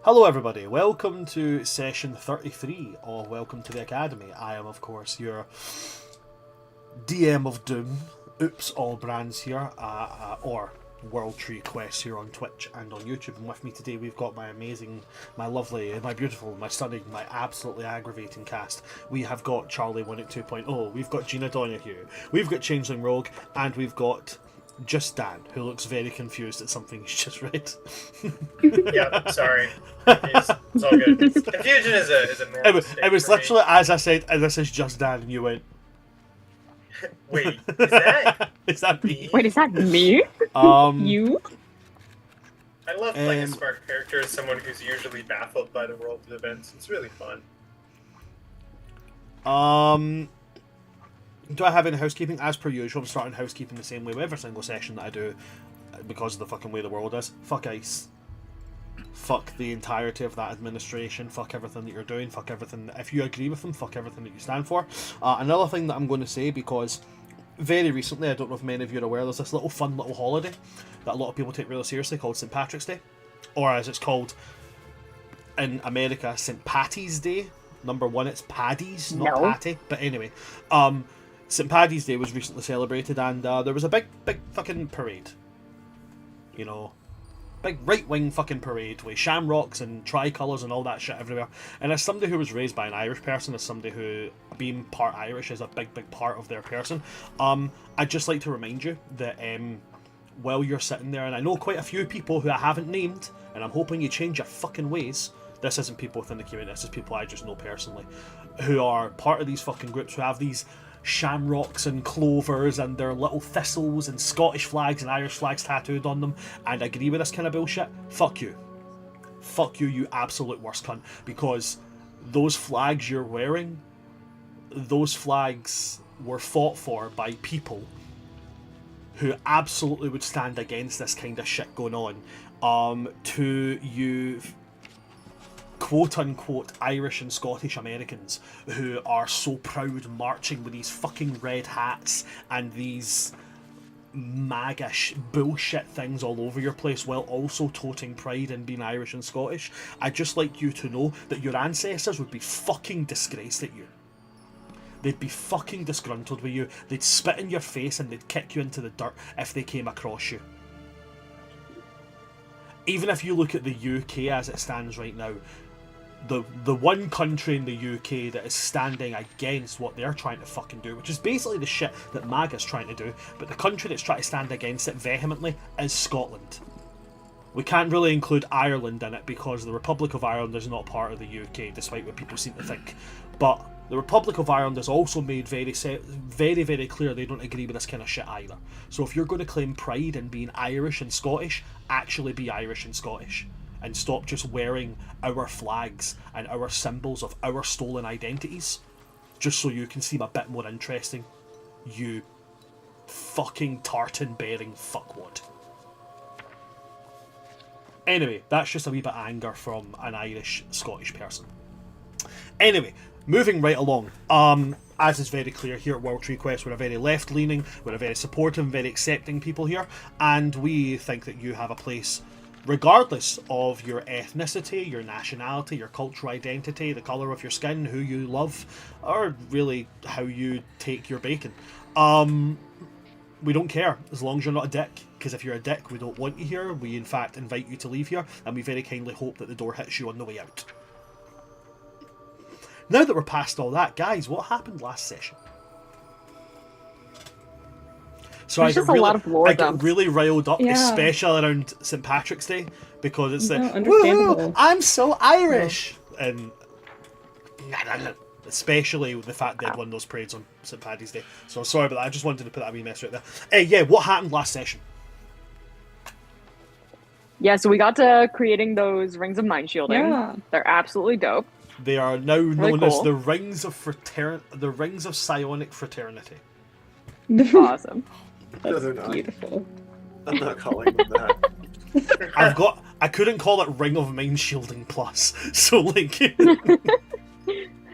Hello everybody, welcome to session 33 of Welcome to the Academy. I am of course your DM of Doom, Oops All Brands here, or World Tree Quest here on Twitch and on YouTube. And with me today we've got my amazing, my lovely, my beautiful, my stunning, my absolutely aggravating cast. We have got Charlie 182.0, we've got Gina Donahue, we've got Changeling Rogue, and we've got Just Dan, who looks very confused at something he's just read. Yeah, sorry. It's all good. Confusion is a normal It was literally as I said, and this is Just Dan, and you went, Wait, is that is that me? Wait, is that me? You? I love playing a smart character as someone who's usually baffled by the world of events. It's really fun. Do I have any housekeeping? As per usual, I'm starting housekeeping the same way with every single session that I do, because of the fucking way the world is. Fuck ICE. Fuck the entirety of that administration. Fuck everything that you're doing. Fuck everything. If you agree with them, fuck everything that you stand for. Another thing that I'm going to say, because very recently, I don't know if many of you are aware, there's this little fun little holiday that a lot of people take really seriously called St. Patrick's Day, or as it's called in America, St. Patty's Day. Number one, it's Paddy's, not Patty. But anyway, St. Paddy's Day was recently celebrated, and there was a big fucking parade. You know, big right-wing fucking parade with shamrocks and tricolours and all that shit everywhere. And as somebody who was raised by an Irish person, as somebody who being part Irish is a big part of their person, I'd just like to remind you that while you're sitting there, and I know quite a few people who I haven't named, and I'm hoping you change your fucking ways. This isn't people within the community, this is people I just know personally, who are part of these fucking groups, who have these shamrocks and clovers and their little thistles and Scottish flags and Irish flags tattooed on them, and agree with this kind of bullshit. Fuck you. Fuck you, you absolute worst cunt. Because those flags you're wearing, those flags were fought for by people who absolutely would stand against this kind of shit going on. To you quote-unquote Irish and Scottish Americans who are so proud marching with these fucking red hats and these MAGA bullshit things all over your place while also toting pride in being Irish and Scottish, I'd just like you to know that your ancestors would be fucking disgraced at you. They'd be fucking disgruntled with you, they'd spit in your face and they'd kick you into the dirt if they came across you. Even if you look at the UK as it stands right now, the one country in the UK that is standing against what they're trying to fucking do, which is basically the shit that MAGA's trying to do, but the country that's trying to stand against it vehemently is Scotland. We can't really include Ireland in it because the Republic of Ireland is not part of the UK, despite what people seem to think. But the Republic of Ireland has also made very clear they don't agree with this kind of shit either. So if you're going to claim pride in being Irish and Scottish, actually be Irish and Scottish. And stop just wearing our flags and our symbols of our stolen identities just so you can seem a bit more interesting, you fucking tartan-bearing fuckwad. Anyway, that's just a wee bit of anger from an Irish-Scottish person. Anyway, moving right along. As is very clear here at World Tree Quest, we're a very left-leaning, we're a very supportive, very accepting people here, and we think that you have a place regardless of your ethnicity, your nationality, your cultural identity, the colour of your skin, who you love, or really how you take your bacon. We don't care, as long as you're not a dick, because if you're a dick, we don't want you here. We in fact invite you to leave here, and we very kindly hope that the door hits you on the way out. Now that we're past all that, guys, what happened last session? So I get really riled up, especially around St. Patrick's Day, because it's woohoo, I'm so Irish! Yeah. And especially with the fact they'd won those parades on St. Paddy's Day. So sorry about that, I just wanted to put that wee mess right there. Yeah, what happened last session? Yeah, so we got to creating those rings of mind shielding. Yeah. They're absolutely dope. They are now known as the rings of psionic fraternity. Awesome. That's beautiful. I'm not calling them that. I couldn't call it Ring of Mind Shielding Plus, so like...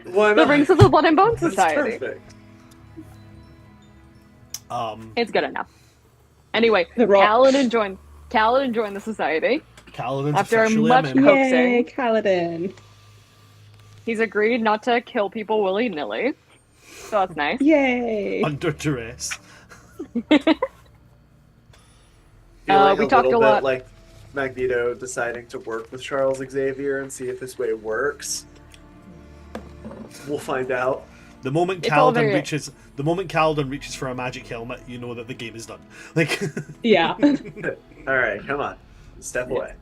Why not? The Rings of the Blood and Bone Society. Perfect. It's good enough. Anyway, Kalidin joined the society. Kalidin's After officially much a member. coaxing. Yay, Kalidin. He's agreed not to kill people willy-nilly. So that's nice. Yay. Under duress. Feel like we a talked little a bit lot. like Magneto deciding to work with Charles Xavier and see if this way works. We'll find out. The moment It's all Kalidin very- reaches for a magic helmet, you know that the game is done. Like, Yeah. All right, come on, step away.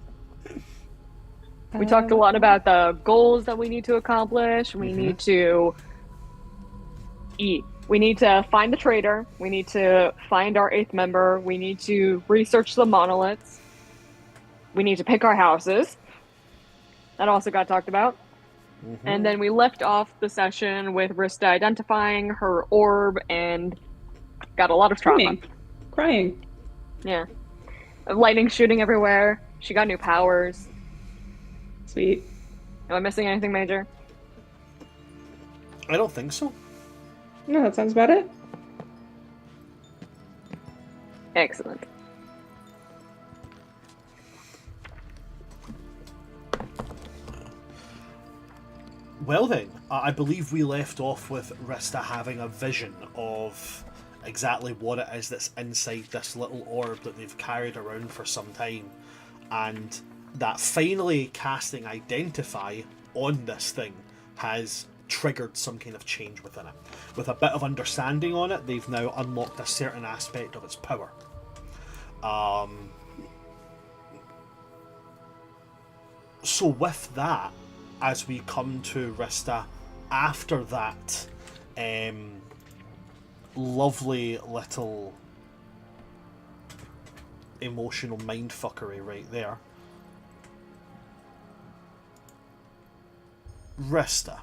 We talked a lot about the goals that we need to accomplish. We Mhm. need to eat. We need to find the traitor. We need to find our 8th member. We need to research the monoliths. We need to pick our houses. That also got talked about. And then we left off the session with Rista identifying her orb and got a lot of trauma. Crying. Yeah. Lightning shooting everywhere. She got new powers. Sweet. Am I missing anything major? I don't think so. No, that sounds about it. Excellent. Well then, I believe we left off with Rista having a vision of exactly what it is that's inside this little orb that they've carried around for some time, and that finally casting Identify on this thing has triggered some kind of change within it. With a bit of understanding on it, they've now unlocked a certain aspect of its power. So with that, as we come to Rista after that lovely little emotional mindfuckery right there, Rista,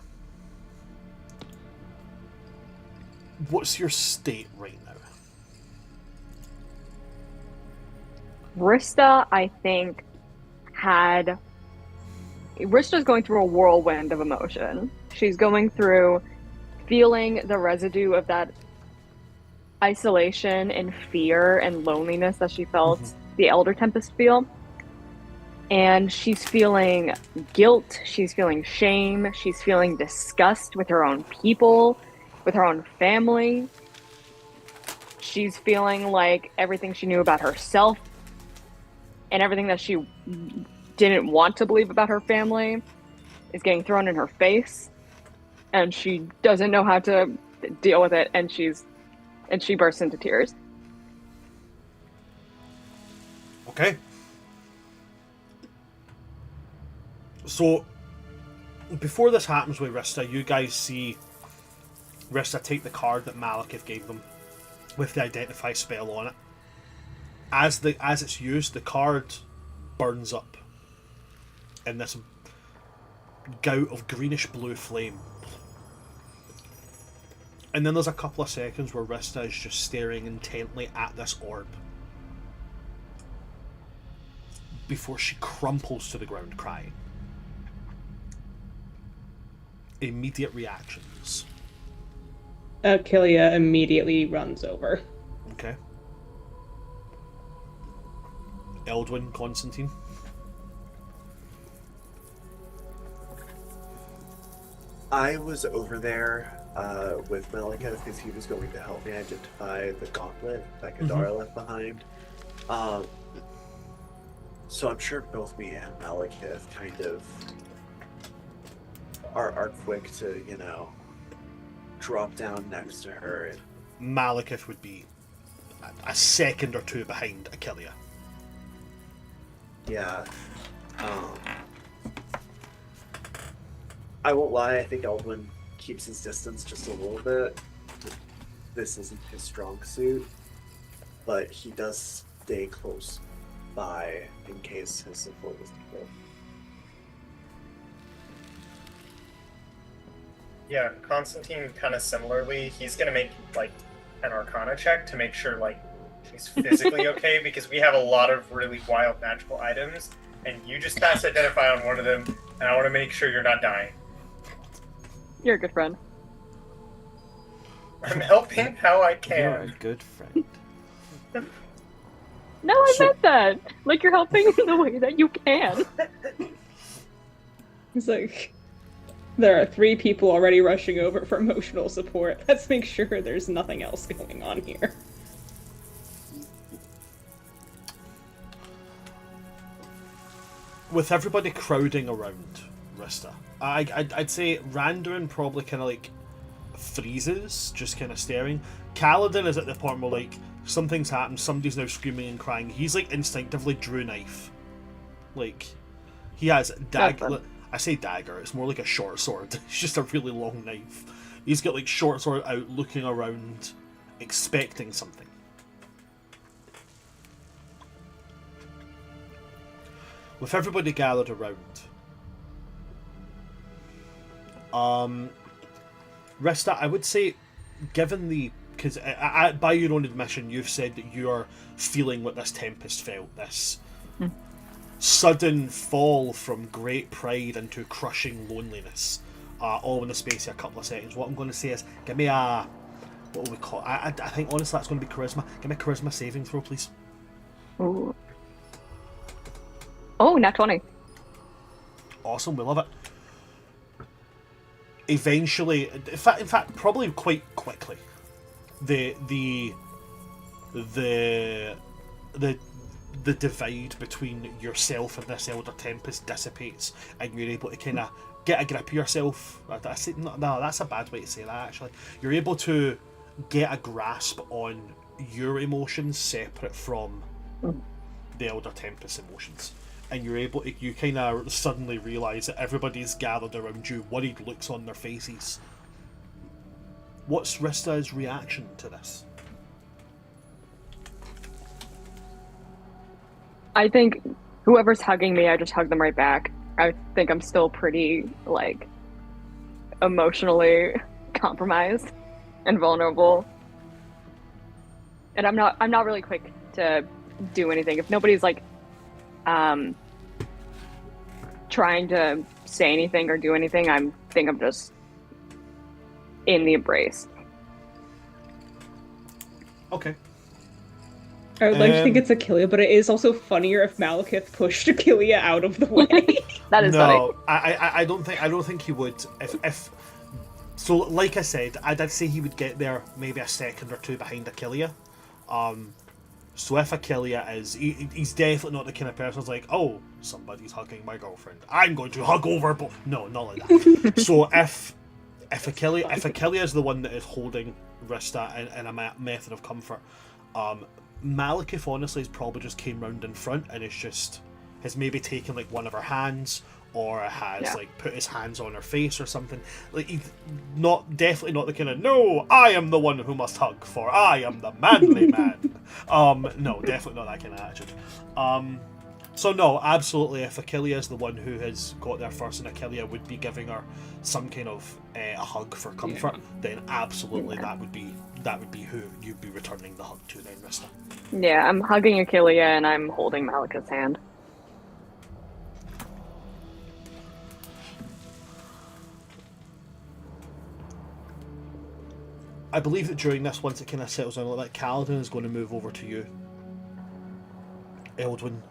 what's your state right now? Rista, I think, Rista's going through a whirlwind of emotion. She's going through feeling the residue of that isolation and fear and loneliness that she felt the Elder Tempest feel. And she's feeling guilt, she's feeling shame, she's feeling disgust with her own people, with her own family. She's feeling like everything she knew about herself and everything that she didn't want to believe about her family is getting thrown in her face, and she doesn't know how to deal with it, and she bursts into tears. Okay. So, before this happens with Rista, you guys see Rista take the card that Malekith gave them with the Identify spell on it. As it's used, the card burns up in this gout of greenish blue flame. And then there's a couple of seconds where Rista is just staring intently at this orb before she crumples to the ground crying. Immediate reactions. Achillea immediately runs over. Okay. Eldwin, Constantine. I was over there with Malika because he was going to help me identify the gauntlet that Kadara left behind. So I'm sure both me and Malika kind of are quick to, drop down next to her. And Malekith would be a second or two behind Achillea. yeah. I won't lie, I think Eldwin keeps his distance just a little bit. This isn't his strong suit, but he does stay close by in case his support is needed. Yeah, Constantine kind of similarly, he's gonna make like an Arcana check to make sure like she's physically okay, because we have a lot of really wild magical items, and you just cast Identify on one of them, and I want to make sure you're not dying. You're a good friend. I'm helping how I You're a can. good friend. No, I So- meant that. Like, you're helping in the way that you can. It's like, there are 3 people already rushing over for emotional support. Let's make sure there's nothing else going on here. With everybody crowding around Rista, I'd say Randuin probably kind of like freezes, just kind of staring. Kalidin is at the point where like something's happened, somebody's now screaming and crying. He's like instinctively drew knife. Like he has dagger. I say dagger, it's more like a short sword. It's just a really long knife. He's got like short sword out, looking around, expecting something. With everybody gathered around, Rista, I would say, given the, because by your own admission, you've said that you are feeling what this Tempest felt, this sudden fall from great pride into crushing loneliness, all in the space of a couple of seconds. What I'm going to say is, give me a, what will we call it? I think honestly that's going to be charisma. Give me a charisma saving throw, please. Ooh. Oh, nat 20. Awesome, we love it. Eventually, in fact, probably quite quickly, the divide between yourself and this Elder Tempest dissipates, and you're able to kind of get a grip of yourself. No, that's a bad way to say that. Actually, you're able to get a grasp on your emotions separate from the Elder Tempest emotions. And you're able to, you kind of suddenly realise that everybody's gathered around you, worried looks on their faces. What's Rista's reaction to this? I think whoever's hugging me, I just hug them right back. I think I'm still pretty, like, emotionally compromised and vulnerable. And I'm not really quick to do anything. If nobody's, like, trying to say anything or do anything, I think I'm just in the embrace. Okay. I would like to think it's Achillia, but it is also funnier if Malekith pushed Achillia out of the way. That is funny. No, I don't think he would. If so, like I said, I'd say he would get there maybe a second or two behind Achillia. So if Achillia is, he's definitely not the kind of person who's like, oh, somebody's hugging my girlfriend, I'm going to hug over, but no, not like that. So if Achillia is the one that is holding Rista in a method of comfort, Malekith honestly has probably just came round in front and has maybe taken like one of her hands, or has like put his hands on her face or something. Like he's definitely not the kind of, no, I am the one who must hug, for I am the manly man. No, definitely not that kind of attitude. So no, absolutely, if Achillia is the one who has got there first and Achillia would be giving her some kind of a hug for comfort, then absolutely that would be who you'd be returning the hug to then, Rista. Yeah, I'm hugging Achillia and I'm holding Malekith's hand. I believe that during this, once it kind of settles down a little bit, Kalidin is going to move over to you, Eldwin,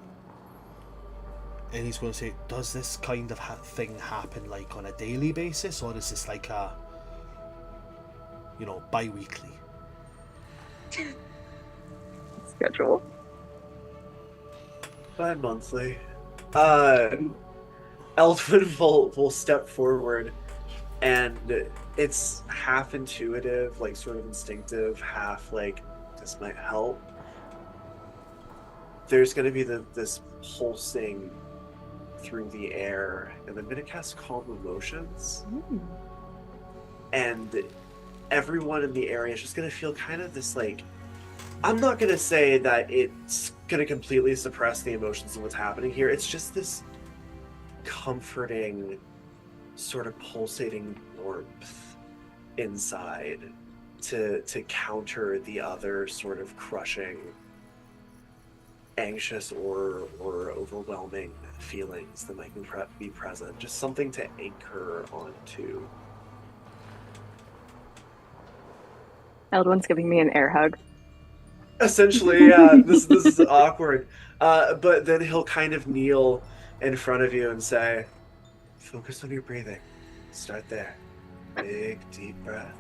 and he's going to say, does this kind of thing happen like on a daily basis, or is this like a, bi-weekly? Schedule. Bi-monthly. Eldwin will step forward, and it's half intuitive, like sort of instinctive, half like this might help. There's going to be this pulsing through the air, and I'm going to cast Calm Emotions. And everyone in the area is just going to feel kind of this, like, I'm not going to say that it's going to completely suppress the emotions of what's happening here. It's just this comforting, sort of pulsating warmth inside to counter the other sort of crushing, anxious or overwhelming feelings that might be present. Just something to anchor onto. Eldwin's giving me an air hug. Essentially, yeah, this is awkward. But then he'll kind of kneel in front of you and say, "Focus on your breathing. Start there. Big, deep breath.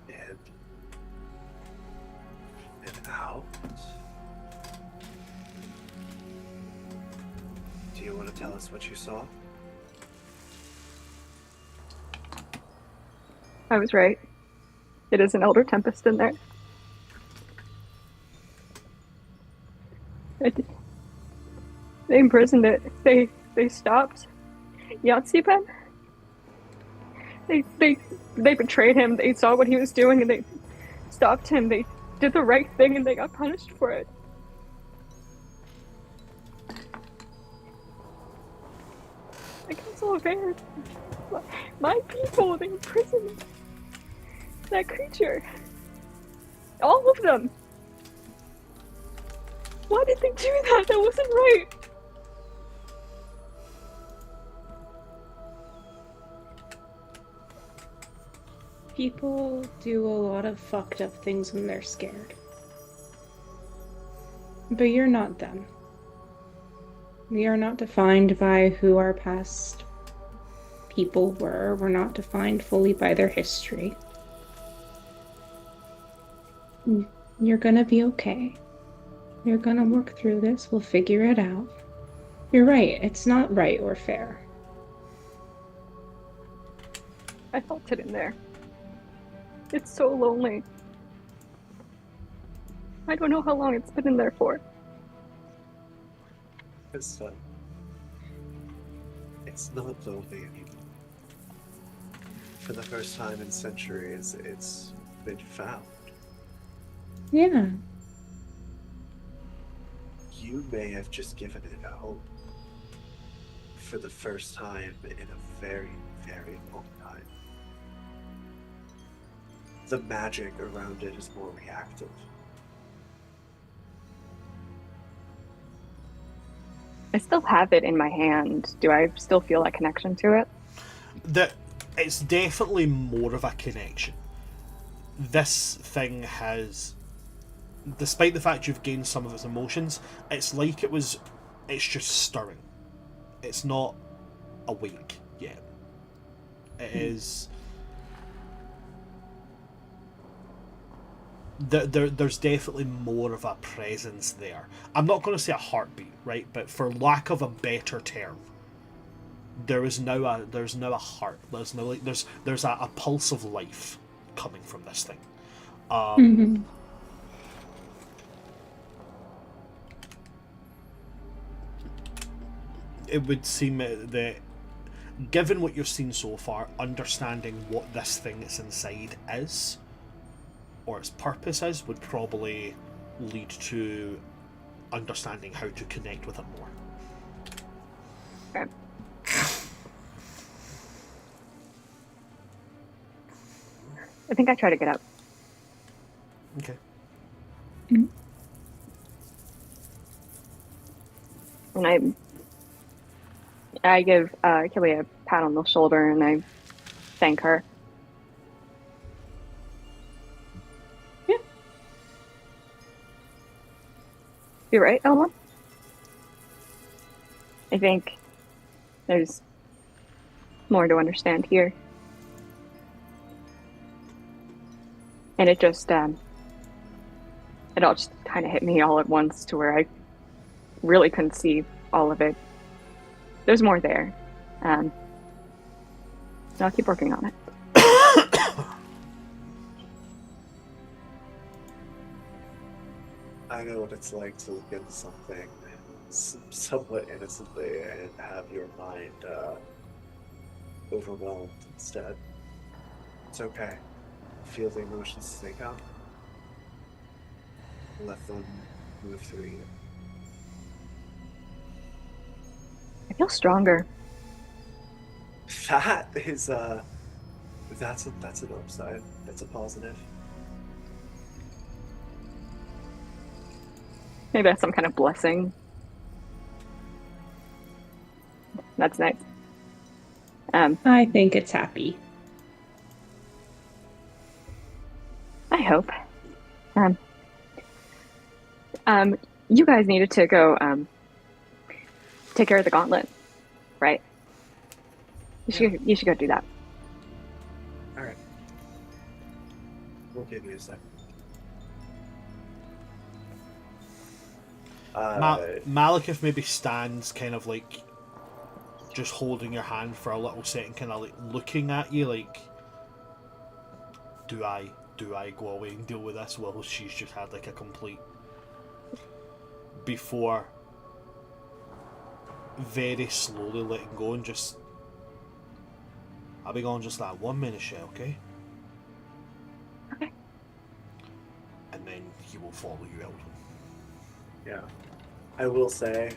In and out. Do you want to tell us what you saw?" I was right. It is an Elder Tempest in there. They imprisoned it. They stopped Yatsipen. They betrayed him. They saw what he was doing and they stopped him. They did the right thing and they got punished for it. The Council of Air, my people, they imprisoned that creature. All of them. Why did they do that? That wasn't right. People do a lot of fucked up things when they're scared. But you're not them. We are not defined by who our past people were. We're not defined fully by their history. You're gonna be okay. You're gonna work through this. We'll figure it out. You're right. It's not right or fair. I felt it in there. It's so lonely. I don't know how long it's been in there for. It's not lonely anymore. For the first time in centuries, it's been found. Yeah. You may have just given it a hope. For the first time in a very, very long time. The magic around it is more reactive. I still have it in my hand. Do I still feel that connection to it? It's definitely more of a connection. This thing has, despite the fact you've gained some of its emotions, it's like it's just stirring. It's not awake yet. It is. There's definitely more of a presence there. I'm not going to say a heartbeat, right? But for lack of a better term, there's now a heart. There's a pulse of life coming from this thing. It would seem that, given what you've seen so far, understanding what this thing that's inside is, or its purpose is, would probably lead to understanding how to connect with it more. Okay. I think I try to get up. Okay. And I give Kelly a pat on the shoulder and I thank her. Yeah. You're right, Elma. I think there's more to understand here. And it just, it all just kind of hit me all at once to where I really couldn't see all of it. There's more there. And I'll keep working on it. I know what it's like to look into something somewhat innocently and have your mind overwhelmed instead. It's okay. Feel the emotions as they come. Let them move through you. I feel stronger. That is that's an upside. That's a positive. Maybe that's some kind of blessing. That's nice. I think it's happy. I hope. You guys needed to go take care of the gauntlet, right? You should go do that. All right. We'll give you a second. Malekith maybe stands kind of like just holding your hand for a little second, kind of like looking at you like, do I go away and deal with this? Well, she's just had like a complete, before very slowly letting go and just, I'll be gone just that 1 minute, Shell, okay? Okay. And then he will follow you, Eldwin. Yeah. I will say,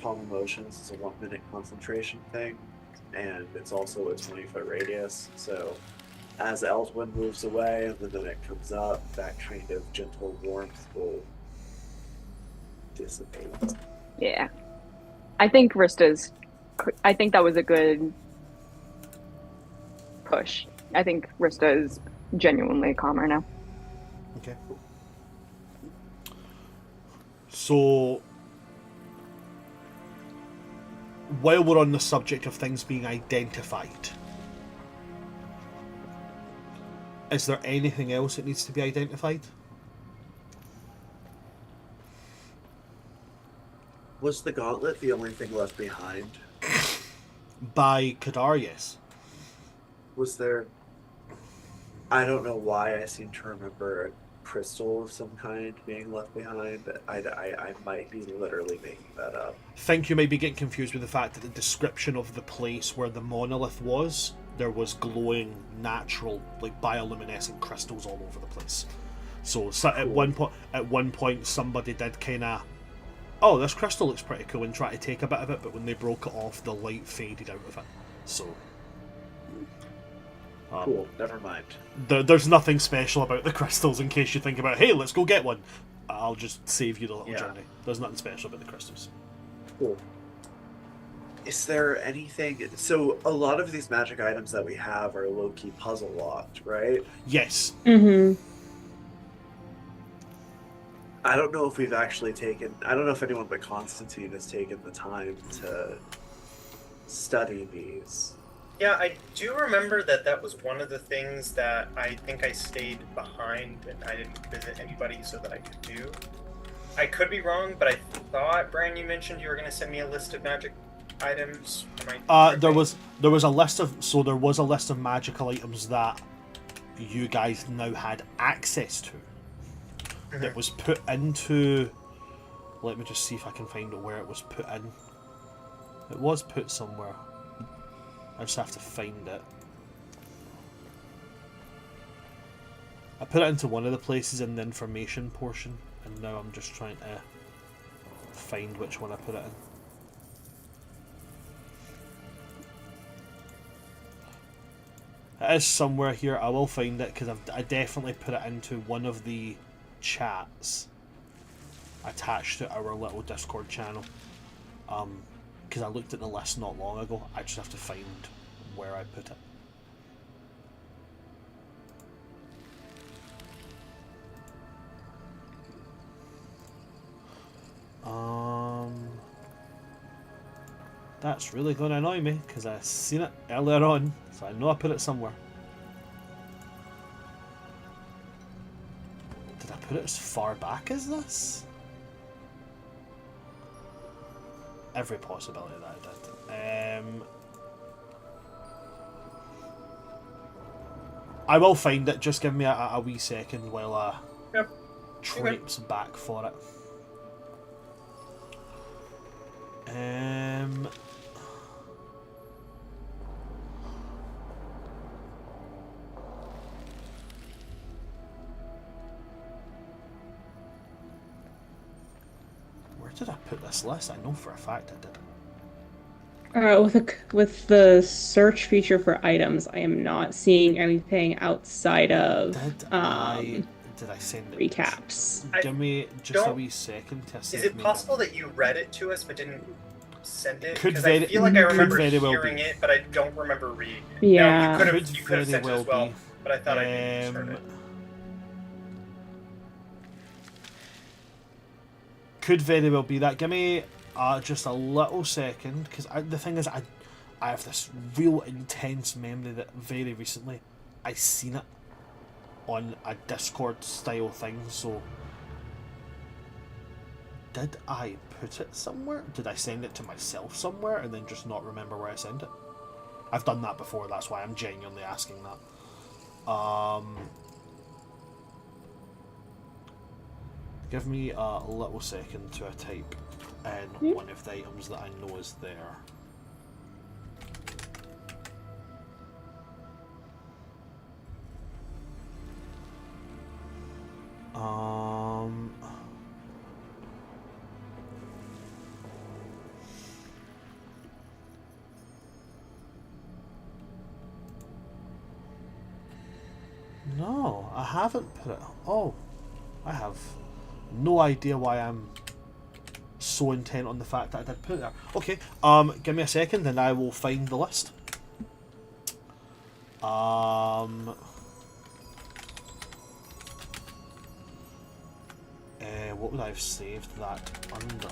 calm emotions is a 1 minute concentration thing, and it's also a 20-foot radius. So, as Eldwin moves away and the minute comes up, that kind of gentle warmth will dissipate. Yeah. I think that was a good push. I think Rista is genuinely calmer now. Okay. So, while we're on the subject of things being identified, is there anything else that needs to be identified? Was the gauntlet the only thing left behind? By Kadar, yes. Was there... I don't know why I seem to remember a crystal of some kind being left behind. I might be literally making that up. Think you might be getting confused with the fact that the description of the place where the monolith was, there was glowing, natural, like bioluminescent crystals all over the place. So at one point, somebody did kind of, oh, this crystal looks pretty cool, and try to take a bit of it, but when they broke it off, the light faded out of it. So. Cool, never mind. There's nothing special about the crystals in case you think about, hey, let's go get one. I'll just save you the little journey. There's nothing special about the crystals. Cool. Is there anything... So, a lot of these magic items that we have are low-key puzzle-locked, right? Yes. Mm-hmm. I don't know if we've actually taken... I don't know if anyone but Constantine has taken the time to study these. Yeah, I do remember that was one of the things that I think I stayed behind and I didn't visit anybody so that I could do. I could be wrong, but I thought, Brian, you mentioned you were going to send me a list of magic items. There was a list of magical items that you guys now had access to. Mm-hmm. That was put into. Let me just see if I can find out where it was put in. It was put somewhere. I just have to find it. I put it into one of the places in the information portion, and now I'm just trying to find which one I put it in. It is somewhere here. I will find it because I definitely put it into one of the chats attached to our little Discord channel. Because I looked at the list not long ago. I just have to find where I put it. That's really going to annoy me because I seen it earlier on, so I know I put it somewhere. Did I put it as far back as this? Every possibility that I did. I will find it. Just give me a wee second while I traipse back for it. Where did I put this list? I know for a fact I didn't. With the search feature for items, I am not seeing anything outside of Did I send it? recaps. Give me just a wee second to see. Is it possible that you read it to us but didn't send it? Could Because very- I feel like I remember could very well hearing be. it, but I don't remember reading it. Yeah. Now, you Could could have sent very it as well well, be. but I thought I maybe just heard it. could very well be that. Give me just a little second, because the thing is, I have this real intense memory that very recently I seen it on a Discord style thing. So did I put it somewhere? Did I send it to myself somewhere and then just not remember where I sent it? I've done that before, that's why I'm genuinely asking that. Give me a little second to type in one of the items that I know is there. No, I haven't put it. Oh, I have no idea why I'm so intent on the fact that I did put it there. Okay, give me a second and I will find the list. What would I have saved that under?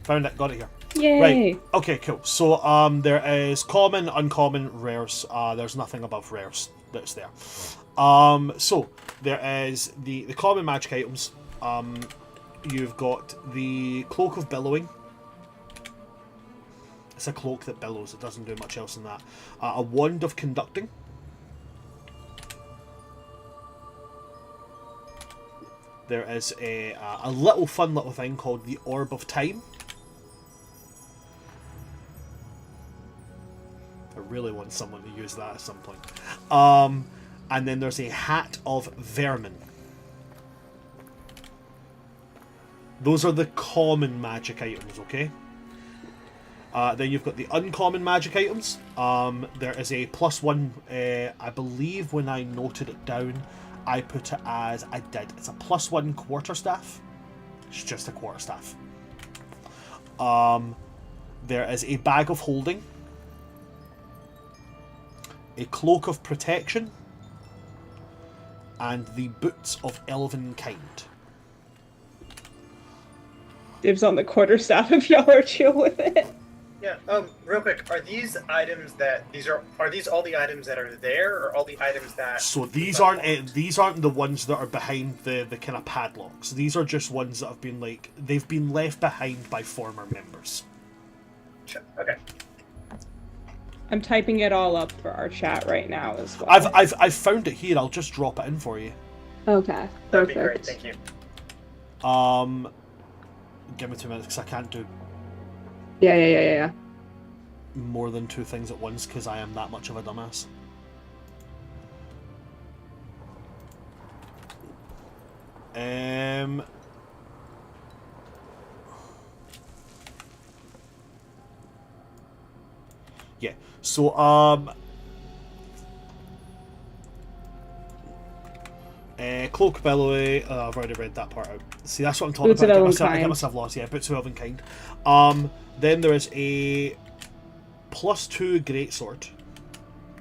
Found it, got it here. Yay! Right, okay, cool. So, there is common, uncommon, rares. There's nothing above rares that's there. So, there is the common magic items. You've got the Cloak of Billowing. It's a cloak that billows, it doesn't do much else than that. A Wand of Conducting. There is a little fun little thing called the Orb of Time. I really want someone to use that at some point. And then there's a Hat of Vermin. Those are the common magic items, okay? Then you've got the uncommon magic items. There is a +1, I believe when I noted it down, I put it as I did. It's a +1 quarterstaff. It's just a quarterstaff. There is a Bag of Holding, a Cloak of Protection, and the Boots of Elven Kind. Dibs on the quarterstaff if y'all are chill with it. Yeah. Real quick, are these items that are these all the items that are there, or all the items that? So these aren't the ones that are behind the kind of padlocks. These are just ones that have been they've been left behind by former members. Okay. I'm typing it all up for our chat right now as well. I've found it here. I'll just drop it in for you. Okay. That'd be great. Thank you. Give me 2 minutes because I can't do Yeah. more than 2 things at once because I am that much of a dumbass. Yeah. So Cloak Billowy. I've already read that part out. See, that's what I'm talking about. I get myself lost. Yeah, Boots of Elven Kind. Then there is a +2 greatsword,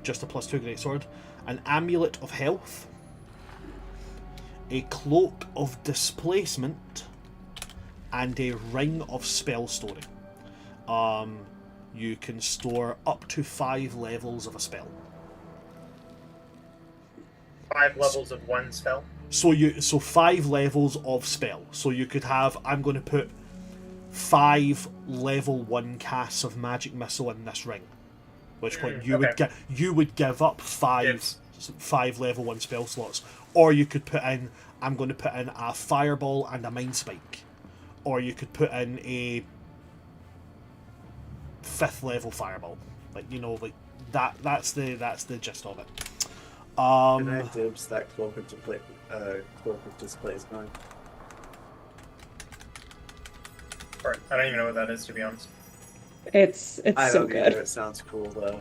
just a +2 greatsword, an Amulet of Health, a Cloak of Displacement, and a Ring of Spell Storing. You can store up to 5 levels of a spell. 5 levels of one spell. So 5 levels of spell. So you could have. I'm going to put 5 level 1 casts of magic missile in this ring. At which point you would give up 5 level 1 spell slots, or you could put in. I'm going to put in a fireball and a mind spike, or you could put in a 5th level fireball. That's the gist of it. Can I dibs that cloak of displacement? Or, I don't even know what that is, to be honest. It's I so don't good. either. It sounds cool though.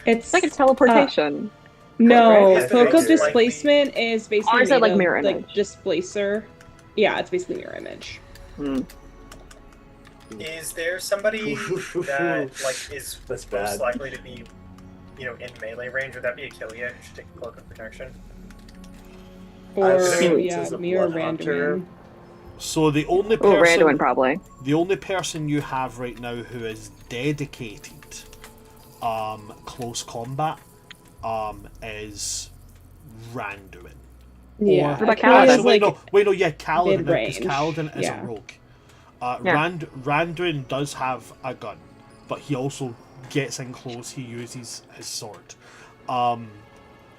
It's It's like a teleportation. no, Right? Is the focal most likely- displacement is basically Or is it like made of, mirror like image? displacer. Yeah, it's basically mirror image. Hmm. Is there somebody that like is That's most bad. likely to be, in melee range? Would that be Achilea who should take a cloak of protection? Or assume yeah, it's a mirror blood hunter. Randuin. So the only Oh, Randuin person, probably. the only person you have right now who is dedicated, close combat, is Randuin. Yeah, What about Achilles Kalidin? is like Yeah, Kalidin, because mid-range. Kalidin is Yeah. a rogue. Yeah. Randuin does have a gun, but he also gets in close. He uses his sword. Love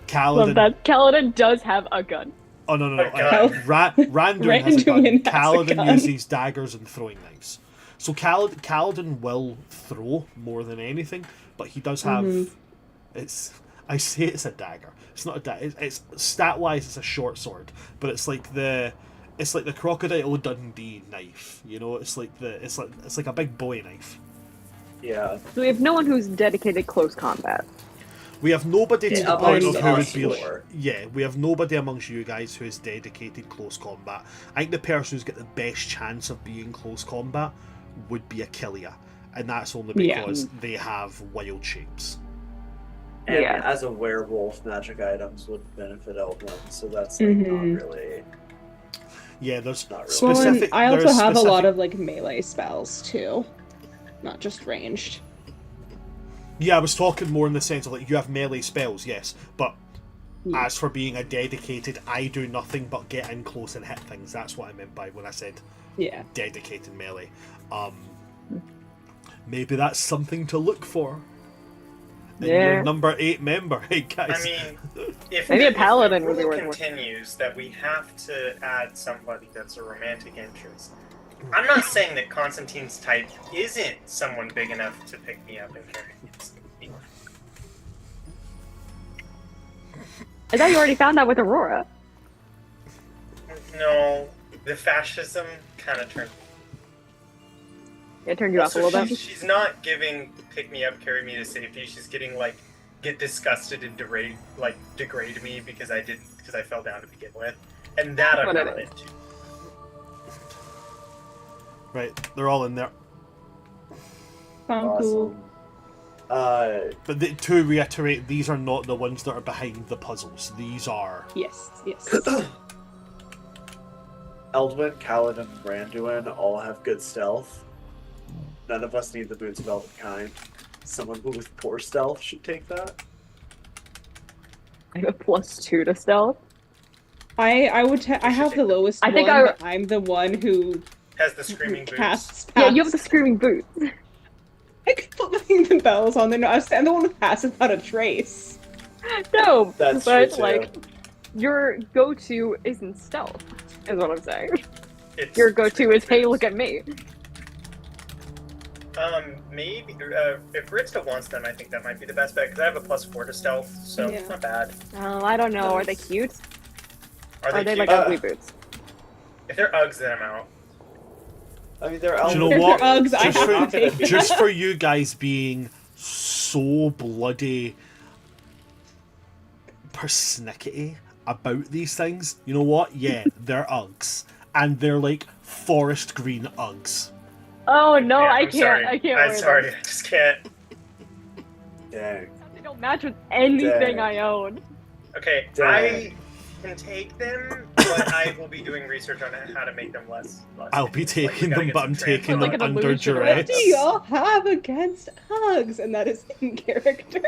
Kalidin. that. Kaladin does have a gun. Oh no! A gun. Randuin has a gun. Randuin has a Kalidin gun. uses daggers and throwing knives. So Kalidin will throw more than anything, but he does have. Mhm. I say it's a dagger. It's not a dagger. It's stat wise, it's a short sword, but it's like the Crocodile Dundee knife. It's like a big Bowie knife. Yeah. So we have no one who's dedicated close combat. We have nobody to Yeah, the point amongst of who would us be like. four. Yeah, we have nobody amongst you guys who is dedicated close combat. I think the person who's got the best chance of being close combat would be Achilea, and that's only Yeah. because they have wild shapes. And Yeah. as a werewolf, magic items would benefit Eldwin, so that's like not Mhm. really. Yeah, there's Not really. specific. Well, and I also there's have a specific- lot of like melee spells too, not just ranged. Yeah, I was talking more in the sense of like you have melee spells, yes, but Yeah. as for being a dedicated, I do nothing but get in close and hit things. That's what I meant by when I said Yeah. dedicated melee. Maybe that's something to look for. In Yeah. your number 8 member, hey guys. I mean, if Maybe a the paladin would be rule worth it. continues that we have to add somebody that's a romantic interest. I'm not saying that Constantine's type isn't someone big enough to pick me up and carry me. I thought you already found that with Aurora. No, the fascism kind of turned. It turned you off a little bit. She's not giving pick me up, carry me to safety. She's getting like get disgusted and degrade me because I fell down to begin with, and that I'm What not it is. into. Right, they're all in there. Cool. Awesome. But to reiterate, these are not the ones that are behind the puzzles. These are... Yes. Yes. Eldwin, Kalidin, and Randuin all have good stealth. None of us need the boots of Elvenkind. Someone who with poor stealth should take that. I have a +2 to stealth. I would. I have the lowest. I think one, but I'm the one who Has the screaming boots. casts. Yeah, you have the screaming boots. I could put the bells on there. No, I'm the one who passes without a trace. No, That's but true, too. like your go-to isn't stealth, is what I'm saying. It's Your go-to is, hey, look at me. Maybe if Ritska wants them, I think that might be the best bet because I have a +4 to stealth, so Yeah. it's not bad. Oh, I don't know. Are they cute? Are Are they cute? like ugly boots? If they're Uggs, then I'm out. I mean, they're Do you know Eldwin. If what? they're Uggs, I Just have for- to take them. Just for you guys being so bloody persnickety about these things, you know what? Yeah, they're Uggs. And they're like forest green Uggs. Oh no, Yeah, I I'm can't. sorry. I can't I'm wear sorry. them. I just can't. Dang. They don't match with anything Dang. I own. Okay, Dang. I can take them, but I will be doing research on how to make them less. I'll be hideous. Like, we taking gotta them, get but some I'm taking trans- them Like an under illusion. What duress. do y'all have against Uggs? And that is in character.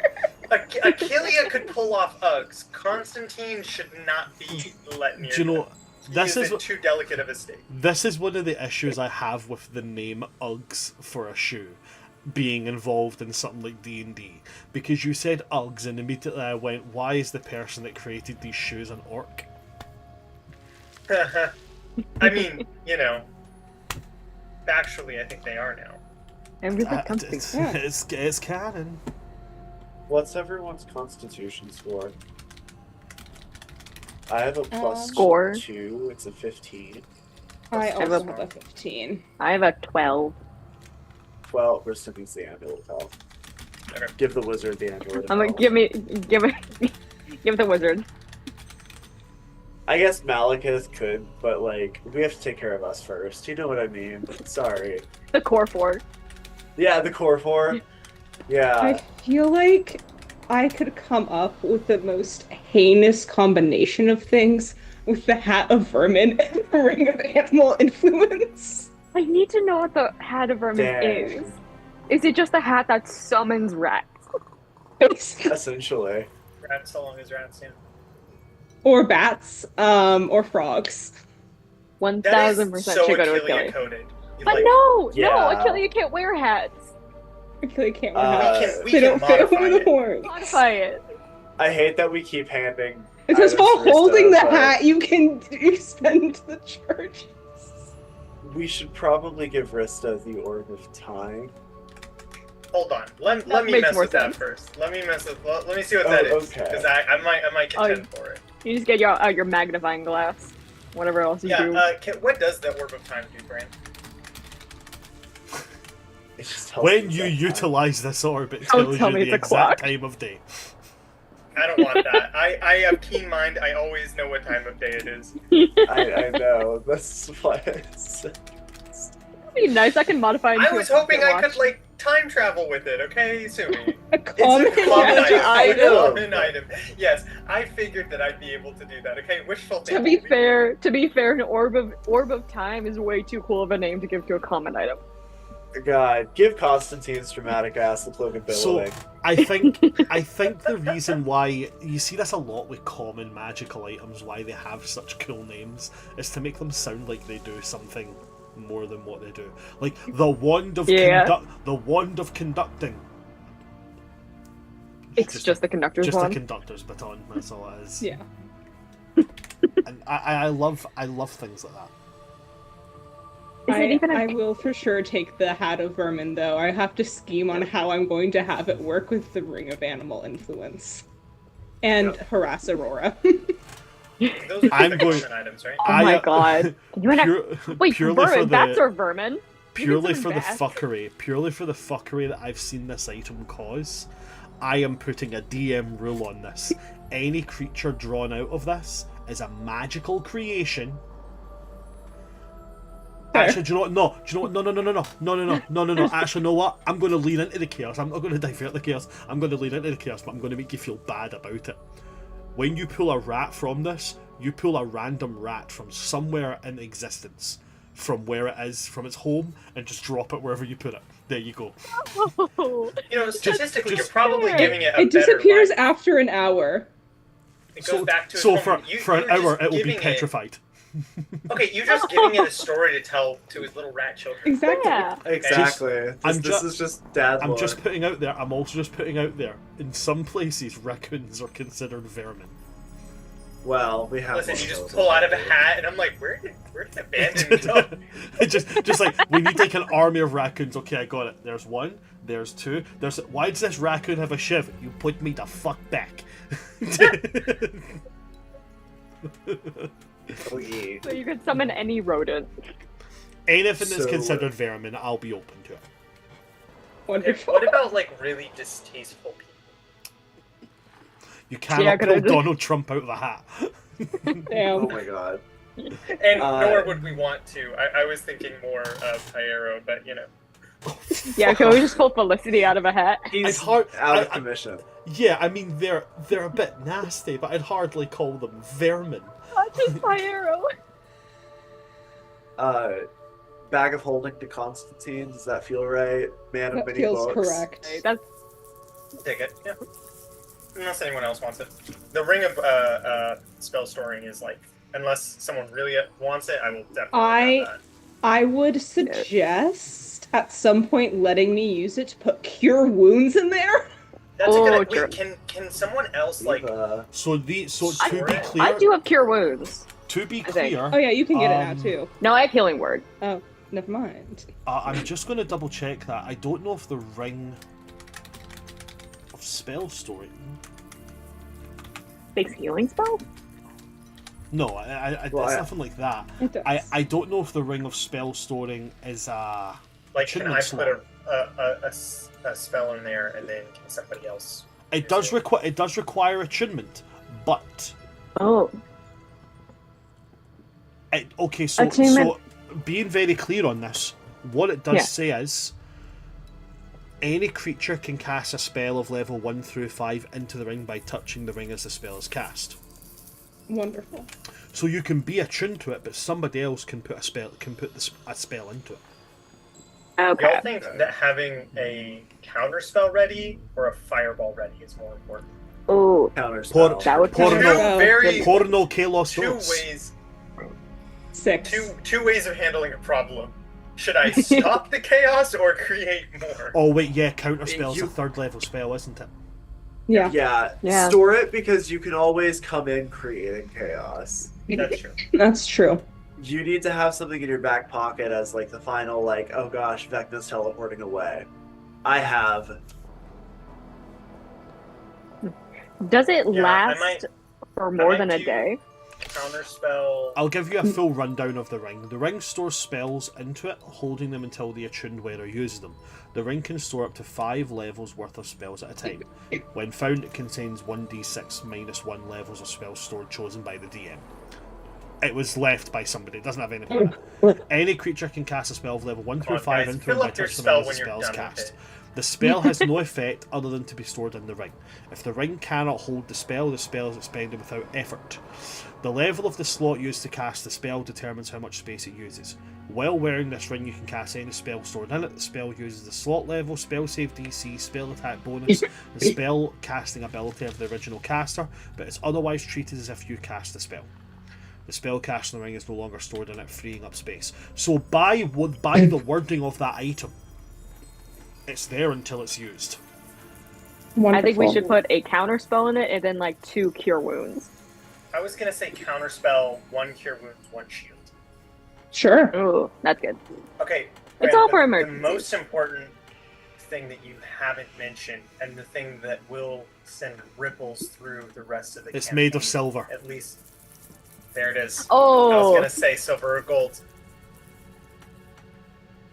Achilea could pull off Uggs. Constantine should not be let near Do you know, them. He this is is too delicate of a state. this is one of the issues I have with the name Uggs for a shoe being involved in something like D&D, because you said Uggs and immediately I went, why is the person that created these shoes an orc? I mean, factually, I think they are now. And with that comes It's, things. it's canon. What's everyone's constitution score? I have a plus Score. 2. It's a 15. I have also a- have a 15. I have a 12. Well, Rista needs the amulet though. Okay. Give the wizard the amulet. I'm like, give the wizard. I guess Malekith could, but like we have to take care of us first. You know what I mean? Sorry. The core four. Yeah, the core four. Yeah. I feel like I could come up with the most heinous combination of things with the Hat of Vermin and the Ring of Animal Influence. I need to know what the hat of vermin Dang. is. Is it just a hat that summons rats? Essentially. Rats, so long as rats, yeah. Or bats, or frogs. That is 1000% so should go to Achilles Achilles. coded. But Like, no, Yeah. Achilles can't wear hats. I feel like I can't wear hats. we They can don't fit modify over the it. horns. Modify it. I hate that we keep handing. It says items while to Rista, holding the but hat, you can spend the charges. We should probably give Rista the Orb of Time. Hold on. Let That me makes mess more with that sense. first. Let me see what Oh, that is. okay. Because I might contend for it. You just get your magnifying glass. Whatever else you do. What does the Orb of Time do, Brand? It just tells When the you exact time. utilize this orb, it Don't tells tell you me the it's a exact clock. time of day. I don't want that. I have keen mind. I always know what time of day it is. I know. That's why it's. That'd be nice. I can modify it I into was a hoping I watch. could like time travel with it. Okay, Sumi. A common It's a common magic item. item. Common item. Yes, I figured that I'd be able to do that. Okay, wishful To thinking. be fair, an orb of time is way too cool of a name to give to a common item. God, give Constantine's dramatic ass the plug ability. So I think the reason why you see this a lot with common magical items, why they have such cool names, is to make them sound like they do something more than what they do. Like the wand of conducting. It's just the conductor's Just wand. a conductor's baton. That's all it is. Yeah. And I love things like that. Is it even a- I will for sure take the Hat of Vermin, though. I have to scheme on how I'm going to have it work with the Ring of Animal Influence. And harass Aurora. Those are I'm the going- collection items, right? Oh my god. Can you Wait, purely vermin, for bats the are vermin? purely summon for the bats. purely for the fuckery that I've seen this item cause, I am putting a DM rule on this. Any creature drawn out of this is a magical creation. Actually, do you know what? No. Do you know what? No. Actually, know what? I'm going to lean into the chaos. I'm not going to divert the chaos. I'm going to lean into the chaos, but I'm going to make you feel bad about it. When you pull a rat from this, you pull a random rat from somewhere in existence, from where it is, from its home, and just drop it wherever you put it. There you go. You know, statistically, just- you're probably giving it a It better disappears life. after an hour. It goes back to its So home. for an You're hour, just it will be giving petrified. Okay, you're just giving it a story to tell to his little rat children. Exactly. Yeah. Exactly. I'm This ju- is just dad I'm lore. just putting out there. I'm also just putting out there. In some places, raccoons are considered vermin. Well, we have. Listen, one you just those pull out of a already. hat, and I'm like, where did Abandon go? just like we need like an army of raccoons. Okay, I got it. There's one. There's two. There's. Why does this raccoon have a shiv? You put me the fuck back. Oh yeah. So you could summon any rodent. Anything that's So- considered vermin, I'll be open to it. Wonderful. What about like really distasteful people? You cannot could pull I do- Donald Trump out of a hat. Damn. Oh my god. And Uh, nor would we want to. I was thinking more of Pyero, but you know. Yeah, can we just pull Felicity out of a hat? He's It's hard- out of I- commission. Yeah, I mean they're a bit nasty, but I'd hardly call them vermin. Not just Pyro. Bag of holding to Constantine. Does that feel right? Man of That many feels books. correct. That's Dig it. Yeah. Unless anyone else wants it. The ring of spell storing is like, unless someone really wants it, I will definitely have that. I would suggest at some point letting me use it to put cure wounds in there. That's a Oh, good. true. Wait, can someone else like? So to be I clear, do have cure wounds. to be I think. clear, Oh yeah, you can get it now Um, too. No, I have healing word. Oh, never mind. I'm just going to double check that. I don't know if the ring of spell storing. Makes healing spell? No, Well, it's I- nothing like that. It does. I don't know if the ring of spell storing is a Like, can attunement I slot. put a spell in there, and then can somebody else? It does require attunement, but Oh, okay. So Attunement. being very clear on this, what it does Yeah. say is any creature can cast a spell of level 1 through 5 into the ring by touching the ring as the spell is cast. Wonderful. So you can be attuned to it, but somebody else can put a spell into it. okay. Y'all think that having a counter spell ready or a fireball ready is more important? Oh, Counterspell. that would Porno- count. Oh, very Porno Kalos two Dos. ways 6. two ways of handling a problem. Should I stop the chaos or create more? Oh wait, yeah, counterspell's You- a 3rd level spell, isn't it? Yeah. Yeah. Store it because you can always come in creating chaos. That's true. That's true. You need to have something in your back pocket as like the final, like, oh gosh, Vecna's teleporting away. I have. Does it Yeah, I last might- for more might than a do- day? Counter spell. I'll give you a full rundown of the ring. The ring stores spells into it, holding them until the attuned wearer uses them. The ring can store up to 5 levels worth of spells at a time. When found, it contains 1d6 minus 1 levels of spells stored chosen by the DM. It was left by somebody. It doesn't have anything. Any creature can cast a spell of level 1 Come through on, 5 guys, into fill it by up your touching the spell ring as when the you're spell is done with cast. it. The spell has no effect other than to be stored in the ring. If the ring cannot hold the spell is expended without effort. The level of the slot used to cast the spell determines how much space it uses. While wearing this ring, you can cast any spell stored in it. The spell uses the slot level, spell save DC, spell attack bonus, and spell casting ability of the original caster, but it's otherwise treated as if you cast the spell. The spell cast in the ring is no longer stored in it, freeing up space. So by the wording of that item, it's there until it's used. Wonderful. I think we should put a counter spell in it and then like 2 cure wounds. I was gonna say counter spell, 1 cure wounds, 1 shield. Sure. Oh, that's good. Okay. It's Grant, all for the emergencies. most important thing that you haven't mentioned, and the thing that will send ripples through the rest of the It's campaign, made of silver. At least. There it is. I was Oh, gonna say silver or gold.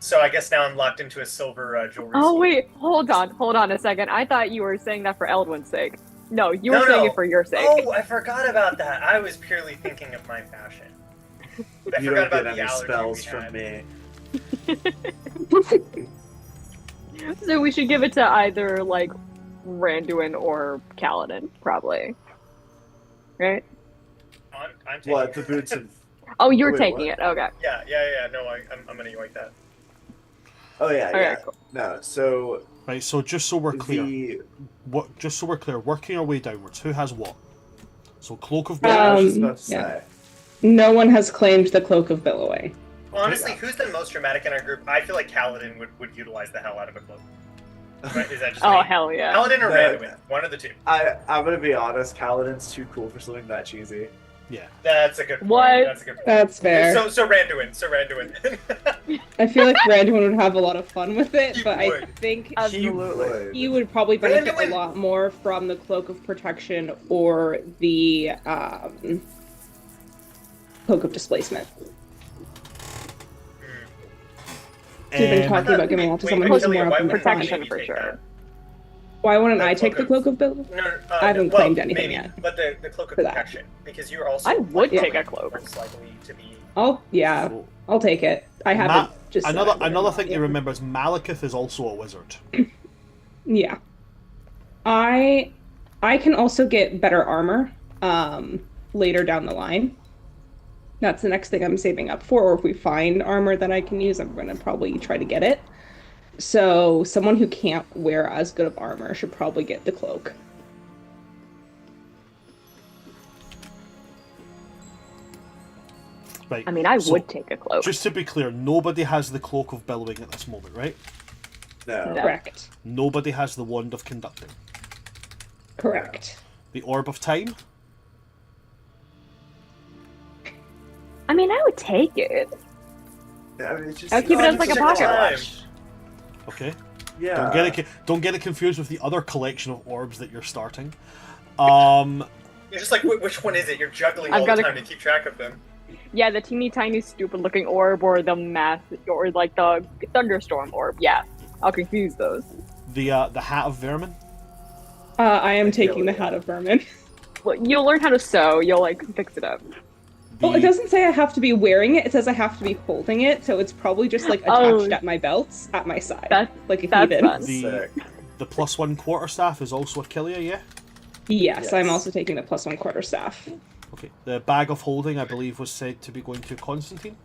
So I guess now I'm locked into a silver jewelry. oh scheme. wait, hold on a second. I thought you were saying that for Eldwin's sake. No, you were No, saying no. it for your sake. Oh, I forgot about that. I was purely thinking of my fashion. I You forgot don't about get the any allergy spells we from had. me. So we should give it to either like Randuin or Kalidin, probably. Right? I'm taking What, it. the boots of... Oh, you're Wait, taking what? it. Okay. Yeah. No, I'm gonna yoink that. Oh yeah, Okay, yeah. cool. No, so Right, so just so we're clear, the... working our way downwards, who has what? So Cloak of Yeah, I was Billoway. just about to yeah. say. No one has claimed the Cloak of Billoway. Honestly, yeah. who's the most dramatic in our group? I feel like Kalidin would utilize the hell out of a cloak. Right? Is that just Oh me? hell yeah. Kalidin or No. Randuin? One of the two. I'm gonna be honest, Kalidin's too cool for something that cheesy. Yeah. That's a good point. What? That's a good point. That's fair. So Randuin. I feel like Randuin would have a lot of fun with it, He but I would. think Absolutely. He would. he would probably benefit Randuin- a lot more from the Cloak of Protection or the Cloak of Displacement. We've been Um, talking about giving that to someone who's more up in the Protection front. maybe for take sure. that? Why wouldn't The I take Cloak the of- Cloak of Billoway? No, I haven't well, claimed anything maybe, yet. But the cloak of For that. protection, because you're also. I would Yeah. take a cloak. Most likely to be. Oh yeah, so I'll take it. I haven't just another decided another or thing not to yet. remember is Malekith is also a wizard. Yeah. I can also get better armor later down the line. That's the next thing I'm saving up for, or if we find armor that I can use, I'm gonna probably try to get it. So someone who can't wear as good of armor should probably get the cloak. Right. I mean, I so would take a cloak. Just to be clear, nobody has the Cloak of Billowing at this moment, right? No. No. Correct. Nobody has the Wand of Conducting. Correct. The Orb of Time? I mean, I would take it. I mean, it's just, I'll keep it as like a Check the pocket time. watch. Okay. Yeah. Don't get it confused with the other collection of orbs that you're starting. You're just like, which one is it? You're juggling I've all got the a- time to keep track of them. Yeah, the teeny tiny stupid looking orb or the math or like the thunderstorm orb. Yeah. I'll confuse those. The hat of vermin. I am Like, taking yeah, the yeah. hat of vermin. Well, you'll learn how to sew. You'll like fix it up. Well, it doesn't say I have to be wearing it. It says I have to be holding it, so it's probably just like attached at my belts at my side, like a That's heathen. fun. The +1 quarterstaff is also a Kilia, yeah? Yes, I'm Yes. also taking the +1 quarterstaff. Okay. The bag of holding, I believe, was said to be going to Constantine.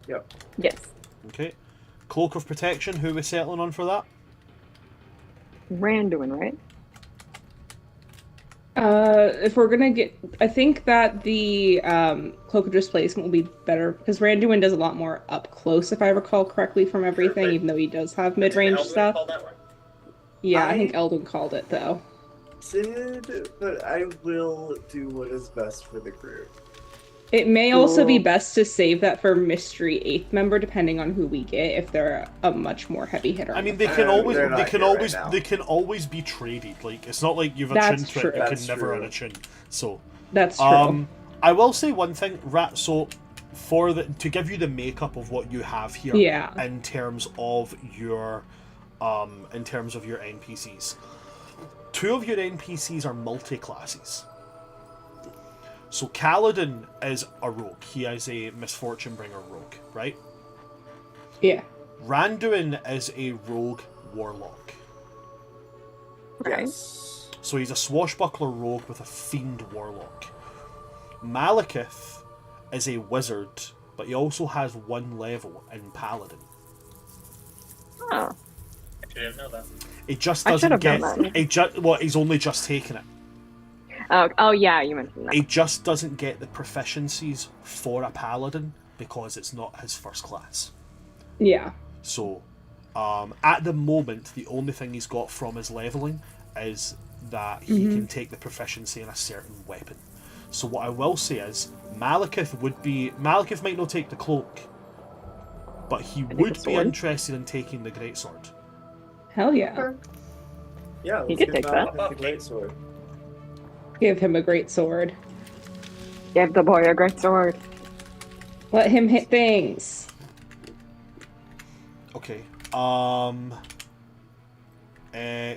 Yep. Yes. Okay. Cloak of protection, who are we settling on for that? Randuin, right? If we're gonna get, I think that the cloak of displacement will be better because Randuin does a lot more up close, if I recall correctly from everything. but- Even though he does have Didn't mid-range Eldwin stuff. call that one? Yeah, I I- think Eldwin called it though. But I will do what is best for the group. It may also be Cool. best to save that for mystery 8th member, depending on who we get. If they're a much more heavy hitter. I on mean, the they can always, they're not they can here right always, now. they can always be traded. Like, it's not like you've a That's chin true. trick you can That's never true. on a chin. So, That's true. I will say one thing, so to give you the makeup of what you have here, Yeah. in terms of your NPCs, 2 of your NPCs are multi-classes. So Kalidin is a rogue. He is a misfortune bringer rogue, right? Yeah. Randuin is a rogue warlock. Okay. Yes. So he's a swashbuckler rogue with a fiend warlock. Malekith is a wizard, but he also has 1 level in paladin. Oh. I didn't know that. It just I doesn't should've get. known that. He's only just taken it. Oh, yeah, you mentioned that. It just doesn't get the proficiencies for a paladin because it's not his first class. Yeah. So, at the moment, the only thing he's got from his leveling is that he can take the proficiency in a certain weapon. So what I will say is, Malekith might not take the cloak, but he think would the be sword. interested in taking the greatsword. Hell yeah. Yeah, let's could give take that. Malekith the great sword. Give him a great sword. Give the boy a great sword. Let him hit things. Okay.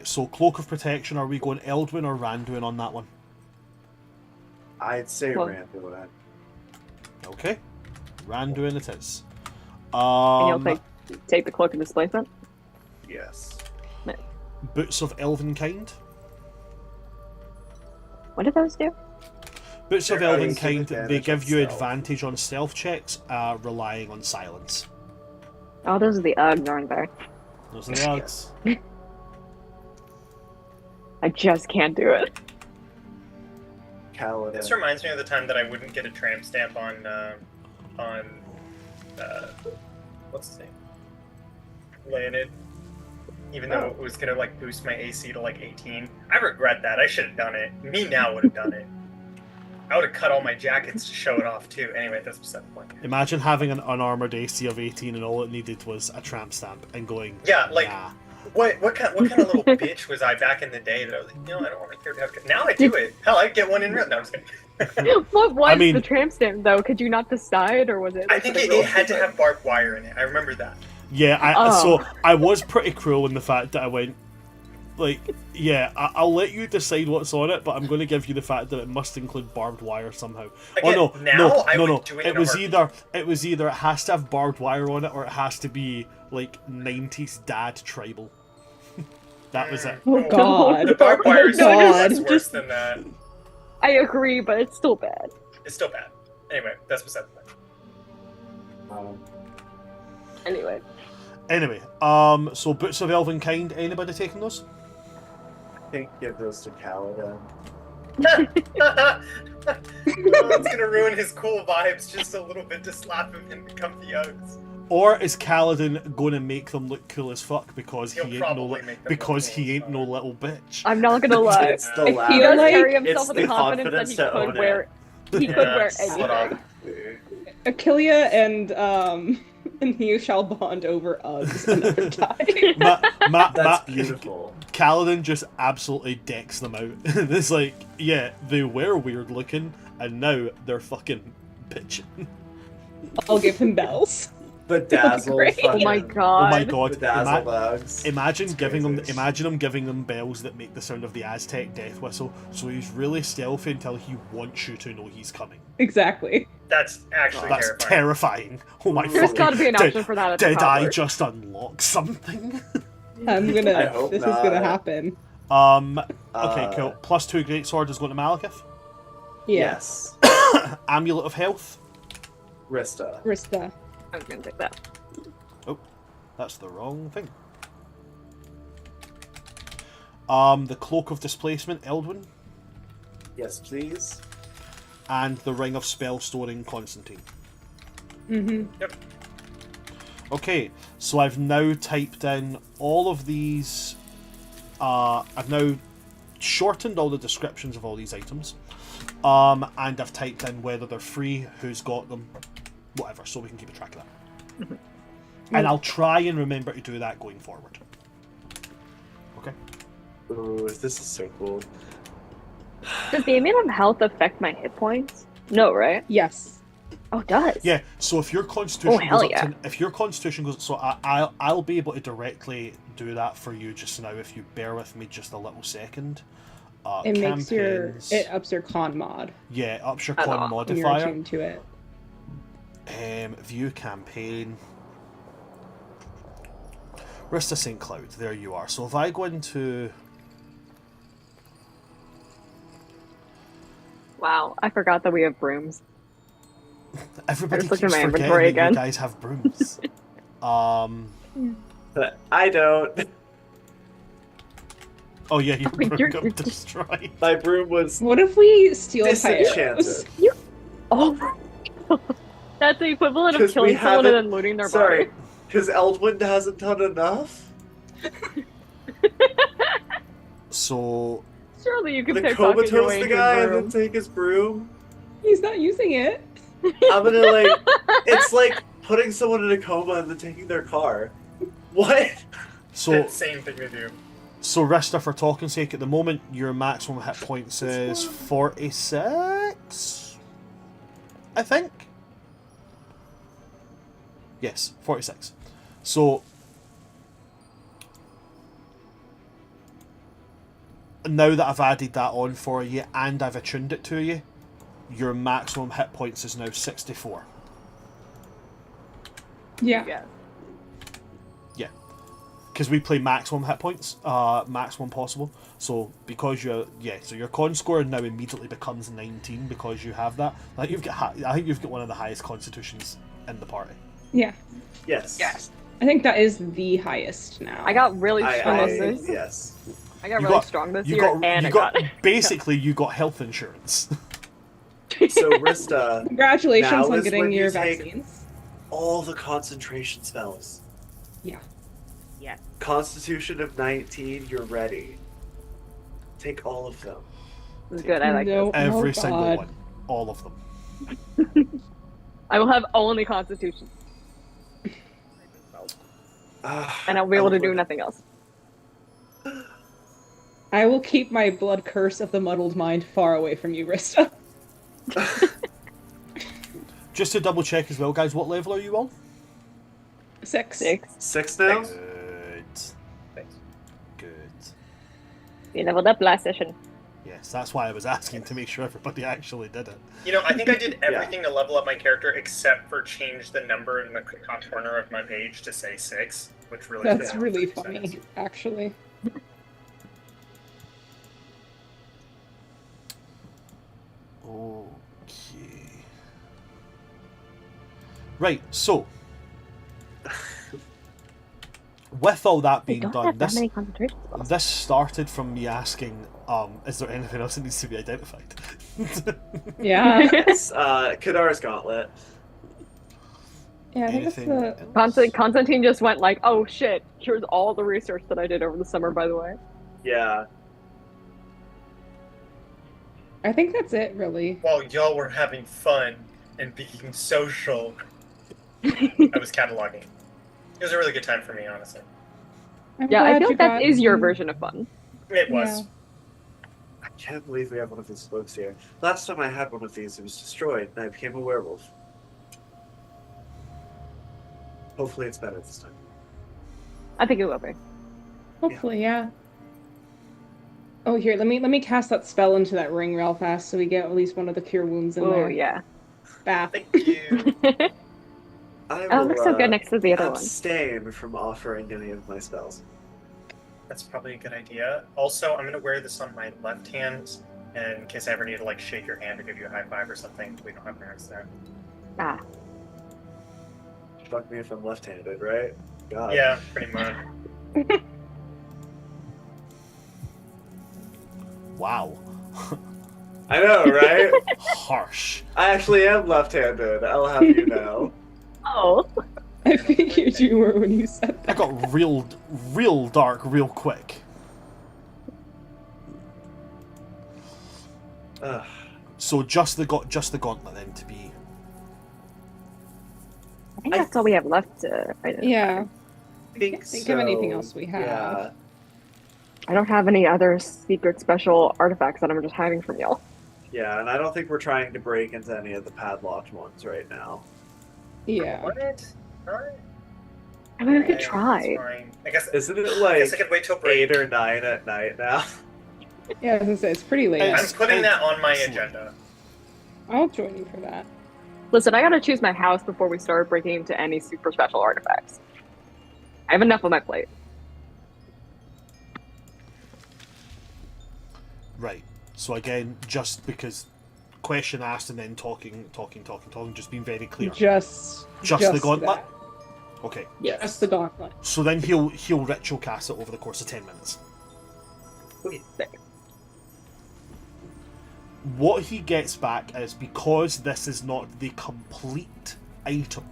So cloak of protection. Are we going Eldwin or Randuin on that one? I'd say Well- Randuin. Okay. Randuin it is. And you'll take the cloak of displacement? Yes. Boots of Elven Kind. What did those do? Boots of They're Elven nice, Kind, advantage they give on you stealth. advantage on stealth checks, relying on silence. Oh, those are the Uggs, aren't they? Those are the odds. I just can't do it. Kalidin. This reminds me of the time that I wouldn't get a tramp stamp on what's his name? Leonid. Even though it was gonna like boost my AC to like 18. I regret that. I should have done it. Me now would have done it. I would have cut all my jackets to show it off too. Anyway, that's beside the point. Imagine having an unarmored AC of 18 and all it needed was a tramp stamp and going, Yeah, like nah. what kind of little bitch was I back in the day that I was like, I don't really care to have. Now I do it. Hell, I get one in real. No, I'm just kidding. What was mean- the tramp stamp, though? Could you not decide, or was it? I like, think the it rules had to secret? have barbed wire in it. I remember that. Yeah, Oh. so I was pretty cruel in the fact that I went, like, yeah, I'll let you decide what's on it, but I'm going to give you the fact that it must include barbed wire somehow. Again, oh now no, I no, would no! do it It in a was heartbeat. either it has to have barbed wire on it, or it has to be like 90s dad tribal. That was it. Oh god. The barbed wire is Oh, like God. much worse than that. I agree, but it's still bad. It's still bad. Anyway, that's beside the point. Anyway, Anyway, so boots of Elven Kind. Anybody taking those? I think give those to Kalidin. It's gonna ruin his cool vibes just a little bit to slap him in the comfy Uggs. Or is Kalidin going to make them look cool as fuck because He'll he ain't probably make them look cool as no fuck. little bitch? I'm not gonna lie. It's the He latter. does like carry it's himself with the the confidence confidence that to he own could wear. it. He could wear Spot anything. on. Aquilia and he shall bond over Uggs another time. That's beautiful. Kalidin just absolutely decks them out. It's like, yeah, they were weird looking, and now they're fucking bitching. I'll give him bells. Bedazzled. Great. Oh my fucking god. Oh my god! Bedazzled Uggs. Imagine It's giving them, crazy. giving them bells that make the sound of the Aztec death whistle. So he's really stealthy until he wants you to know he's coming. Exactly. That's actually That's terrifying. terrifying. Oh my There's fucking! gotta be an did- option for that at the Did I cobbler. just unlock something? I'm I gonna. hope This is not. gonna happen. Okay, cool. +2 greatsword is going to Malekith. Yeah. Yes. Amulet of health. Rista. Rista. I was gonna take that. That's the wrong thing. The cloak of displacement, Eldwin, Yes, please. and the ring of spell storing, Constantine. Mm-hmm. Okay, so I've now typed in all of these. I've now shortened all the descriptions of all these items, and I've typed in whether they're free, who's got them, whatever, so we can keep a track of that. And I'll try and remember to do that going forward. Okay. Ooh, this is so cool. Does the amount of health affect my hit points? No, right? Yes. Oh, it does. Yeah. So if your constitution hell goes up yeah. to, if your constitution goes, so I'll be able to directly do that for you just now if you bear with me just a little second. It makes your campaigns. it ups your con mod Yeah, ups your I con know. when you're modifier. attuned to it. View campaign. Rista St. Cloud, there you are. So if I go into... Wow, I forgot that we have brooms. Everybody I just looked keeps at my forgetting inventory that again. you guys have brooms. But I don't. Oh yeah, your Wait, broom you're- got you're just- destroyed. My broom was What if we steal disenchanted. Pyros? Oh, that's the equivalent of 'Cause we killing someone and haven't- then looting their Sorry, body. because Eldwin hasn't done enough. So Surely you can The pick pocket your comatose way the into guy a and then broom. take his broom. He's not using it. I'm gonna like. It's like putting someone in a coma and then taking their car. What? so Insane thing to do. so Rista, for talking sake, at the moment your maximum hit points is 46. I think. Yes, 46. So now that I've added that on for you and I've attuned it to you, your maximum hit points is now 64. Yeah. Yeah. Yeah. Because we play maximum hit points, maximum possible. So because so your con score now immediately becomes 19 because you have that. I think you've got one of the highest constitutions in the party. Yeah. Yes. Yes. I think that is the highest now. I got really strong I- this. Yes. I got You really got- strong this You year, got and you I got got it. basically you got health insurance. So Rista, Congratulations Now on is getting when you your take- vaccines. all the concentration spells. Yeah. Yes. Constitution of 19, you're ready. Take all of them. This is good. I like No. this. Every Oh, single God. one, all of them. I will have only Constitution, and I'll be able to do nothing else. I will keep my blood curse of the muddled mind far away from you, Rista. Just to double check as well, guys, what level are you on? 6. 6. 6 now? Good. Thanks. Good. We leveled up last session. Yes, that's why I was asking to make sure everybody actually did it. You know, I think I did everything to level up my character except for change the number in the top corner of my page to say 6, which really That's threw me really for 30 funny, seconds. actually. Okay. Right, so with all that We being don't done, have that many concentration spells. this started from me asking, is there anything else that needs to be identified? Yeah. Yes. Kadar's Gauntlet. Yeah, I think that's Anything the. else? Constantine just went like, "Oh shit! Here's all the research that I did over the summer." By the way, Yeah. I think that's it, really. While y'all were having fun and being social, I was cataloging. It was a really good time for me, honestly. I'm yeah, I glad feel you like that got- is your version of fun. It was. Yeah. I can't believe we have one of these books here. Last time I had one of these, it was destroyed, and I became a werewolf. Hopefully it's better this time. I think it will be. Hopefully, yeah. Oh, here, let me cast that spell into that ring real fast so we get at least one of the cure wounds in Oh there. yeah. Bath. Thank you. I Oh, it will looks so good next to the other one. abstain from offering any of my spells. That's probably a good idea. Also, I'm gonna wear this on my left hand, and in case I ever need to like shake your hand or give you a high five or something. We don't have parents there. Ah. Fuck me if I'm left-handed, right? God. Yeah, pretty much. Wow. I know, right? Harsh. I actually am left-handed. I'll have you know. Oh. I figured you were when you said I that. got real dark real quick. Ugh. So just the gauntlet then to be. I think that's all we have left to identify. Yeah. I think Can't think of anything so. else we have. Yeah. I don't have any other secret special artifacts that I'm just hiding from y'all. Yeah, and I don't think we're trying to break into any of the padlocked ones right now. Yeah. What? Alright. I mean, we could Okay, try. that's fine. I guess. Isn't it I like guess I could wait till break. 8 or 9 at night now? Yeah, I was gonna say, it's pretty late. It's- I'm putting that on my Excellent. agenda. I'll join you for that. Listen, I gotta choose my house before we start breaking into any super special artifacts. I have enough on my plate. Right. So again, just because question asked and then talking, just being very clear. Just the gauntlet? that. Okay. Yes. Just the gauntlet. So then he'll ritual cast it over the course of 10 minutes. Okay. What he gets back is, because this is not the complete item,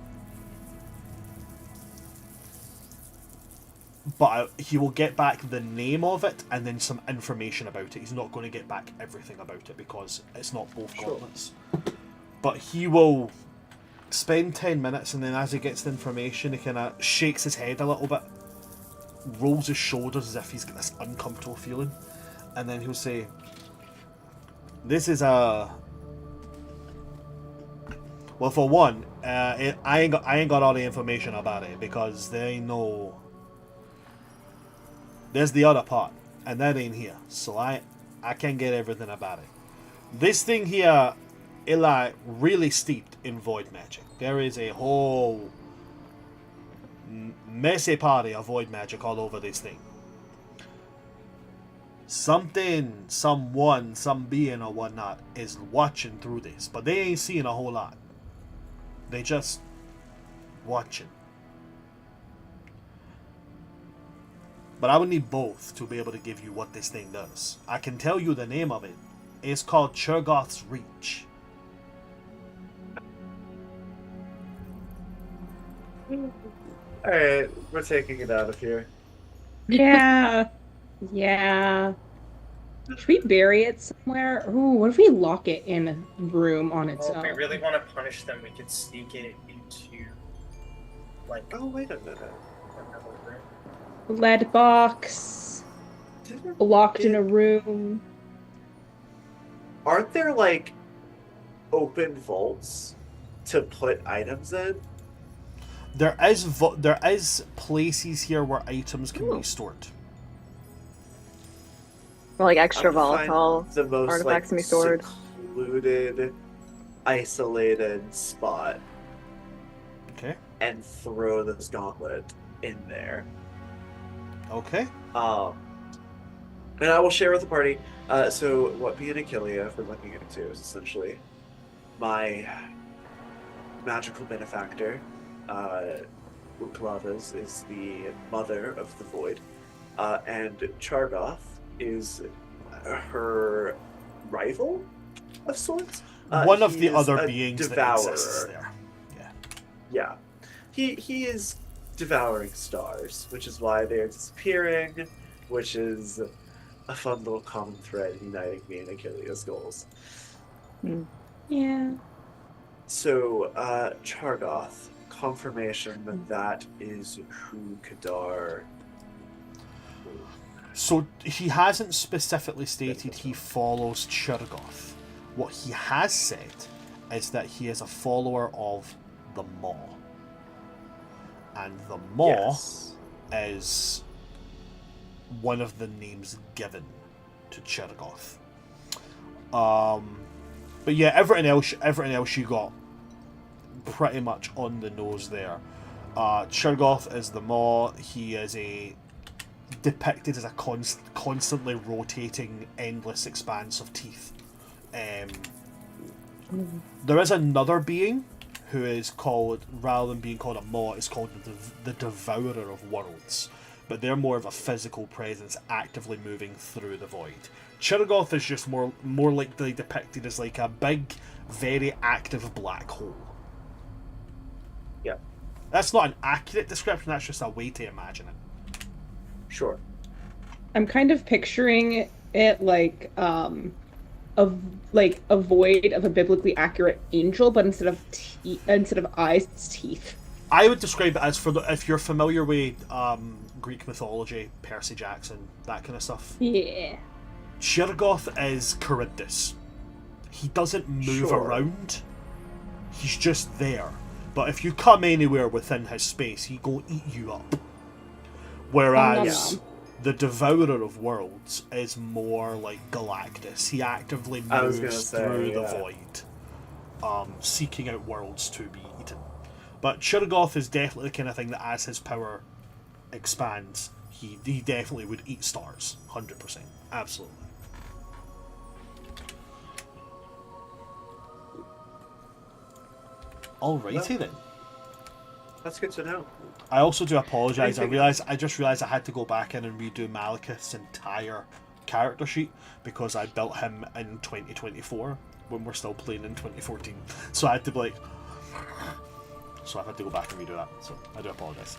but he will get back the name of it and then some information about it. He's not going to get back everything about it because it's not both gauntlets. But he will spend 10 minutes, and then as he gets the information, he kind of shakes his head a little bit, rolls his shoulders as if he's got this uncomfortable feeling, and then he'll say, "This is a... Well, for one, I ain't got all the information about it, because there ain't no... There's the other part, and that ain't here, so I can't get everything about it. This thing here, it like really steeped in void magic. There is a whole messy party of void magic all over this thing. Something, someone, some being or whatnot is watching through this, but they ain't seeing a whole lot. They just watching. But I would need both to be able to give you what this thing does. I can tell you the name of it. It's called Churgoth's Reach. Alright, we're taking it out of here. Yeah. Yeah. Should we bury it somewhere? Ooh, what if we lock it in a room on its Well, if own? we really want to punish them, we could sneak it into, like, Oh, wait a minute. another room. Lead box. Locked in a room. Aren't there, like, open vaults to put items in? There is places here where items can be stored. Or like extra I'm gonna find volatile the most, artifacts can be like, stored. secluded, isolated spot Okay. and throw this gauntlet in there. Okay. And I will share with the party. So what me and Achillea were looking into is essentially my magical benefactor, Uklavas, is the mother of the void, and Chargoth is her rival of sorts. One of he the is other a beings that devourer. exists there. Yeah. Yeah. He is devouring stars, which is why they're disappearing, which is a fun little common thread uniting me and Achillea's goals. Yeah. So, Chargoth, confirmation that is who Kadar. So he hasn't specifically stated he follows Churgoth. What he has said is that he is a follower of the Maw. and the Maw Yes. is one of the names given to Chirgoth. But yeah, everything else you got pretty much on the nose there. Chirgoth is the Maw. He is depicted as a constantly rotating, endless expanse of teeth. There is another being who is called, rather than being called a Maw, is called the Devourer of Worlds. But they're more of a physical presence, actively moving through the void. Chirgoth is just more likely depicted as like a big, very active black hole. Yeah. That's not an accurate description, that's just a way to imagine it. Sure. I'm kind of picturing it like a void of a biblically accurate angel, but instead of eyes, it's teeth. I would describe it as, if you're familiar with Greek mythology, Percy Jackson, that kind of stuff. Yeah. Chirgoth is Charybdis. He doesn't move Sure. around. He's just there. But if you come anywhere within his space, he go eat you up. Whereas the Devourer of Worlds is more like Galactus. He actively moves through the void, seeking out worlds to be eaten. But Chirgoth is definitely the kind of thing that, as his power expands, he definitely would eat stars. 100%. Absolutely. Alrighty then. That's good to know. I also do apologise. Anything- I just realised I had to go back in and redo Malekith's entire character sheet because I built him in 2024 when we're still playing in 2014. So I had to be like, so I've had to go back and redo that. So I do apologise.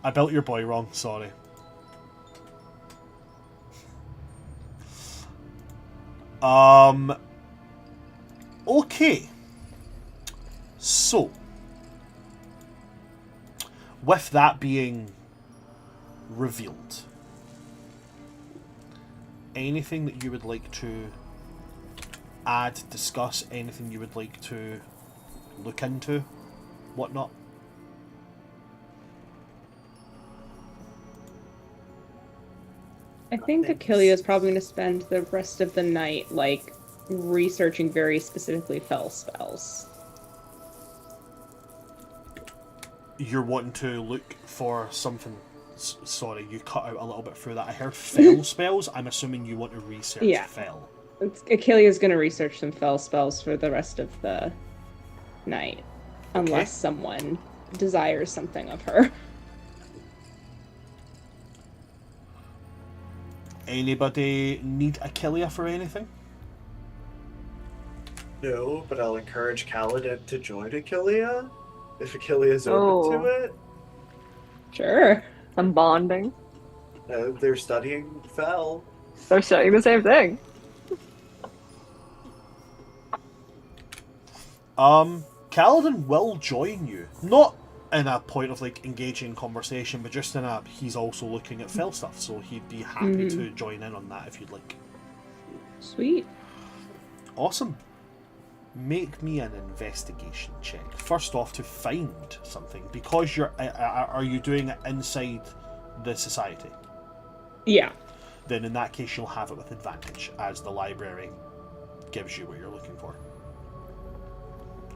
I built your boy wrong. Sorry. Okay. So, with that being revealed, anything that you would like to add, discuss, anything you would like to look into, whatnot? I think Achilles is probably going to spend the rest of the night, like, researching very specifically fell spells. You're wanting to look for something. Sorry, you cut out a little bit through that. I heard fell spells. I'm assuming you want to research fell. Achilles is going to research some fell spells for the rest of the night, unless someone desires something of her. Anybody need Achilles for anything? No, but I'll encourage Kalidin to join Achilles if Achilles is open to it. Sure. Some bonding. They're studying Fel. They're studying the same thing. Kalidin will join you. Not in a point of like engaging in conversation, but just in a he's also looking at fell stuff, so he'd be happy to join in on that if you'd like. Sweet. Awesome. Make me an investigation check. First off, to find something, because you're. Are you doing it inside the society? Yeah. Then in that case, you'll have it with advantage, as the library gives you what you're looking for.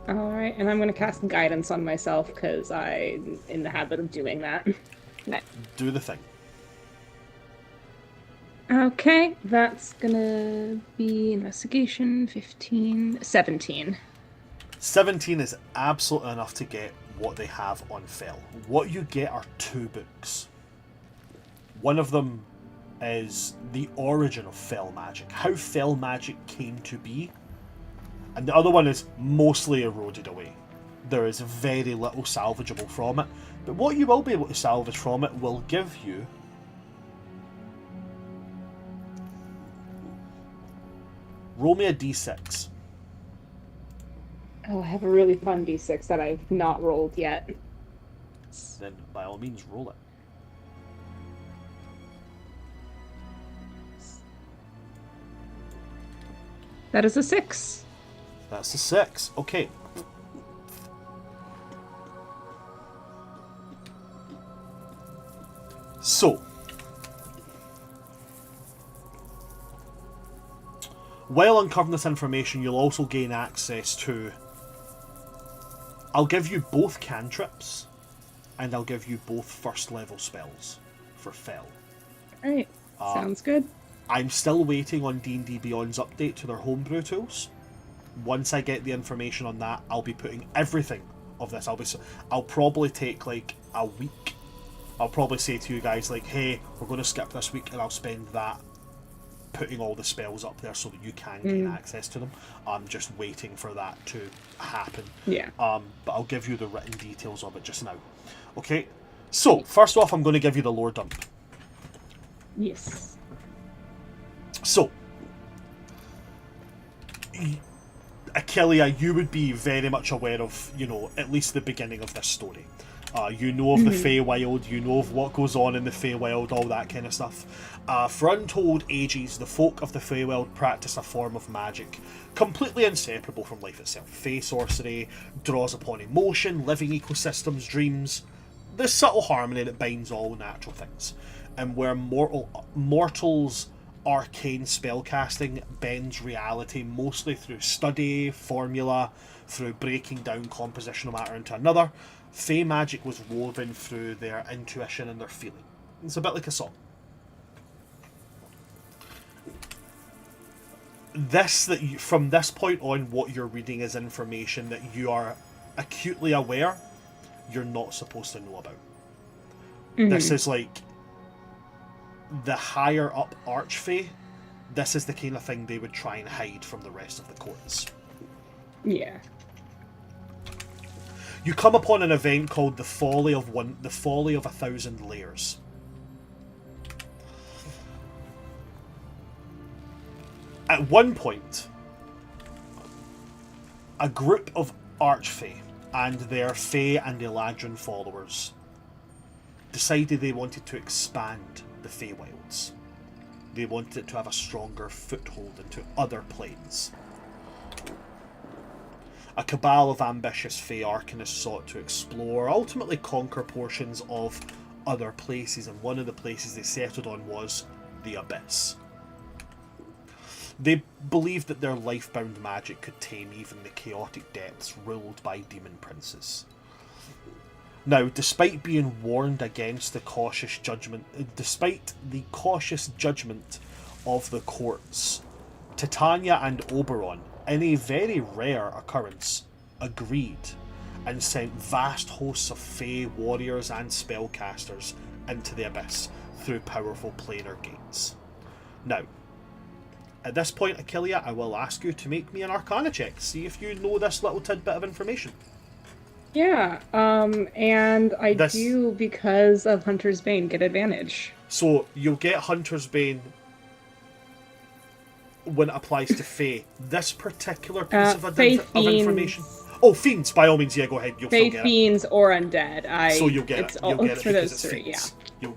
Alright, and I'm going to cast guidance on myself because I'm in the habit of doing that. Nice. Do the thing. Okay, that's gonna be investigation 15, 17. 17 is absolutely enough to get what they have on Fel. What you get are 2 books. One of them is the origin of Fel magic, how Fel magic came to be, and the other one is mostly eroded away. There is very little salvageable from it, but what you will be able to salvage from it will give you roll me a d6. Oh, I have a really fun d6 that I've not rolled yet. Then by all means roll it. That is a 6. That's a 6. Okay. So, while uncovering this information, you'll also gain access to... I'll give you both cantrips, and I'll give you both first level spells for Fel. Alright, sounds good. I'm still waiting on D&D Beyond's update to their homebrew tools. Once I get the information on that, I'll be putting everything of this. I'll probably take like a week. I'll probably say to you guys like, hey, we're going to skip this week, and I'll spend that putting all the spells up there so that you can gain access to them. I'm just waiting for that to happen. Yeah. But I'll give you the written details of it just now. Okay. So first off, I'm going to give you the lore dump. Yes. So, Achillea, you would be very much aware of, you know, at least the beginning of this story. You know of the Feywild, you know of what goes on in the Feywild, all that kind of stuff. For untold ages, the folk of the Feywild practice a form of magic completely inseparable from life itself. Fey sorcery draws upon emotion, living ecosystems, dreams, the subtle harmony that binds all natural things. And where mortals' arcane spellcasting bends reality mostly through study, formula, through breaking down compositional matter into another, Fey magic was woven through their intuition and their feeling. It's a bit like a song. From this point on, what you're reading is information that you are acutely aware you're not supposed to know about. This is like the higher up Archfey. This is the kind of thing they would try and hide from the rest of the courts. Yeah. You come upon an event called the Folly of 1,000 Layers. At one point, a group of Archfey and their Fey and Eladrin followers decided they wanted to expand the Feywilds. They wanted it to have a stronger foothold into other planes. A cabal of ambitious Fey arcanists sought to explore, ultimately conquer portions of other places, and one of the places they settled on was the Abyss. They believed that their life-bound magic could tame even the chaotic depths ruled by demon princes. Now, despite being warned against the cautious judgment of the courts, Titania and Oberon, in a very rare occurrence, agreed and sent vast hosts of Fey warriors and spellcasters into the Abyss through powerful planar gates. Now, at this point, Achillea, I will ask you to make me an Arcana check. See if you know this little tidbit of information. Yeah, and I do, because of Hunter's Bane, get advantage. So, you'll get Hunter's Bane when it applies to Fey. This particular piece of information... Oh, Fiends, by all means, yeah, go ahead. You'll Fey, still get Fiends, it. or Undead. So you'll get it. You'll get it for because those it's three, Fiends. yeah.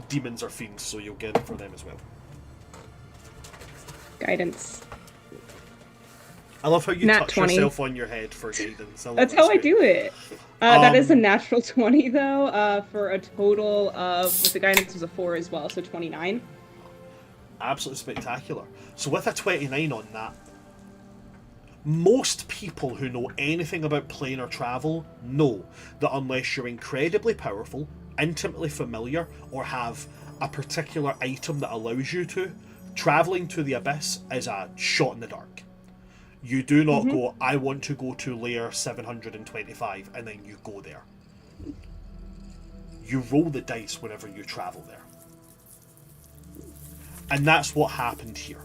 Demons are Fiends, so you'll get it for them as well. Guidance. I love how you Nat touch 20. yourself on your head for guidance. That's how I do it. That is a natural 20, though, for a total of, with the guidance was a 4 as well, so 29. Absolutely spectacular. So with a 29 on that, most people who know anything about planar travel know that unless you're incredibly powerful, intimately familiar, or have a particular item that allows you to, travelling to the Abyss is a shot in the dark. You do not go, I want to go to layer 725, and then you go there. You roll the dice whenever you travel there. And that's what happened here.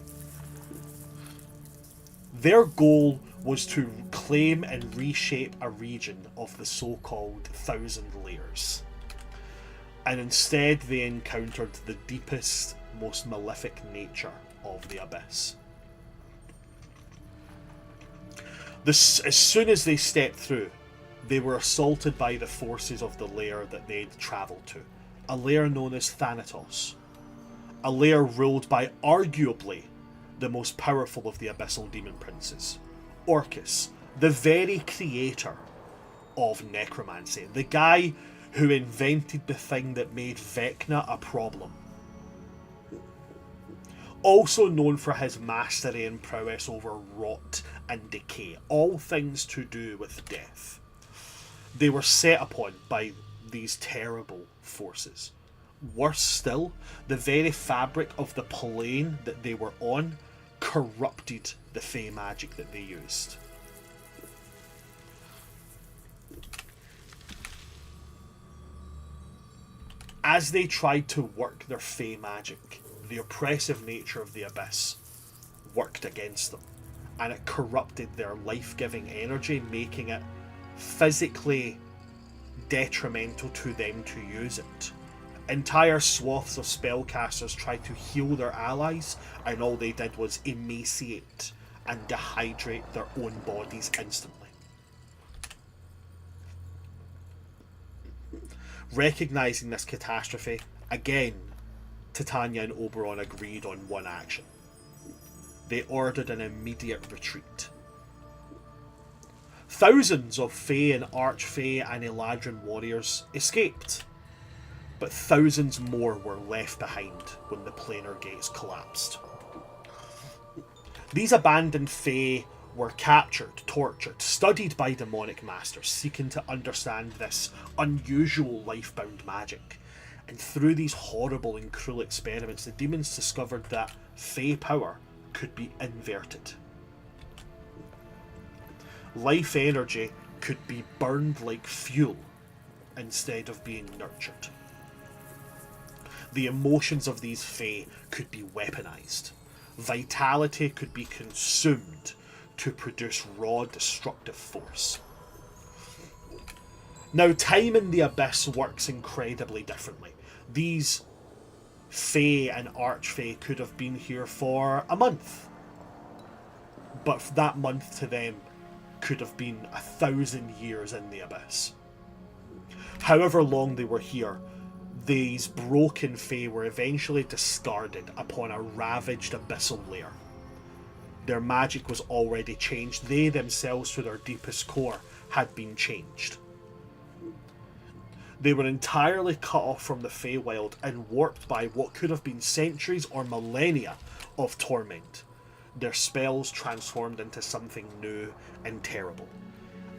Their goal was to claim and reshape a region of the so-called 1,000 Layers. And instead they encountered the deepest, most malefic nature of the Abyss. As soon as they stepped through, they were assaulted by the forces of the lair that they'd travelled to. A lair known as Thanatos. A lair ruled by arguably the most powerful of the abyssal demon princes. Orcus, the very creator of necromancy. The guy who invented the thing that made Vecna a problem. Also known for his mastery and prowess over rot and decay, all things to do with death. They were set upon by these terrible forces. Worse still, the very fabric of the plane that they were on corrupted the Fey magic that they used. As they tried to work their Fey magic, the oppressive nature of the Abyss worked against them, and it corrupted their life-giving energy, making it physically detrimental to them to use it. Entire swaths of spellcasters tried to heal their allies, and all they did was emaciate and dehydrate their own bodies instantly. Recognising this catastrophe, again, Titania and Oberon agreed on one action. They ordered an immediate retreat. Thousands of Fey and Archfey and Eladrin warriors escaped, but thousands more were left behind when the planar gates collapsed. These abandoned Fey were captured, tortured, studied by demonic masters seeking to understand this unusual life-bound magic. And through these horrible and cruel experiments, the demons discovered that Fey power could be inverted. Life energy could be burned like fuel instead of being nurtured. The emotions of these Fey could be weaponized. Vitality could be consumed to produce raw destructive force. Now, time in the Abyss works incredibly differently. These Fey and Archfey could have been here for a month, but that month to them could have been 1,000 years in the Abyss. However long they were here, these broken Fey were eventually discarded upon a ravaged abyssal lair. Their magic was already changed. They themselves, to their deepest core, had been changed. They were entirely cut off from the Feywild and warped by what could have been centuries or millennia of torment. Their spells transformed into something new and terrible.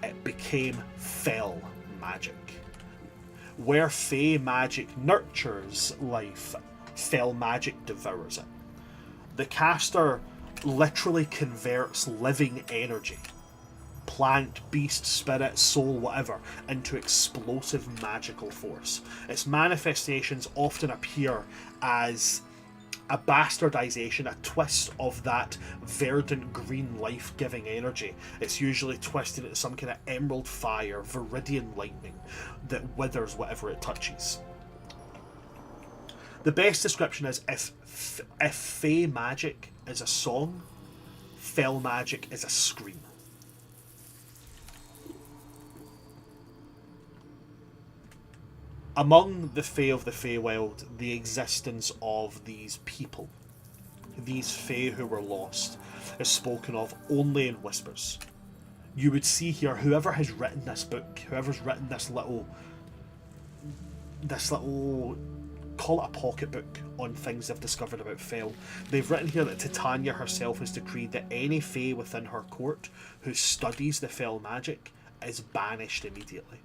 It became fell magic. Where Fey magic nurtures life, fell magic devours it. The caster literally converts living energy, plant, beast, spirit, soul, whatever, into explosive magical force. Its manifestations often appear as a bastardization, a twist of that verdant green life-giving energy. It's usually twisted into some kind of emerald fire, viridian lightning that withers whatever it touches. The best description is if Fey magic is a song, fell magic is a scream. Among the Fey of the Feywild, the existence of these people, these Fey who were lost, is spoken of only in whispers. You would see here, whoever has written this book, whoever's written this little, call it a pocketbook on things they've discovered about Fell. They've written here that Titania herself has decreed that any Fey within her court who studies the Fell magic is banished immediately.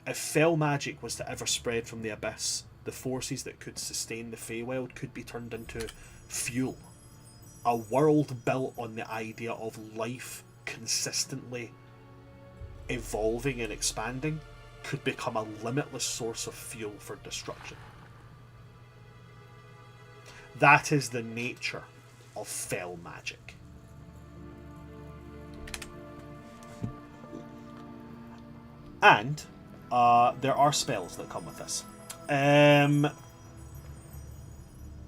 If fell magic was to ever spread from the Abyss, the forces that could sustain the Feywild could be turned into fuel. A world built on the idea of life consistently evolving and expanding could become a limitless source of fuel for destruction. That is the nature of fell magic. And there are spells that come with this.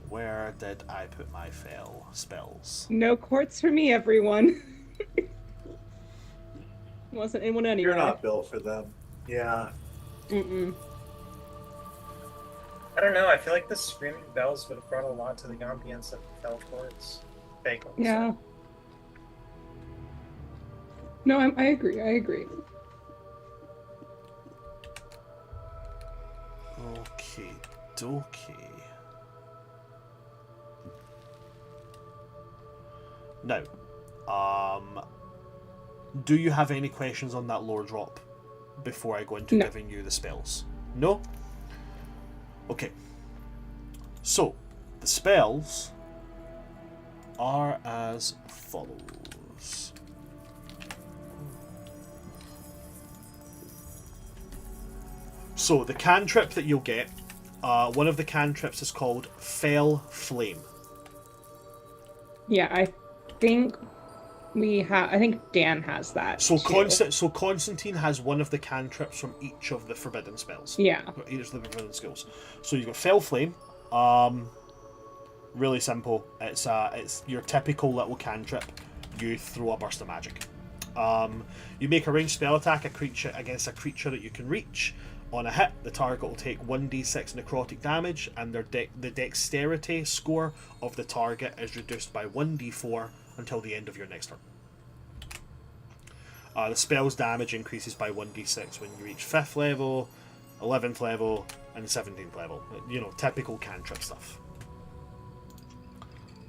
Where did I put my fell spells? No quartz for me, everyone. Wasn't anyone anyway. You're not built for them. Yeah. Mm-mm. I don't know. I feel like the Screaming Bells would have brought a lot to the ambience of the Fell Courts. Fake ones. Yeah. No, I agree. Okay. Now, do you have any questions on that lore drop before I go into No. giving you the spells? No? Okay. So, the spells are as follows. So, the cantrip that you'll get, one of the cantrips is called Fell Flame. Yeah, I think I think Dan has that. So, too. Constantine has one of the cantrips from each of the forbidden spells. Yeah. Each of the forbidden skills. So you've got Fell Flame. Really simple. It's your typical little cantrip. You throw a burst of magic. You make a ranged spell attack against a creature that you can reach. On a hit, the target will take 1d6 necrotic damage, and the dexterity score of the target is reduced by 1d4 until the end of your next turn. The spell's damage increases by 1d6 when you reach 5th level, 11th level, and 17th level. You know, typical cantrip stuff.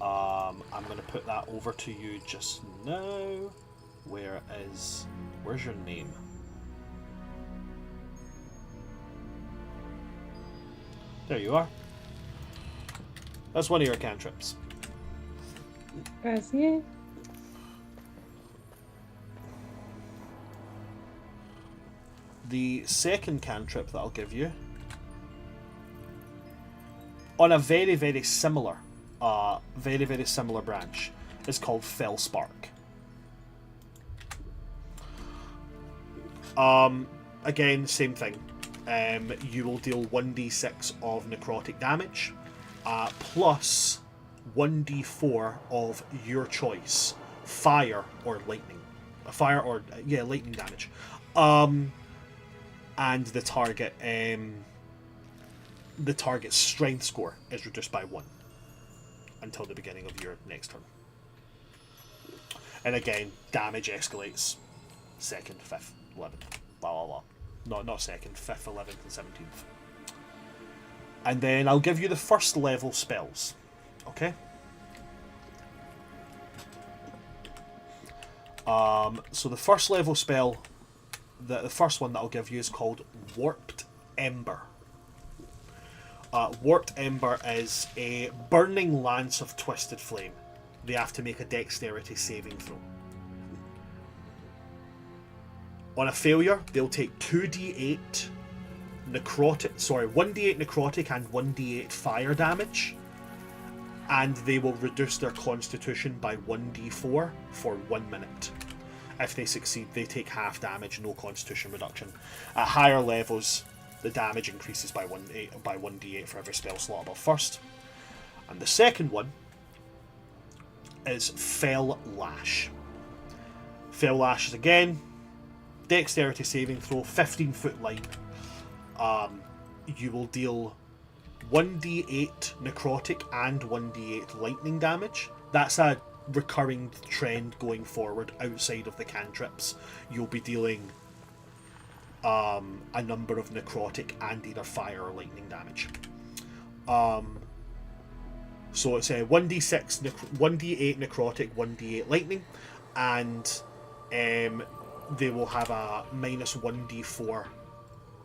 I'm going to put that over to you just now. Where's your name? There you are. That's one of your cantrips. Yeah. The second cantrip that I'll give you, on a very, very similar branch, is called Fell Spark. Again, same thing. You will deal 1d6 of necrotic damage, plus 1d4 of your choice, fire or lightning. Lightning damage. And the target's strength score is reduced by 1 until the beginning of your next turn. And again, damage escalates 2nd, 5th, 11th, blah blah blah. Not 2nd, 5th, 11th, and 17th. And then I'll give you the first level spells. Okay? So the first level spell, the first one that I'll give you is called Warped Ember. Warped Ember is a burning lance of twisted flame. They have to make a dexterity saving throw. On a failure, they'll take 1d8 necrotic and 1d8 fire damage, and they will reduce their constitution by 1d4 for 1 minute. If they succeed, they take half damage, no constitution reduction. At higher levels, the damage increases by 1d8 for every spell slot above first. And the second one is Fell Lash. Fell Lash is again dexterity saving throw, 15-foot line. You will deal 1d8 necrotic and 1d8 lightning damage. That's a recurring trend going forward outside of the cantrips. You'll be dealing a number of necrotic and either fire or lightning damage. So it's a 1d6, 1d8 necrotic, 1d8 lightning, and they will have a minus 1d4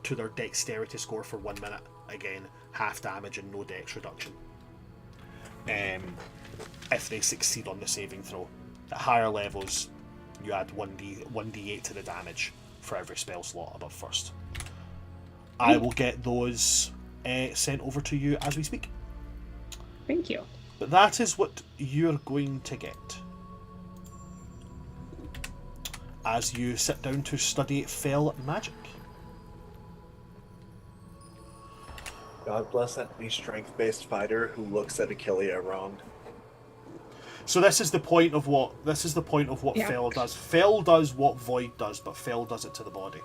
to their dexterity score for 1 minute. Again, half damage and no dex reduction. If they succeed on the saving throw. At higher levels, you add 1d8 to the damage for every spell slot above first. I will get those sent over to you as we speak. Thank you. But that is what you're going to get as you sit down to study Fell Magic. God bless any strength-based fighter who looks at Achillea wrong. So this is the point of what Yeah. Fell does. Fell does what Void does, but Fell does it to the body.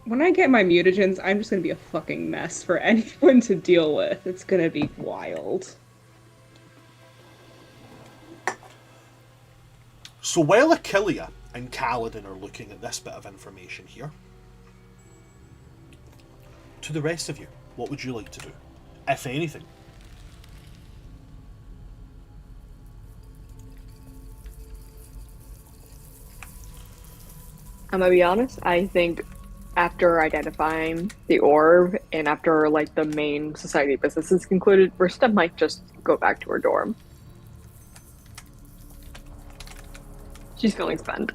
When I get my mutagens, I'm just gonna be a fucking mess for anyone to deal with. It's gonna be wild. So while Achillea and Kalidin are looking at this bit of information here, to the rest of you, what would you like to do, if anything? I'm gonna be honest, I think after identifying the orb and after like the main society business is concluded, Rista might just go back to her dorm. She's feeling spent.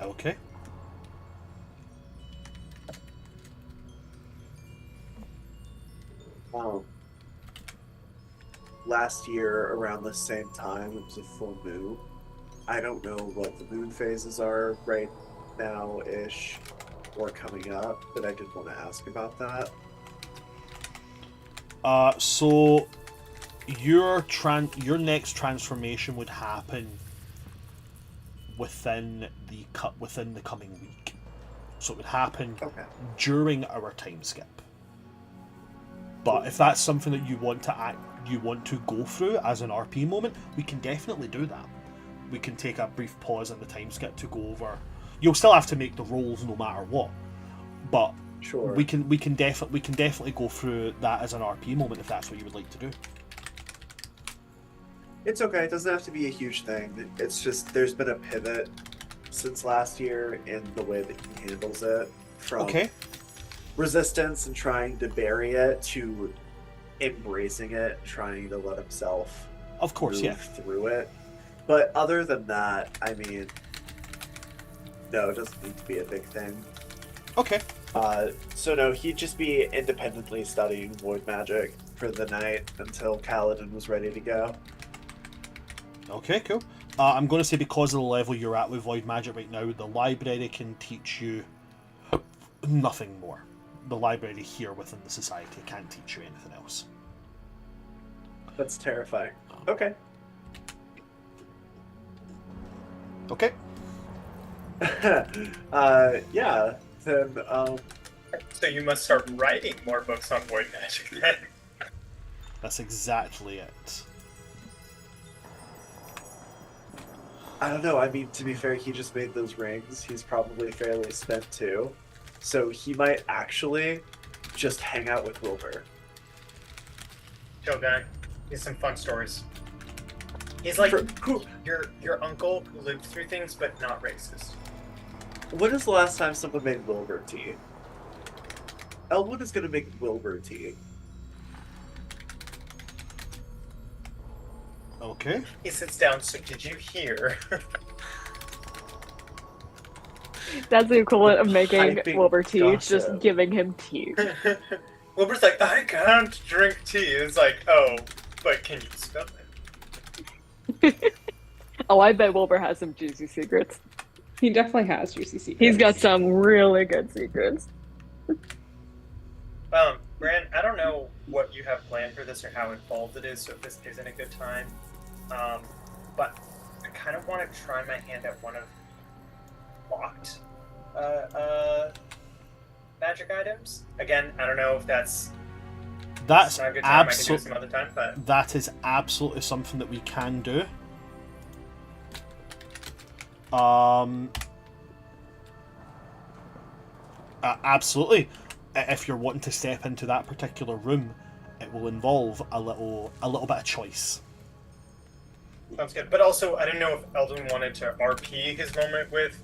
Okay. Last year, around the same time, it was a full moon. I don't know what the moon phases are right now-ish or coming up, but I did want to ask about that. So your next transformation would happen within the coming week. So it would happen during our time skip. But if that's something that you want to go through as an RP moment, we can definitely do that. We can take a brief pause in the time skip to go over. You'll still have to make the rolls no matter what, but sure, we can definitely go through that as an RP moment if that's what you would like to do. It's okay. It doesn't have to be a huge thing. It's just there's been a pivot since last year in the way that he handles it, from resistance and trying to bury it to embracing it, trying to let himself move through it. But other than that, I mean, no, it doesn't need to be a big thing. Okay. So no, he'd just be independently studying void magic for the night until Kalidin was ready to go. Okay, cool. I'm going to say because of the level you're at with void magic right now, the library can teach you nothing more. The library here within the society can't teach you anything else. That's terrifying. Okay. Okay. Yeah, then, So you must start writing more books on void magic then. That's exactly it. I don't know, I mean, to be fair, he just made those rings. He's probably fairly spent too. So he might actually just hang out with Wilbur. Chill guy. He has some fun stories. He's like your uncle who lived through things but not racist. When is the last time someone made Wilbur tea? Eldwin is gonna make Wilbur tea. Okay. He sits down, so did you hear? That's the equivalent of making Hyping Wilbur tea, gossip. just giving him tea. Wilbur's like, I can't drink tea. It's like, oh, but can you spell it? Oh, I bet Wilbur has some juicy secrets. He definitely has juicy secrets. He's got some really good secrets. Bran, I don't know what you have planned for this or how involved it is, so if this isn't a good time. But I kind of want to try my hand at one of locked magic items. Again, I don't know if that's not a good time. I can do it some other time, but that is absolutely something that we can do. Absolutely. If you're wanting to step into that particular room, it will involve a little bit of choice. sounds good. But also, I didn't know if Eldwin wanted to RP his moment with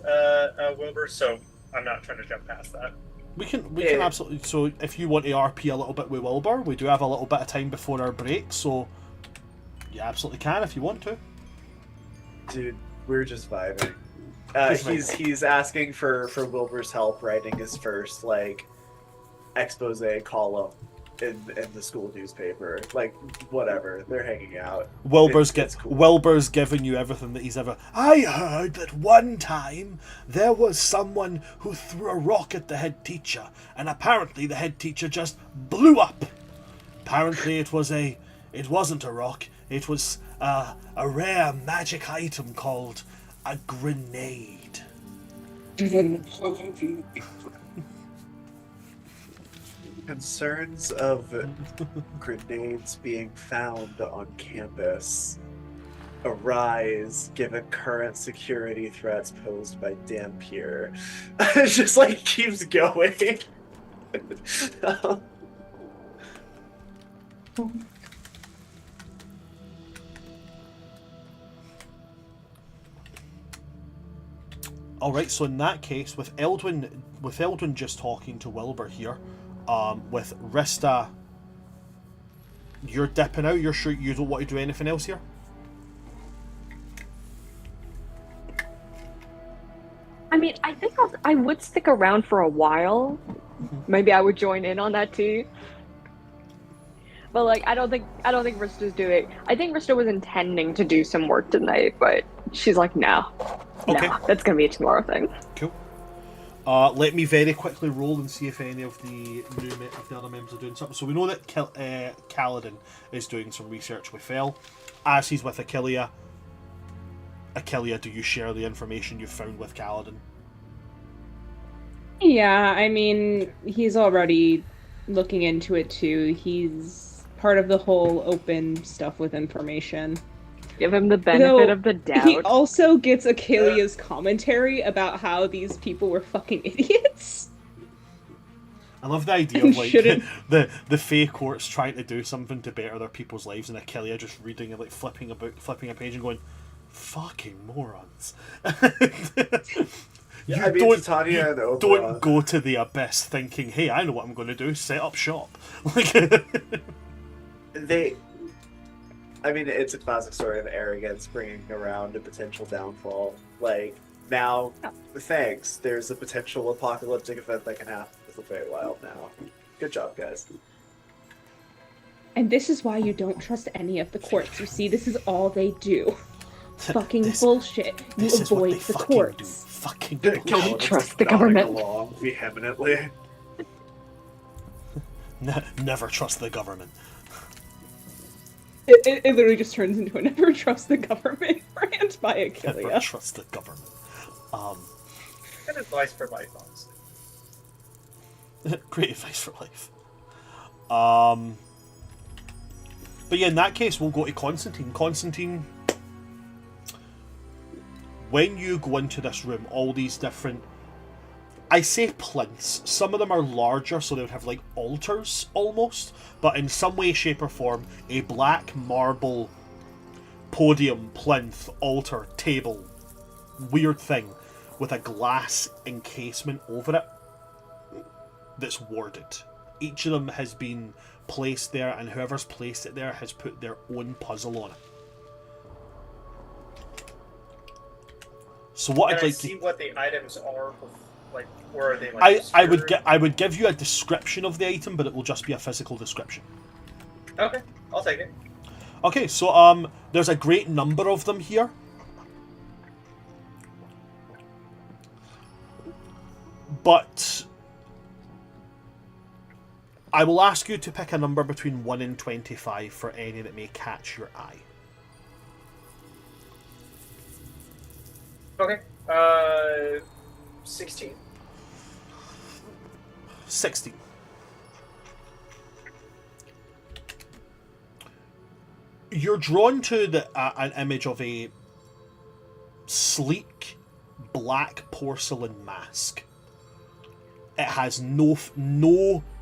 Wilbur, so I'm not trying to jump past that. We can absolutely. So if you want to RP a little bit with Wilbur, we do have a little bit of time before our break, so you absolutely can if you want to. Dude, we're just vibing. He's asking for Wilbur's help writing his first expose column in the school newspaper. Whatever, they're hanging out. Wilbur's cool. Wilbur's given you everything that he's ever. I heard that one time there was someone who threw a rock at the head teacher, and apparently the head teacher just blew up. Apparently it wasn't a rock. It was a rare magic item called a grenade. Concerns of grenades being found on campus Arise, given current security threats posed by Dampier. It just like keeps going. Alright, so in that case, with Eldwin just talking to Wilbur here, with Rista, you're dipping out, you're sure you don't want to do anything else here? I mean, I think I would stick around for a while. Maybe I would join in on that too. But like, I don't think Rista's doing. I think Rista was intending to do some work tonight, but she's like, no, Okay. no, that's gonna be a tomorrow thing. Cool. Let me very quickly roll and see if any of the other members are doing something. So we know that Kalidin is doing some research with Fel. As he's with Achillea, do you share the information you've found with Kalidin? Yeah, I mean, he's already looking into it too. He's part of the whole open stuff with information. Give him the benefit of the doubt. He also gets Achillea's commentary about how these people were fucking idiots. I love the idea of like the Fae courts trying to do something to better their people's lives, and Achillea just reading it, like flipping a page and going, "Fucking morons." Yeah, I mean, Titania and Oprah. Don't go to the abyss thinking, "Hey, I know what I'm going to do. Set up shop." I mean, it's a classic story of arrogance bringing around a potential downfall. Like, now, thanks, there's a potential apocalyptic event that can happen with the Feywild now. Good job, guys. And this is why you don't trust any of the courts. You see, this is all they do. Fucking bullshit. You avoid the courts. Fucking Don't trust the government. Along vehemently. Never trust the government. It literally just turns into a never trust the government rant by Achillea. Never trust the government. Good advice for life, honestly. Great advice for life. But yeah, in that case, we'll go to Constantine. Constantine, when you go into this room, all these different, I say plinths. Some of them are larger, so they would have like altars almost, but in some way, shape, or form, a black marble podium, plinth, altar, table, weird thing with a glass encasement over it that's warded. Each of them has been placed there, and whoever's placed it there has put their own puzzle on it. So what Can I'd I like see to... what the items are? Like, where are they? Like, I would give you a description of the item, but it will just be a physical description. Okay, I'll take it. Okay, so there's a great number of them here. But I will ask you to pick a number between 1 and 25 for any that may catch your eye. Okay. 16. 16. You're drawn to an image of a sleek black porcelain mask. It has no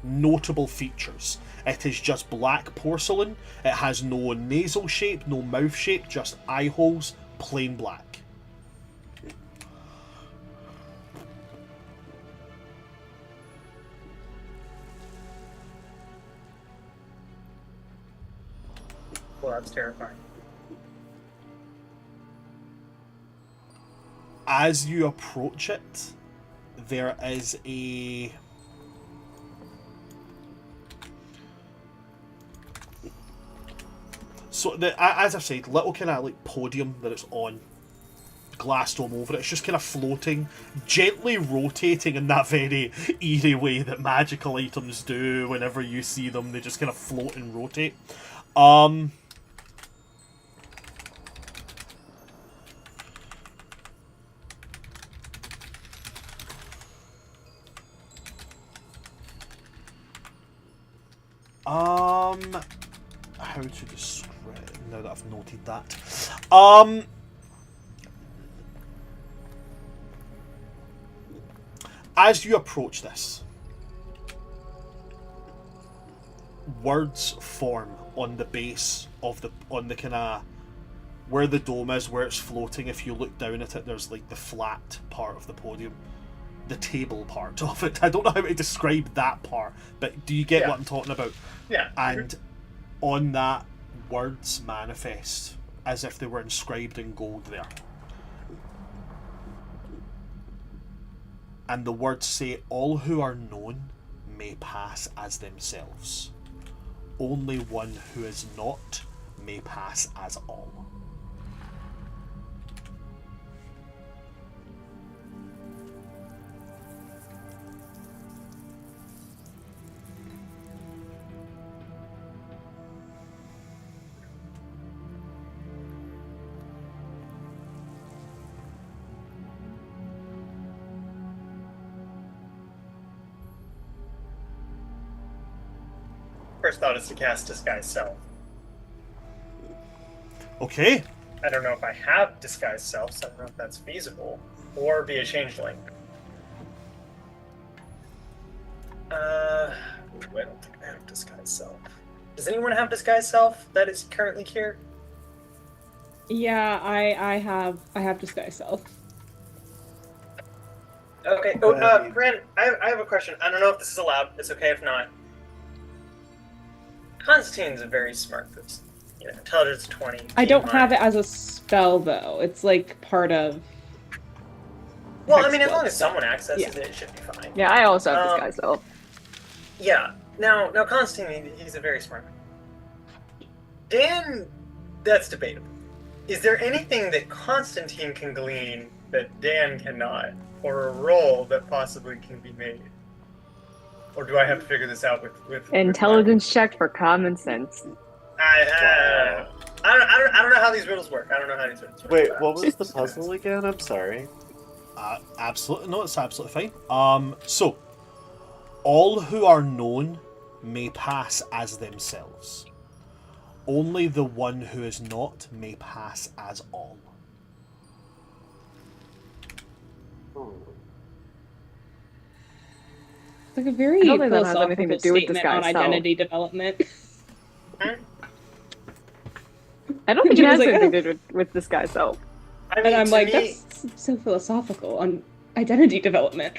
notable features. It is just black porcelain. It has no nasal shape, no mouth shape, just eye holes, plain black. Well, that's terrifying. As you approach it, there is a... So, as I said, little kind of like podium that it's on, glass dome over it. It's just kind of floating, gently rotating in that very eerie way that magical items do whenever you see them. They just kind of float and rotate. How to describe now that I've noted that. As you approach this, words form on the base of on the kind of where the dome is, where it's floating. If you look down at it, there's like the flat part of the podium, the table part of it. I don't know how to describe that part, but do you get what I'm talking about? Yeah. And on that, words manifest as if they were inscribed in gold there. And the words say, all who are known may pass as themselves. Only one who is not may pass as all. First thought is to cast Disguise Self. Okay. I don't know if I have Disguise Self, so I don't know if that's feasible. Or be a Changeling. I don't think I have Disguise Self. Does anyone have Disguise Self that is currently here? Yeah, I have disguise self. Okay. Brent, I have a question. I don't know if this is allowed. It's okay if not. Constantine's a very smart person. You know, intelligence 20. I don't have it as a spell though. It's like part of. Well, I mean, as long as someone accesses it, it should be fine. Yeah, I also have disguise self. Yeah. Now, Constantine, he's a very smart man. Dan, that's debatable. Is there anything that Constantine can glean that Dan cannot, or a roll that possibly can be made? Or do I have to figure this out with Intelligence check for common sense. I don't know how these riddles work. I don't know how these riddles work. Wait, what was the puzzle again? I'm sorry. Absolutely, no, it's absolutely fine. So, all who are known may pass as themselves. Only the one who is not may pass as all. It's like a very I don't think that has philosophical anything to do with statement disguise on self. identity development. I don't think She it has was like, anything to do with disguise self. I mean, And I'm to like, me, that's so philosophical on identity development.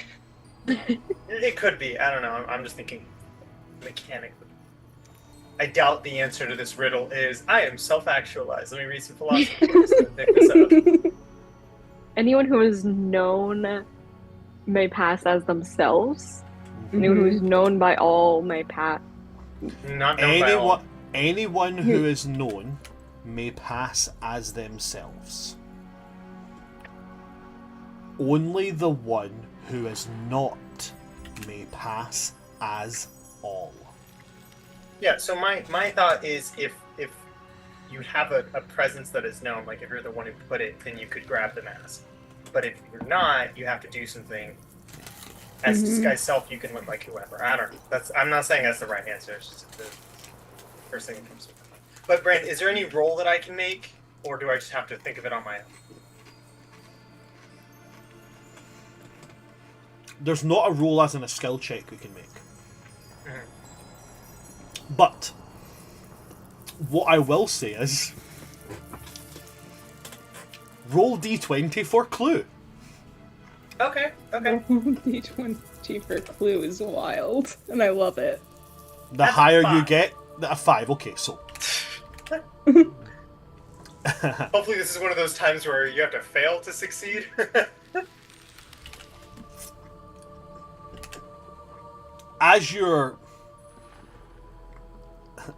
it could be. I don't know. I'm just thinking mechanically. I doubt the answer to this riddle is, I am self-actualized. Let me read some philosophy just to pick this up. Anyone who is known may pass as themselves. Anyone who is known by all may pass. Not known by all. Anyone who is known may pass as themselves. Only the one who is not may pass as all. Yeah, so my thought is if you have a presence that is known, like if you're the one who put it, then you could grab the mask. But if you're not, you have to do something. As disguise self, you can look like whoever. I don't know. I'm not saying that's the right answer. It's just the first thing that comes to mind. But Brent, is there any roll that I can make, or do I just have to think of it on my own? There's not a roll as in a skill check we can make. But what I will say is, roll d20 for clue. Okay. D20 for clue is wild, and I love it. The That's higher you 5. get, a 5. Okay, so. Hopefully this is one of those times where you have to fail to succeed. As you're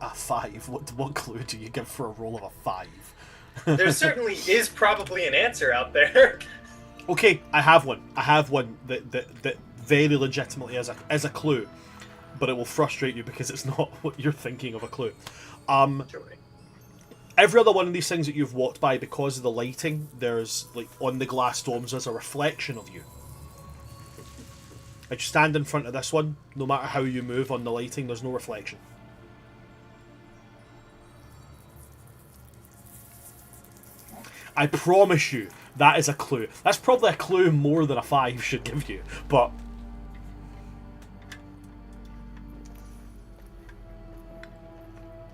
a 5, what clue do you give for a roll of a 5? There certainly is probably an answer out there. Okay, I have one. That very legitimately is a clue, but it will frustrate you because it's not what you're thinking of a clue. Every other one of these things that you've walked by, because of the lighting, there's like on the glass domes, there's a reflection of you. As you stand in front of this one, no matter how you move on the lighting, there's no reflection. I promise you, that is a clue. That's probably a clue more than a 5 should give you, but...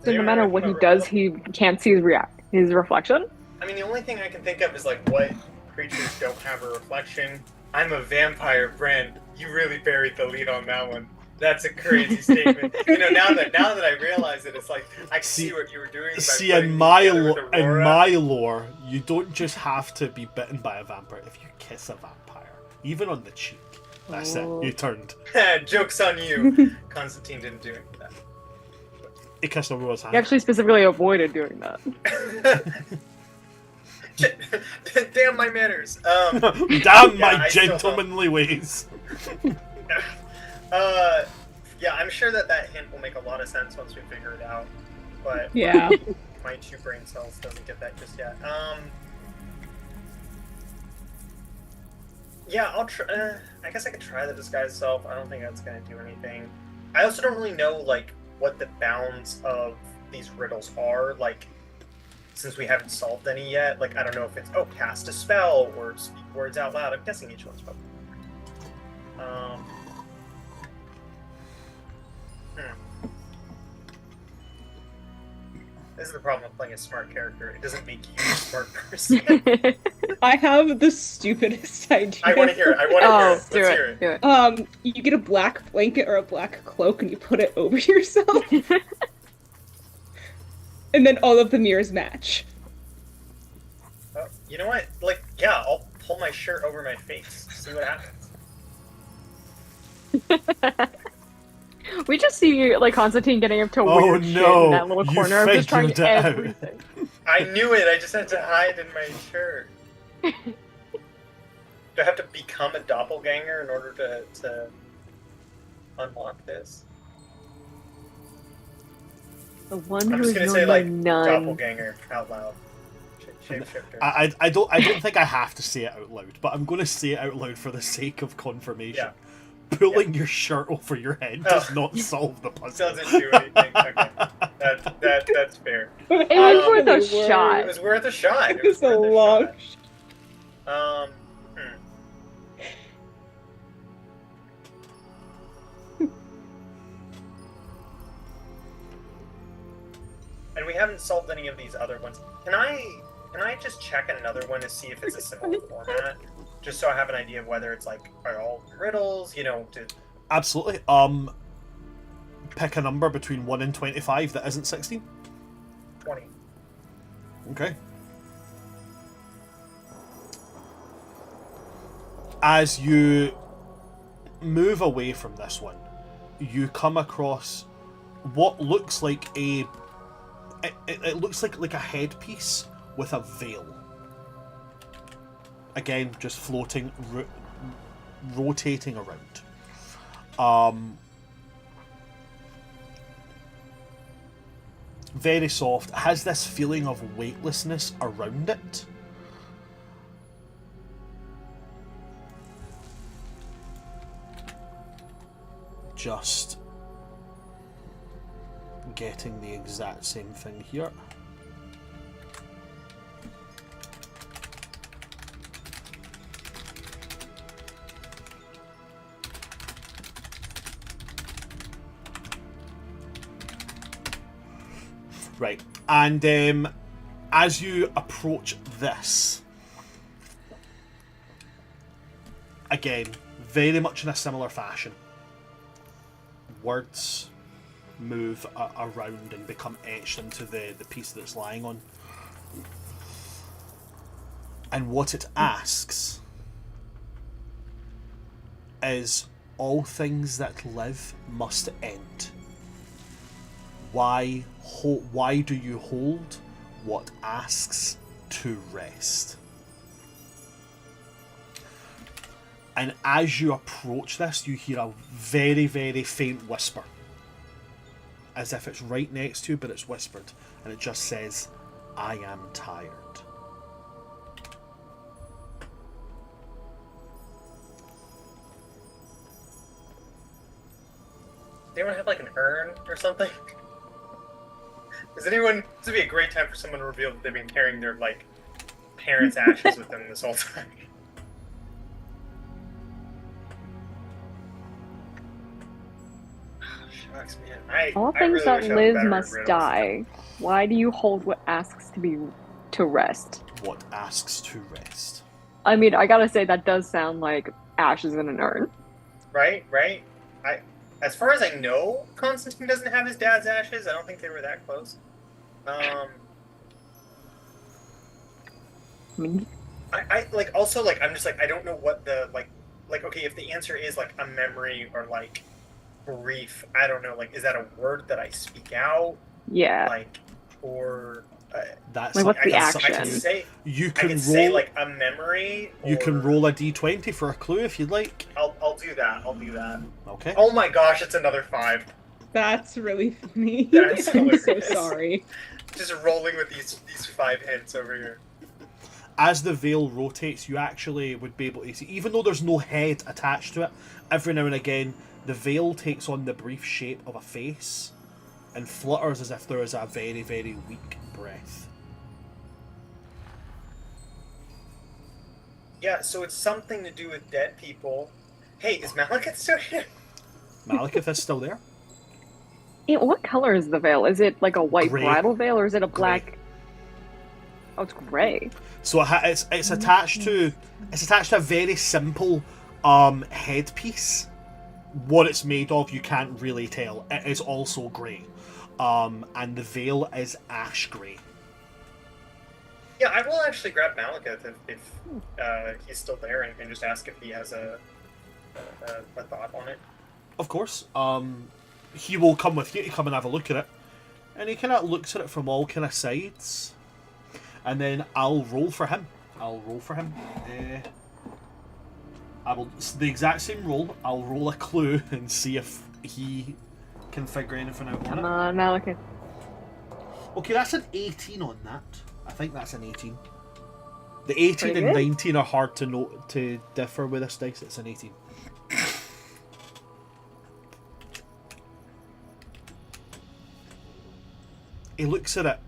So no matter what he does, he can't see his reflection? I mean, the only thing I can think of is, like, what creatures don't have a reflection. I'm a vampire, Brand. You really buried the lead on that one. That's a crazy statement. You know, now that I realize it, it's like, I can see what you were doing. See, in my lore, you don't just have to be bitten by a vampire. If you kiss a vampire, even on the cheek, that's it. You turned. Joke's on you. Constantine didn't do any of that. He kissed Aurora's hand. He actually specifically avoided doing that. Damn my manners. Damn my gentlemanly ways. Yeah, I'm sure that hint will make a lot of sense once we figure it out. But Yeah. my 2 brain cells doesn't get that just yet. Yeah, I'll try. I guess I could try the disguise self. I don't think that's gonna do anything. I also don't really know like what the bounds of these riddles are. Like, since we haven't solved any yet, like I don't know if it's cast a spell or speak words out loud. I'm guessing each one's probably. This is the problem with playing a smart character. It doesn't make you a smart person. I have the stupidest idea. I want to hear it. Let's hear it. Do it. You get a black blanket or a black cloak and you put it over yourself. And then all of the mirrors match. Oh, you know what? Like, yeah, I'll pull my shirt over my face. See what happens. We just see like Constantine getting up to weird shit in that little corner of just trying everything. I knew it. I just had to hide in my shirt. Do I have to become a doppelganger in order to unlock this? The one I'm who just is gonna known say by like none. doppelganger out loud. Shapeshifter. I don't think I have to say it out loud, but I'm going to say it out loud for the sake of confirmation. Yeah. Pulling your shirt over your head does not solve the puzzle. Doesn't do anything. Okay. That's fair. It was worth a It shot. was worth a shot. It It's was a worth a long shot. And we haven't solved any of these other ones. Can I just check another one to see if it's a similar format? Just so I have an idea of whether it's like, are all riddles, you know, to... Absolutely. Pick a number between 1 and 25 that isn't 16. 20. Okay. As you move away from this one, you come across what looks like it looks like a headpiece with a veil. Again, just floating, rotating around. Very soft. It has this feeling of weightlessness around it. Just getting the exact same thing here. Right, and as you approach this, again, very much in a similar fashion, words move around and become etched into the piece that it's lying on. And what it asks is, all things that live must end. Why do you hold what asks to rest? And as you approach this, you hear a very, very faint whisper. As if it's right next to you, but it's whispered. And it just says, I am tired. Does anyone have like an urn or something? This would be a great time for someone to reveal that they've been carrying their like parents' ashes with them this whole time. Shucks, man. All I things really that wish I was live better at must riddles. die. Why do you hold what asks to rest? What asks to rest? I mean, I gotta say that does sound like ashes in an urn. Right? As far as I know, Constantine doesn't have his dad's ashes. I don't think they were that close. I mean, I like also like I'm just like I don't know what the like okay, if the answer is like a memory or like grief, I don't know, like is that a word that I speak out, yeah. like, or That's Like, what's something the I action? can say you I can can roll. say like a memory. You can or- roll a d20 for a clue if you'd like. I'll do that. I'll do that. Okay. Oh my gosh, it's another 5. That's really funny. That's I'm so hilarious. sorry. Just rolling with these 5 hints over here. As the veil rotates, you actually would be able to see, even though there's no head attached to it, every now and again the veil takes on the brief shape of a face and flutters as if there is a very, very weak breath. Yeah, so it's something to do with dead people. Hey, is Malekith still here? Malekith is still there. What color is the veil? Is it like a white Grey. bridal veil, or is it a black? Oh, it's gray. So it's attached to a very simple headpiece. What it's made of, you can't really tell. It is also grey, and the veil is ash grey. Yeah, I will actually grab Malekith if he's still there and just ask if he has a thought on it. Of course. He will come with you to come and have a look at it, and he kind of looks at it from all kind of sides, and then I'll roll for him. I will the exact same roll. I'll roll a clue and see if he can figure anything out on Come it. on, Malekith. Okay, that's an 18 on that. I think that's an 18. The 18 Pretty and good. 19 are hard to differ with this dice. It's an 18. He looks at it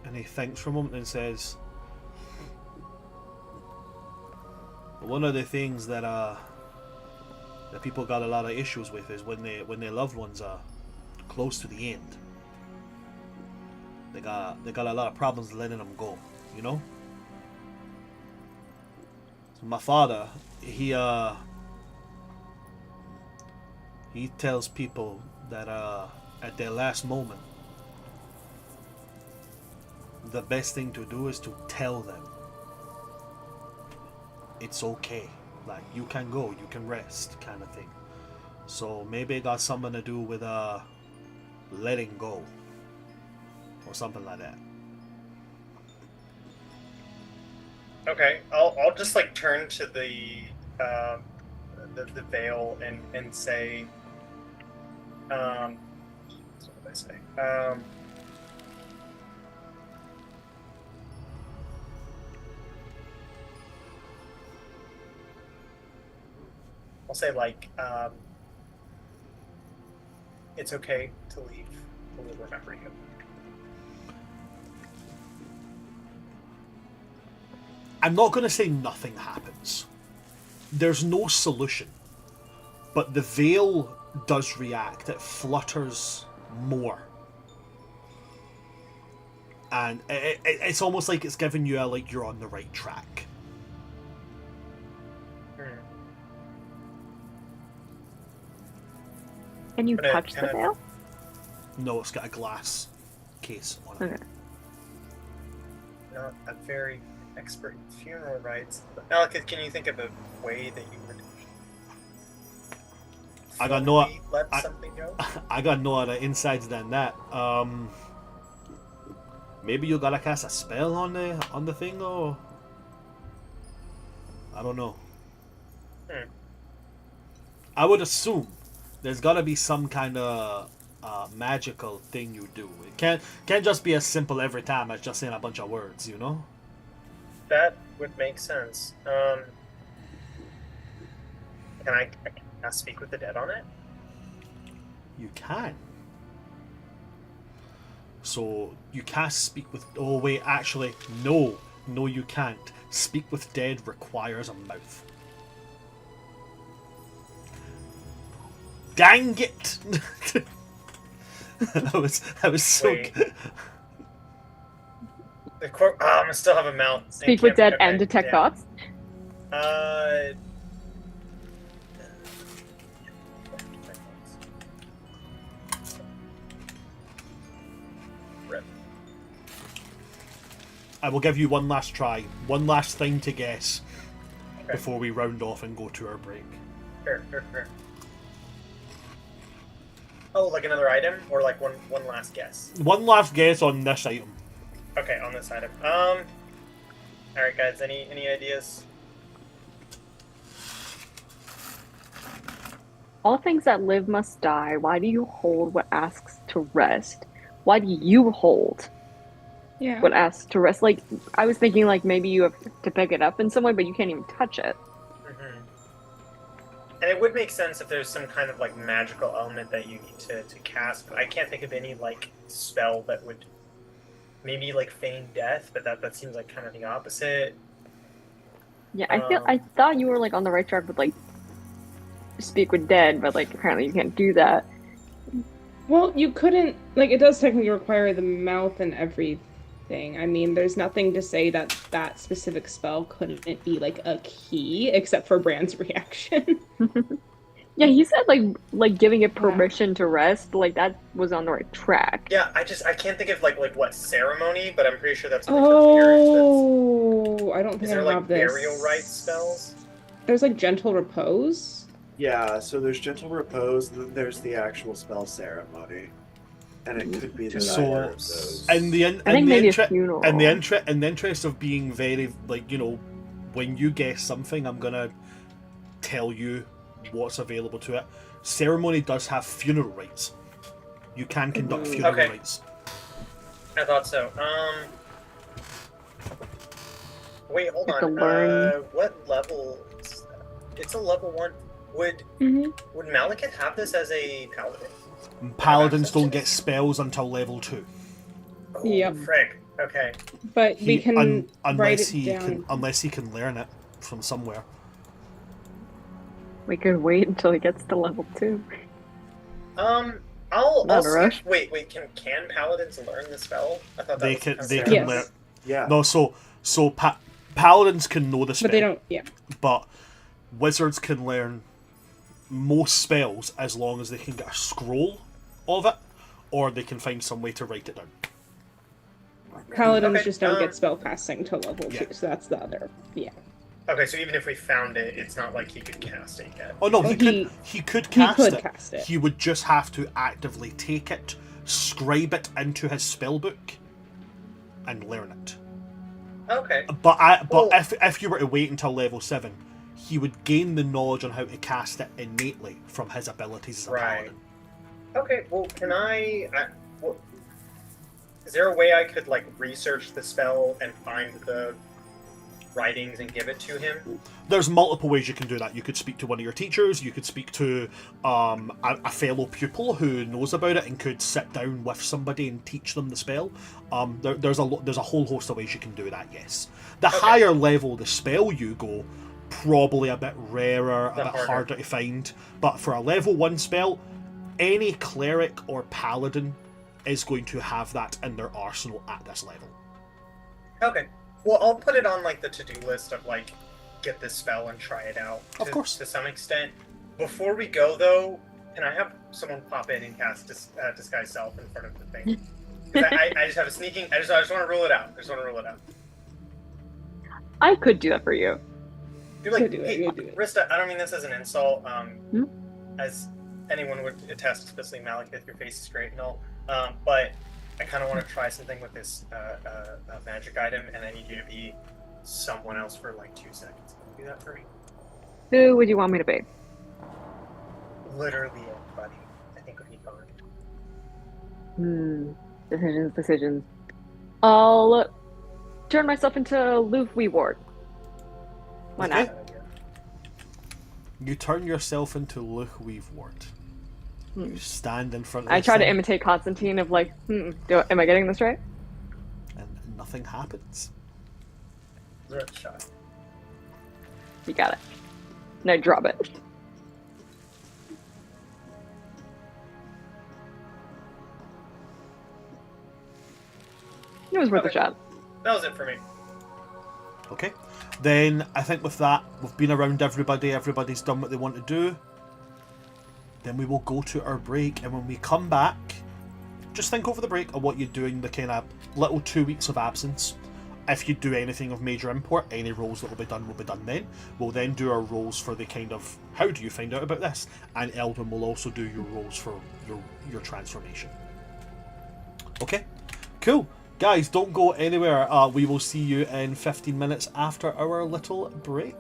and he thinks for a moment and says, one of the things that people got a lot of issues with is when their loved ones are close to the end. They got a lot of problems letting them go, you know? So my father, he tells people that at their last moment, the best thing to do is to tell them it's okay. Like, you can go, you can rest, kind of thing. So maybe it got something to do with letting go. Or something like that. Okay, I'll just like turn to the veil and say, what did I say? I'll say like, it's okay to leave. We'll remember you. I'm not going to say nothing happens. There's no solution. But the veil does react. It flutters more. And it's almost like it's giving you like you're on the right track. Can you Can I- touch can the I- veil? No, it's got a glass case on it. Okay. Not a very expert in funeral rites. Malekith, can you think of a way that you would I got no- fully let something go? I got no other insights than that. Maybe you gotta cast a spell on the thing, or I don't know. I would assume there's gotta be some kind of magical thing you do. It can't just be as simple every time as just saying a bunch of words, you know? That would make sense. Can I speak with the dead on it? You can. So you cast speak with. Oh wait, actually, no. No, you can't. Speak with dead requires a mouth. Dang it! I was so Wait. good. I'm gonna still have a mouth. Speak with dead and detect thoughts. Uh. Rip. I will give you one last try. One last thing to guess Okay. before we round off and go to our break. Sure. Oh, like another item, or like one last guess. One last guess on this item. Okay, on this item. All right, guys. Any ideas? All things that live must die. Why do you hold what asks to rest? Why do you hold Yeah. what asks to rest? Like, I was thinking, like, maybe you have to pick it up in some way, but you can't even touch it. Mm-hmm. And it would make sense if there's some kind of like magical element that you need to cast, but I can't think of any like spell that would maybe like feign death, but that seems like kind of the opposite. Yeah, I thought you were like on the right track with like speak with dead, but like apparently you can't do that. Well, you couldn't, like, it does technically require the mouth and everything. I mean, there's nothing to say that that specific spell couldn't be, like, a key, except for Brand's reaction. Yeah, he said like giving it permission to rest, like that was on the right track. Yeah, I can't think of like what ceremony, but I'm pretty sure that's something for spirits. Oh, I don't think Is I there have like this. burial rites spells? There's, like, gentle repose. Yeah, so there's gentle repose, and then there's the actual spell ceremony. And it could be the So, either of those. In the I think maybe a funeral. in the interest of being very, like, you know, when you guess something, I'm gonna tell you what's available to it. Ceremony does have funeral rites. You can conduct funeral Okay. rites. I thought so. Wait, hold Have to on. learn. What level is that? It's a level 1. Would Malekith have this as a paladin? Paladins don't get spells until level 2. Oh, Yep. Frig. Okay. But we can write it down. Unless he can learn it from somewhere. We could wait until he gets to level 2. I'll Not a see. rush. Wait. Can paladins learn the spell? I thought that They was can considered- Yes. learn. Yeah. No, so paladins can know the spell, But they don't, yeah. but wizards can learn most spells as long as they can get a scroll of it, or they can find some way to write it down. Paladins Okay, just don't get spellcasting till level yeah. 2, so that's the other, yeah. Okay, so even if we found it, it's not like he could cast it yet. Oh no, Well, he could cast could it. cast it. He would just have to actively take it, scribe it into his spellbook, and learn it. Okay. But Well- if you were to wait until level 7, he would gain the knowledge on how to cast it innately from his abilities as a Right. paladin. Okay, well, can well, is there a way I could, like, research the spell and find the writings and give it to him? There's multiple ways you can do that. You could speak to one of your teachers, you could speak to a fellow pupil who knows about it and could sit down with somebody and teach them the spell. There's a whole host of ways you can do that, yes. The Okay. higher level the spell you go, probably a bit rarer, a The bit harder. harder to find. But for a level 1 spell, any cleric or paladin is going to have that in their arsenal at this level. Okay. Well, I'll put it on, like, the to-do list of, like, get this spell and try it out. Of course. To some extent. Before we go, though, can I have someone pop in and cast Disguise Self in front of the thing? 'Cause I just have a sneaking... I just want to rule it out. I could do that for you. You're like, do it, hey, you do it. Rista, I don't mean this as an insult. As anyone would attest, especially Malekith, your face is great and all. But I kind of want to try something with this magic item, and I need you to be someone else for like 2 seconds. Can you do that for me? Who would you want me to be? Literally anybody. I think would be fine. Decisions. I'll turn myself into Luke Weeward. Why Okay. not? You turn yourself into Luke Weaveward. You stand in front of I this try to thing, imitate Constantine of like, am I getting this right? and nothing happens. Worth a shot. You got it. Now drop it. It was worth a Okay. shot. That was it for me. Okay. Then I think with that, we've been around everybody, everybody's done what they want to do. Then we will go to our break, and when we come back, just think over the break of what you're doing, the kind of little 2 weeks of absence. If you do anything of major import, any rolls that will be done then. We'll then do our rolls for the kind of, how do you find out about this? And Eldwin will also do your rolls for your transformation. Okay? Cool. Guys, don't go anywhere. We will see you in 15 minutes after our little break.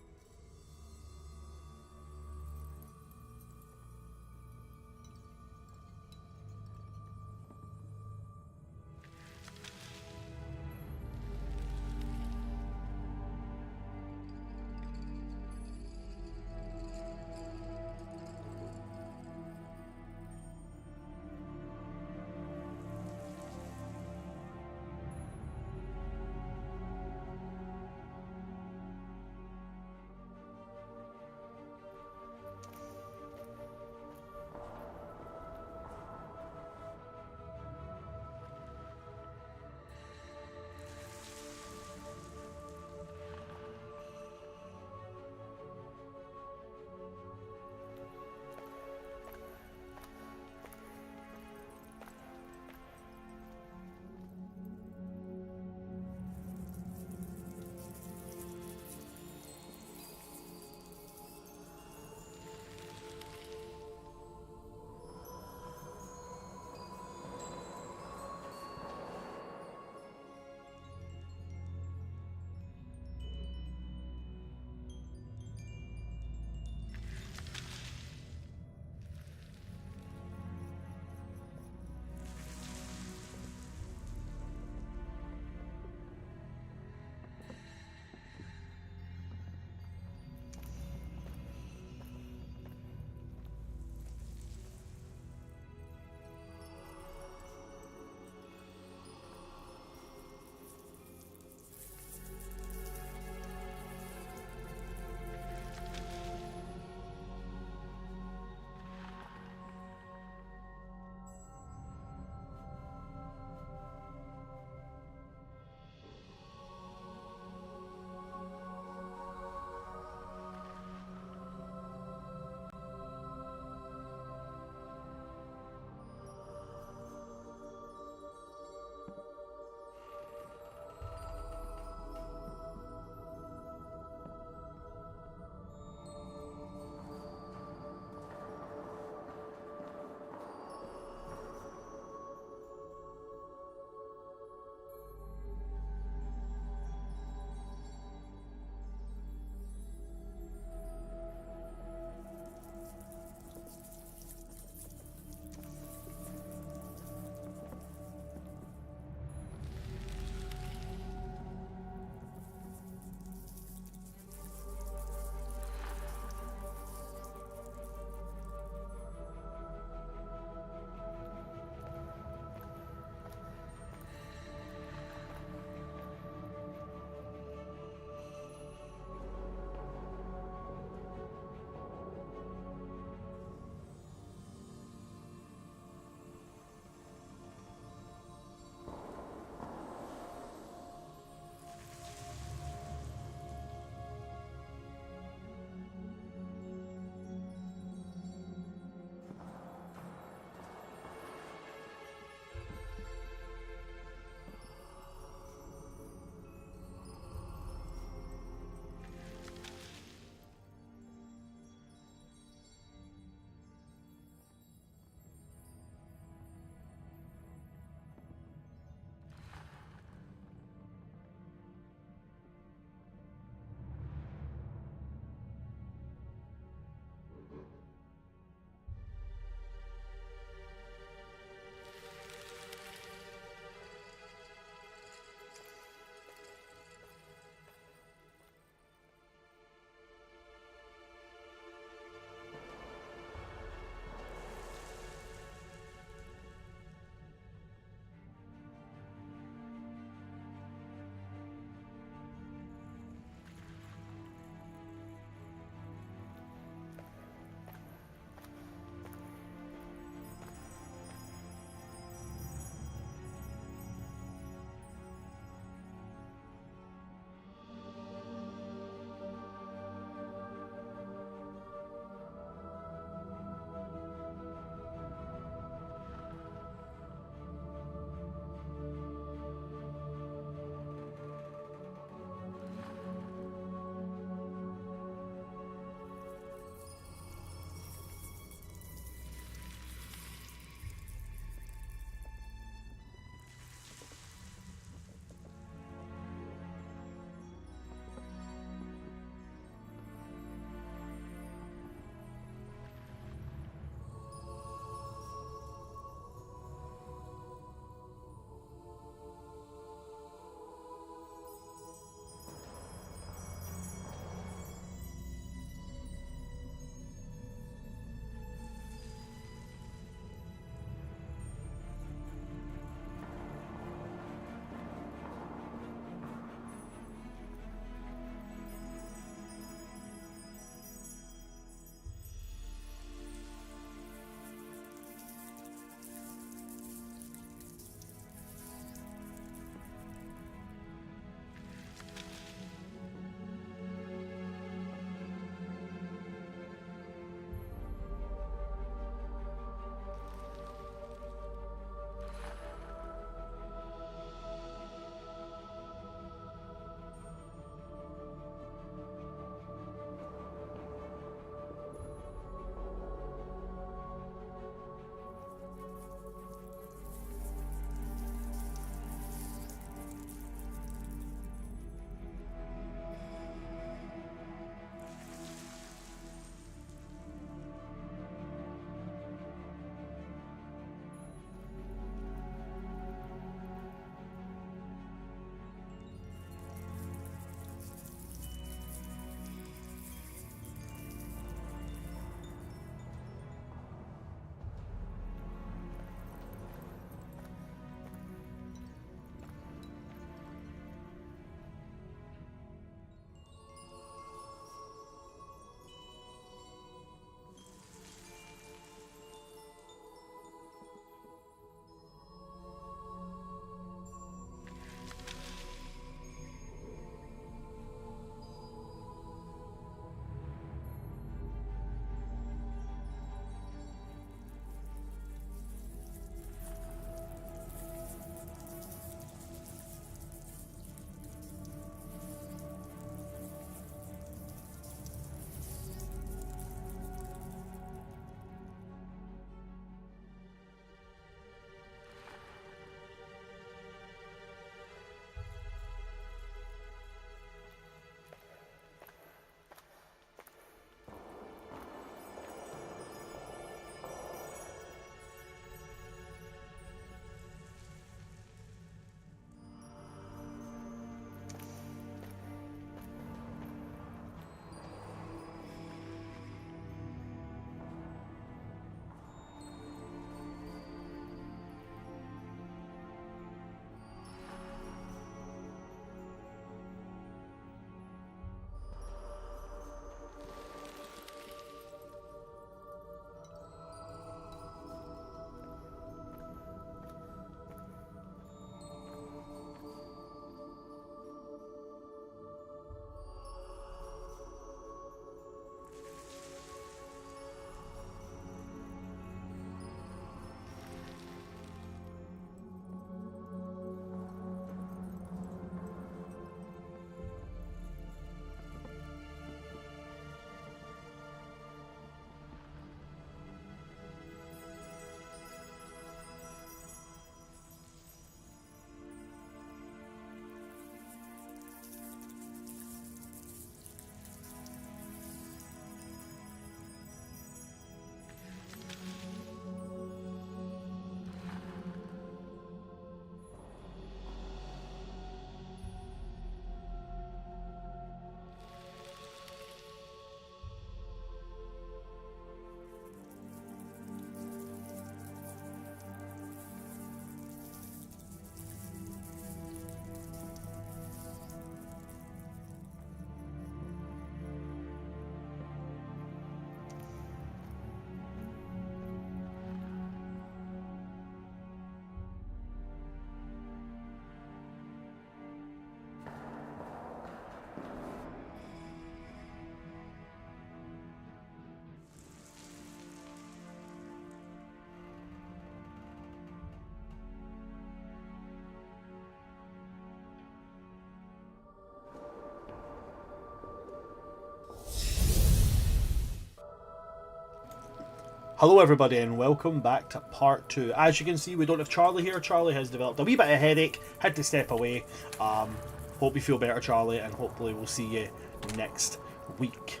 Hello everybody and welcome back to part 2. As you can see, we don't have Charlie here. Charlie has developed a wee bit of headache, had to step away. Hope you feel better, Charlie, and hopefully we'll see you next week.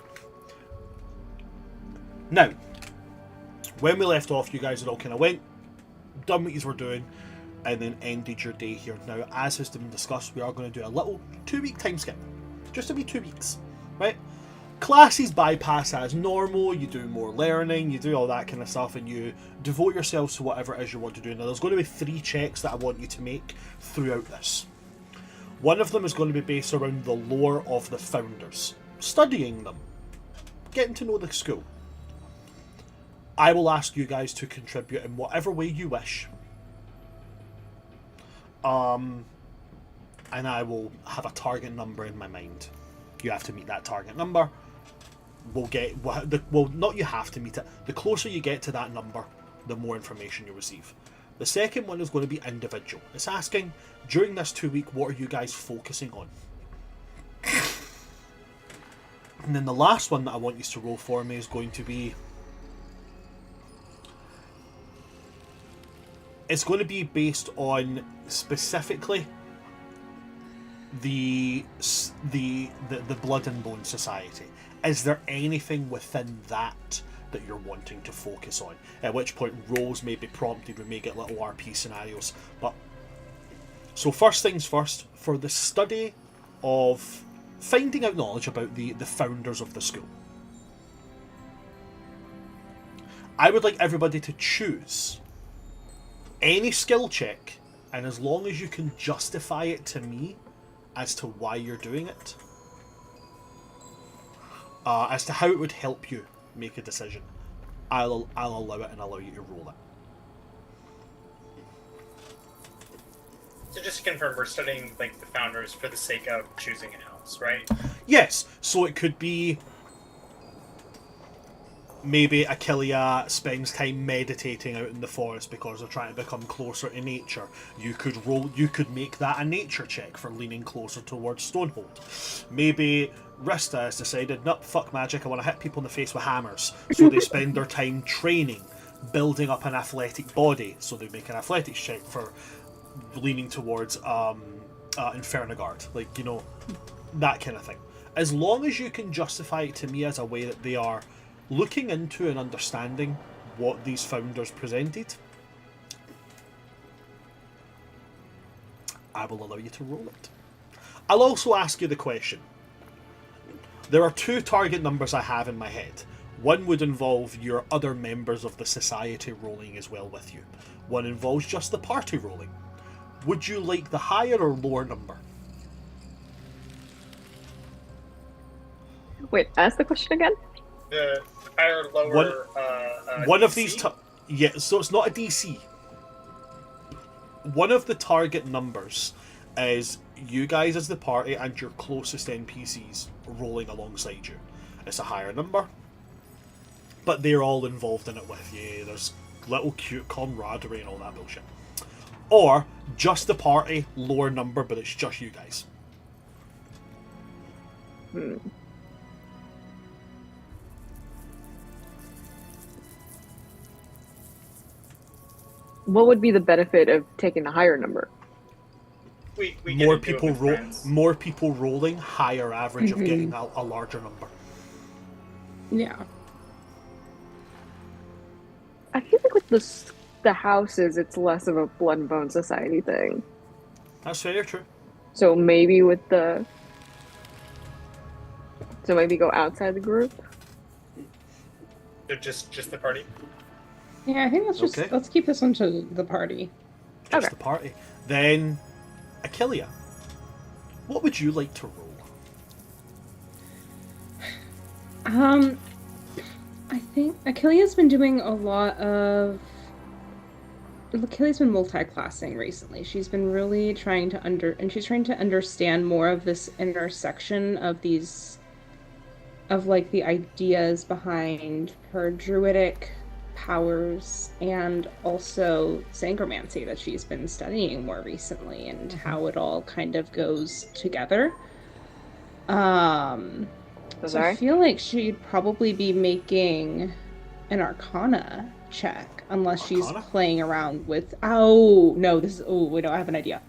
Now, when we left off, you guys had all kind of went, done what you were doing, and then ended your day here. Now, as has been discussed, we are going to do a little 2-week time skip. Just to be 2 weeks, right? Classes bypass as normal, you do more learning, you do all that kind of stuff, and you devote yourselves to whatever it is you want to do. Now, there's going to be 3 checks that I want you to make throughout this. One of them is going to be based around the lore of the founders, studying them, getting to know the school. I will ask you guys to contribute in whatever way you wish. And I will have a target number in my mind. You have to meet that target number. Not you have to meet it. The closer you get to that number, the more information you receive. The second one is going to be individual. It's asking, during this 2-week, what are you guys focusing on? And then the last one that I want you to roll for me is going to be... It's going to be based on specifically the Blood and Bone Society. Is there anything within that you're wanting to focus on? At which point roles may be prompted, we may get little RP scenarios. But so first things first, for the study of finding out knowledge about the founders of the school, I would like everybody to choose any skill check, and as long as you can justify it to me as to why you're doing it, as to how it would help you make a decision, I'll allow it and allow you to roll it. So just to confirm, we're studying like the founders for the sake of choosing a house, right? Yes, so it could be maybe Achillea spends time meditating out in the forest because they're trying to become closer to nature. You could make that a nature check for leaning closer towards Stonehold. Maybe Rista has decided, nope, fuck magic, I want to hit people in the face with hammers. So they spend their time training, building up an athletic body. So they make an athletics check for leaning towards Infernagard. Like, you know, that kind of thing. As long as you can justify it to me as a way that they are looking into and understanding what these founders presented, I will allow you to roll it. I'll also ask you the question. There are 2 target numbers I have in my head. One would involve your other members of the society rolling as well with you. One involves just the party rolling. Would you like the higher or lower number? Wait, ask the question again? The higher or lower one of DC? these yeah, so it's not a DC. One of the target numbers is you guys as the party and your closest NPCs rolling alongside you. It's a higher number, but they're all involved in it with you. There's little cute camaraderie and all that bullshit. Or just the party, lower number, but it's just you guys. What would be the benefit of taking the higher number? We More get to do it people with roll, friends. more people rolling, higher average of getting a larger number. Yeah. I feel like with the houses, it's less of a Blood and Bone Society thing. That's very true. So maybe with the... So maybe go outside the group? They're just the party. Yeah, I think Okay. let's keep this one to the party. Just Okay. the party. Then, Achillea, what would you like to roll? I think Achillea's been doing a lot of... Achillea's been multi-classing recently. She's been really trying to she's trying to understand more of this intersection of these... of, like, the ideas behind her druidic powers and also sangromancy that she's been studying more recently and how it all kind of goes together. So I Sorry? feel like she'd probably be making an Arcana check, unless she's Arcana? playing around with. Oh no, this is. Oh wait, no, I have an idea.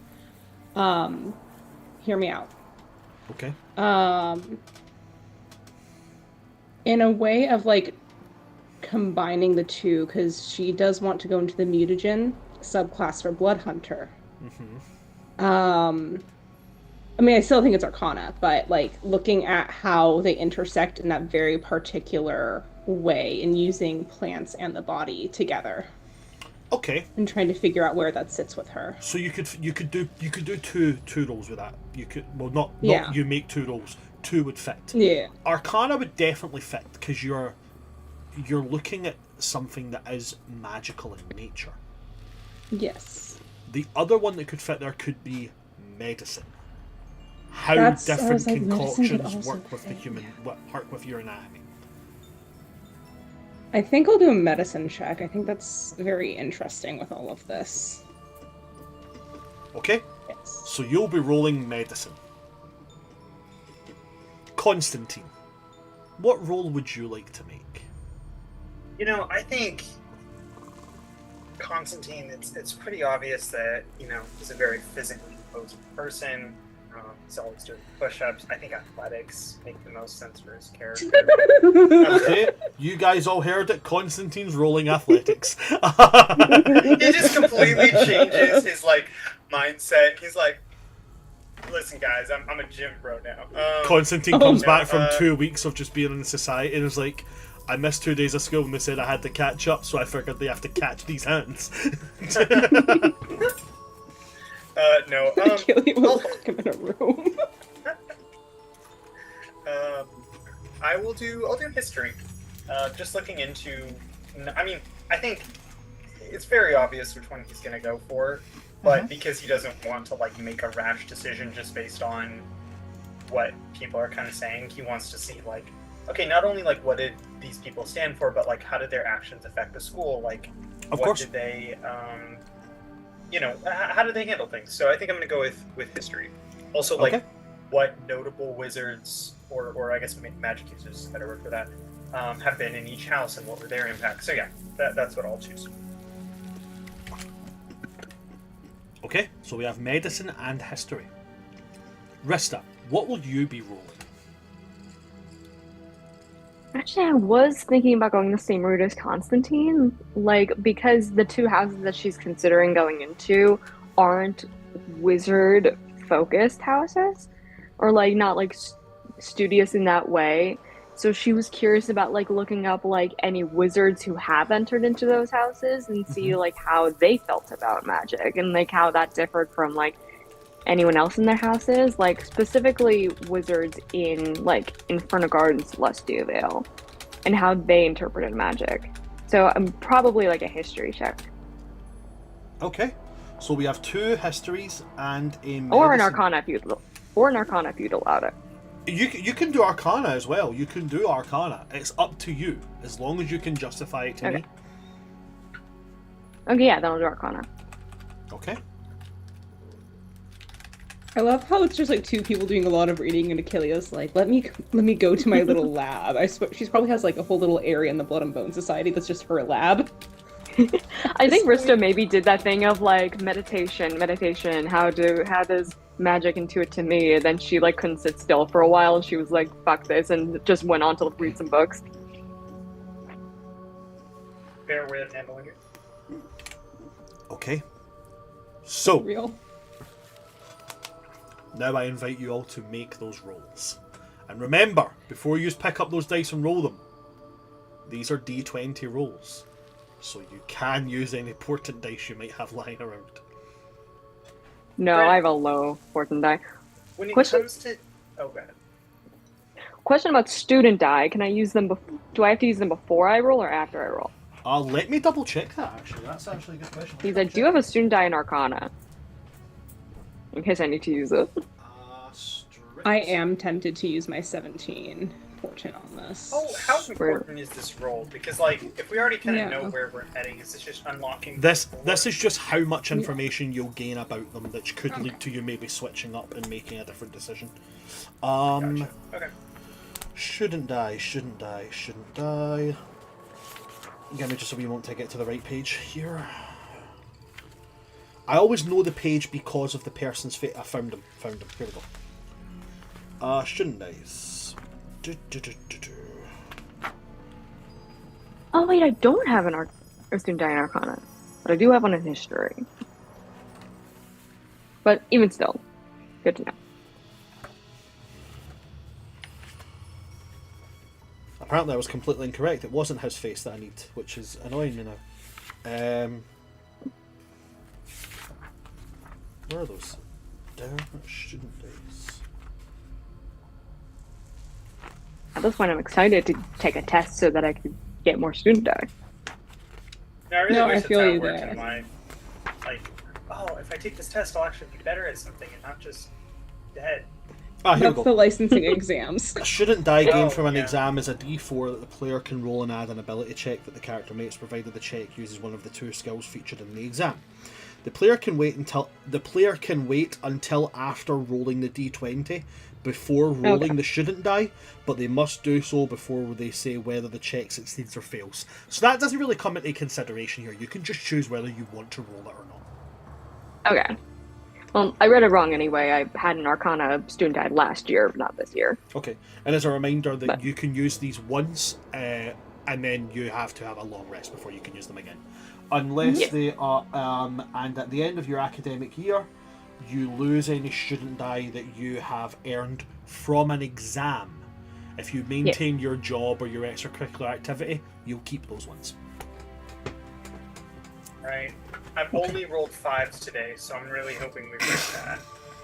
Hear me out. Okay. In a way of like combining the two, because she does want to go into the mutagen subclass for Blood Hunter. I mean, I still think it's Arcana, but like looking at how they intersect in that very particular way and using plants and the body together. Okay. And trying to figure out where that sits with her. So you could do two rolls with that. You could not Yeah. you make 2 rolls. 2 would fit. Yeah. Arcana would definitely fit because you're looking at something that is magical in nature. Yes. The other one that could fit there could be medicine. How That's- I different was like, medicine could concoctions also work with the fit, human, work with your anatomy. I think I'll do a medicine check. I think that's very interesting with all of this. Okay, Yes. so you'll be rolling medicine. Constantine, what roll would you like to make? You know, I think Constantine, it's pretty obvious that, you know, he's a very physically imposing person. He's always doing push-ups. I think athletics make the most sense for his character. Okay, you guys all heard it. Constantine's rolling athletics. He just completely changes his, like, mindset. He's like, listen, guys, I'm a gym bro now. Constantine comes no, back from 2 weeks of just being in society and is like, I missed 2 days of school and they said I had to catch up, so I figured they have to catch these hands. Killian will lock him in a room. I'll do history. Just looking into, I mean, I think it's very obvious which one he's gonna go for, but because he doesn't want to like make a rash decision just based on what people are kind of saying, he wants to see like, okay, not only like what did these people stand for, but like how did their actions affect the school? Like, Of what course. did they, you know, how did they handle things? So I think I'm gonna go with history. Also, like, Okay. what notable wizards or I guess magic users, better word for that, have been in each house and what were their impacts. So yeah, that's what I'll choose. Okay, so we have medicine and history. Rista, what will you be rolling? Actually, I was thinking about going the same route as Constantine, like, because the 2 houses that she's considering going into aren't wizard-focused houses, or, like, not, like, studious in that way. So she was curious about, like, looking up, like, any wizards who have entered into those houses and see, like, how they felt about magic and, like, how that differed from, like, anyone else in their houses, like specifically wizards in like Inferno Garden, Celestia Vale, and how they interpreted magic. So I'm probably like a history check Okay, so we have 2 histories and a medicine. or an Arcana if you'd allowed it. You can do Arcana as well. You can do Arcana. It's up to you, as long as you can justify it to Okay. me. Okay, yeah, then I'll do Arcana. Okay. I love how it's just like 2 people doing a lot of reading, and Achilles like, let me go to my little lab. I swear, she probably has like a whole little area in the Blood and Bone Society that's just her lab. I think Rista maybe did that thing of like meditation. How does magic intuit to me? And then she like couldn't sit still for a while, and she was like, "Fuck this," and just went on to read some books. Fair way of handling it. Okay. So Real. now I invite you all to make those rolls. And remember, before you pick up those dice and roll them, these are D20 rolls. So you can use any portent dice you might have lying around. No, Right. I have a low fortune die. When it Question? comes to, oh, go ahead. Question about student die. Can I use them? Do I have to use them before I roll or after I roll? Let me double check that actually. That's actually a good question. Because I do have a student die in Arcana. In case I need to use it. I am tempted to use my 17 fortune on this. Oh, how important is this roll? Because like, if we already kind of Yeah. know where we're heading, is this just unlocking? This the is just how much information you'll gain about them, that could lead to you maybe switching up and making a different decision. Gotcha. Okay. Shouldn't die. Give me just a wee moment to get to the right page here. I always know the page because of the person's face. I found him. Here we go. Student dice. Oh wait, I don't have a student die in Arcana, but I do have one in History. But even still, good to know. Apparently I was completely incorrect. It wasn't his face that I need, which is annoying me now. Where are those? Damn student dice. At this point, I'm excited to take a test so that I can get more student die. No, I really No, wish I that's feel how it you worked there. in life. Like, oh, if I take this test, I'll actually be better at something and not just dead. Ah, here we That's go. the licensing exams. A student die gained Oh, from an yeah. exam is a d4 that the player can roll and add an ability check that the character makes, provided the check uses one of the 2 skills featured in the exam. The player can wait until after rolling the d20 before rolling the student die, but they must do so before they say whether the check succeeds or fails. So that doesn't really come into consideration here. You can just choose whether you want to roll it or not. Okay. Well, I read it wrong anyway. I had an Arcana student die last year, not this year. Okay, and as a reminder that But- you can use these once, and then you have to have a long rest before you can use them again. Unless Yes. they are, and at the end of your academic year, you lose any student die that you have earned from an exam. If you maintain your job or your extracurricular activity, you'll keep those ones. Right. I've only rolled 5s today, so I'm really hoping we break that.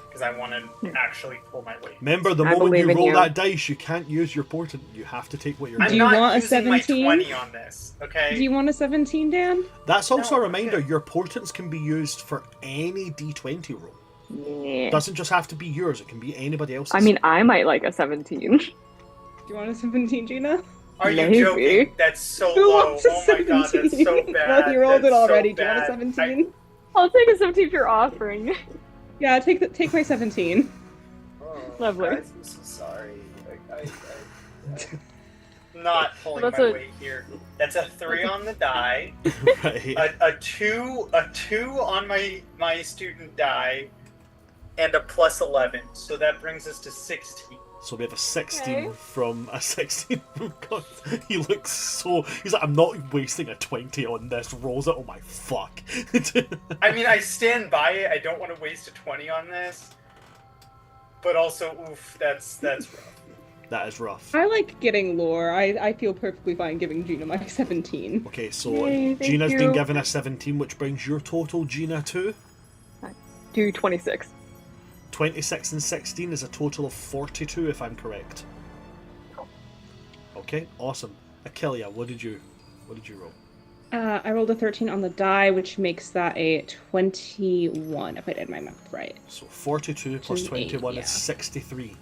Because I want to actually pull my weight. Remember, the I moment believe you in roll you. that dice, you can't use your portent. You have to take what you're I'm Do doing. you not want a using my 17? 20 on this, okay? Do you want a 17, Dan? That's also No, a reminder, okay. your portents can be used for any d20 roll. Yeah. Doesn't just have to be yours, it can be anybody else's. I mean, I might like a 17. Do you want a 17, Gina? Are you Maybe. joking? That's so Who low. wants a Oh my god, that's 17? so bad. Well, you rolled That's it already. So Do you want a bad. 17? I'll take a 17 if you're offering. Yeah, take my 17. Oh, Lovely. Guys, I'm so sorry. I'm not pulling That's my a- weight here. That's a 3 on the die. Right. A two on my student die, and a plus 11. So that brings us to 16. So we have a 16 Okay. from a 16 from God. He looks so. He's like, I'm not wasting a 20 on this. Rolls it. Oh my fuck. I mean, I stand by it. I don't want to waste a 20 on this. But also, oof, that's rough. That is rough. I like getting lore. I feel perfectly fine giving Gina my 17. Okay, so Yay, thank Gina's been you. given a 17, which brings your total, Gina, to Do 26. 26 and 16 is a total of 42, if I'm correct. Okay, awesome. Achillia, what did you roll? I rolled a 13 on the die, which makes that a 21, if I did my math right. So 42 plus Which is 21 8, is 63,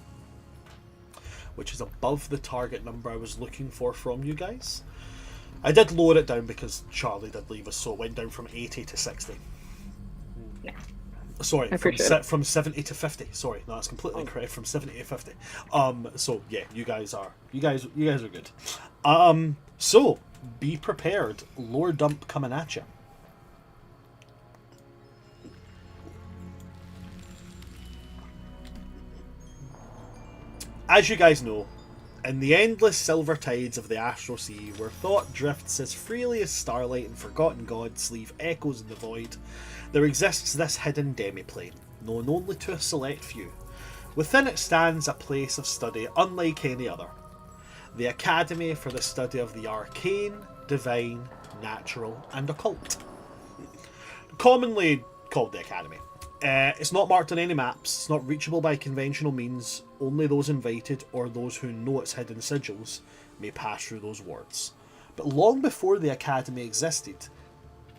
which is above the target number I was looking for from you guys. I did lower it down because Charlie did leave us, so it went down from 80 to 60. Yeah. Sorry, I appreciate it. from 70 to 50. Sorry, no, that's completely incorrect. From 70 to 50. So yeah, you guys are good. So be prepared. Lore dump coming at you. As you guys know, in the endless silver tides of the astral sea, where thought drifts as freely as starlight and forgotten gods leave echoes in the void, there exists this hidden demiplane, known only to a select few. Within it stands a place of study unlike any other. The Academy for the Study of the Arcane, Divine, Natural, and Occult. Commonly called the Academy. It's not marked on any maps, it's not reachable by conventional means, only those invited or those who know its hidden sigils may pass through those wards. But long before the Academy existed,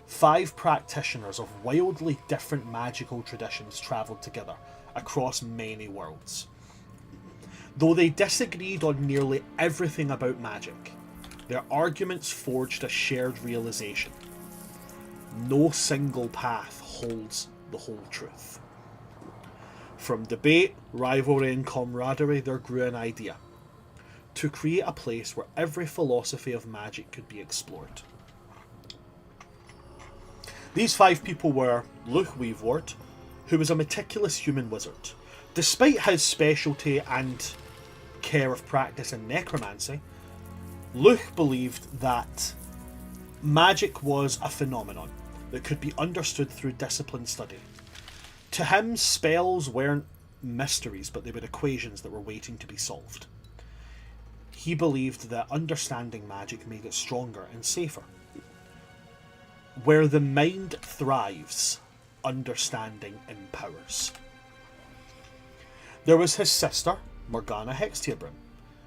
5 practitioners of wildly different magical traditions travelled together across many worlds. Though they disagreed on nearly everything about magic, their arguments forged a shared realization. No single path holds the whole truth. From debate, rivalry, and camaraderie, there grew an idea: to create a place where every philosophy of magic could be explored. These 5 people were Luke Weaveward, who was a meticulous human wizard. Despite his specialty and care of practice in necromancy, Luke believed that magic was a phenomenon that could be understood through disciplined study. To him, spells weren't mysteries, but they were equations that were waiting to be solved. He believed that understanding magic made it stronger and safer. Where the mind thrives, understanding empowers. There was his sister, Morgana Hextiabrim,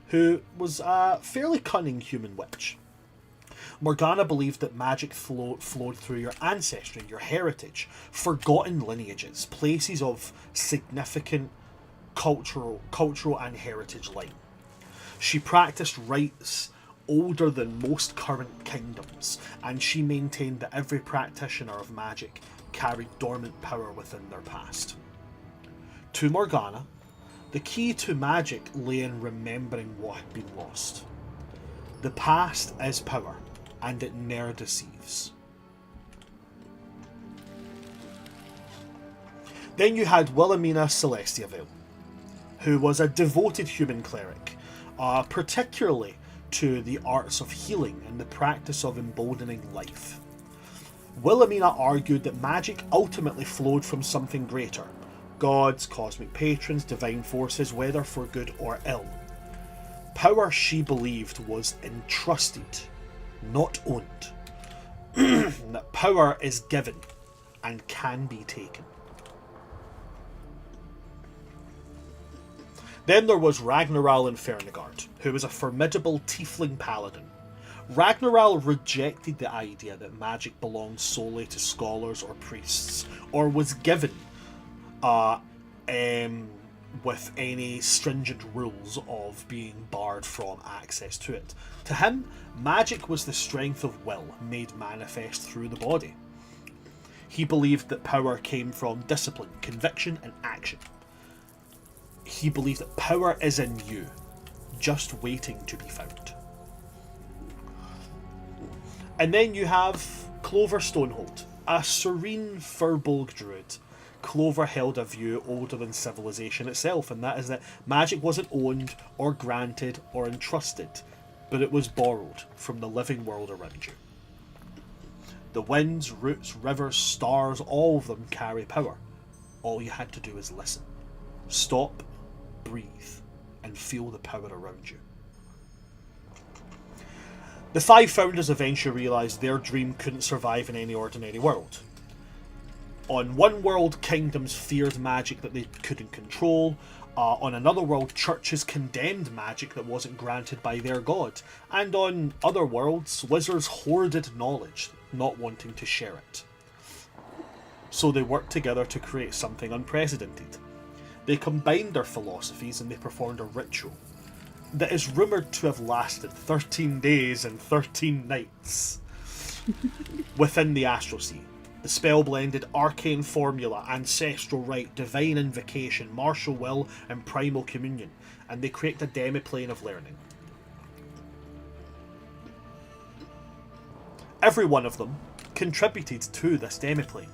who was a fairly cunning human witch. Morgana believed that magic flowed through your ancestry, your heritage, forgotten lineages, places of significant cultural and heritage line. She practiced rites older than most current kingdoms, and she maintained that every practitioner of magic carried dormant power within their past. To Morgana, the key to magic lay in remembering what had been lost. The past is power, and it ne'er deceives. Then you had Wilhelmina Celestiaville, who was a devoted human cleric, particularly to the arts of healing and the practice of emboldening life. Wilhelmina argued that magic ultimately flowed from something greater: gods, cosmic patrons, divine forces, whether for good or ill. Power, she believed, was entrusted, not owned. That power is given and can be taken. Then there was Ragnaral Infernigard, who was a formidable tiefling paladin. Ragnaral rejected the idea that magic belonged solely to scholars or priests, or was given with any stringent rules of being barred from access to it. To him, magic was the strength of will made manifest through the body. He believed that power came from discipline, conviction, and action. He believed that power is in you, just waiting to be found. And then you have Clover Stonehold, a serene Firbolg druid. Clover held a view older than civilization itself, and that is that magic wasn't owned or granted or entrusted, but it was borrowed from the living world around you. The winds, roots, rivers, stars, all of them carry power. All you had to do is listen. Stop, breathe, and feel the power around you. The 5 founders eventually realised their dream couldn't survive in any ordinary world. On one world, kingdoms feared magic that they couldn't control. On another world, churches condemned magic that wasn't granted by their god. And on other worlds, wizards hoarded knowledge, not wanting to share it. So they worked together to create something unprecedented. They combined their philosophies and they performed a ritual that is rumoured to have lasted 13 days and 13 nights within the Astral Sea. The spell blended arcane formula, ancestral rite, divine invocation, martial will, and primal communion, and they create a demiplane of learning. Every one of them contributed to this demiplane.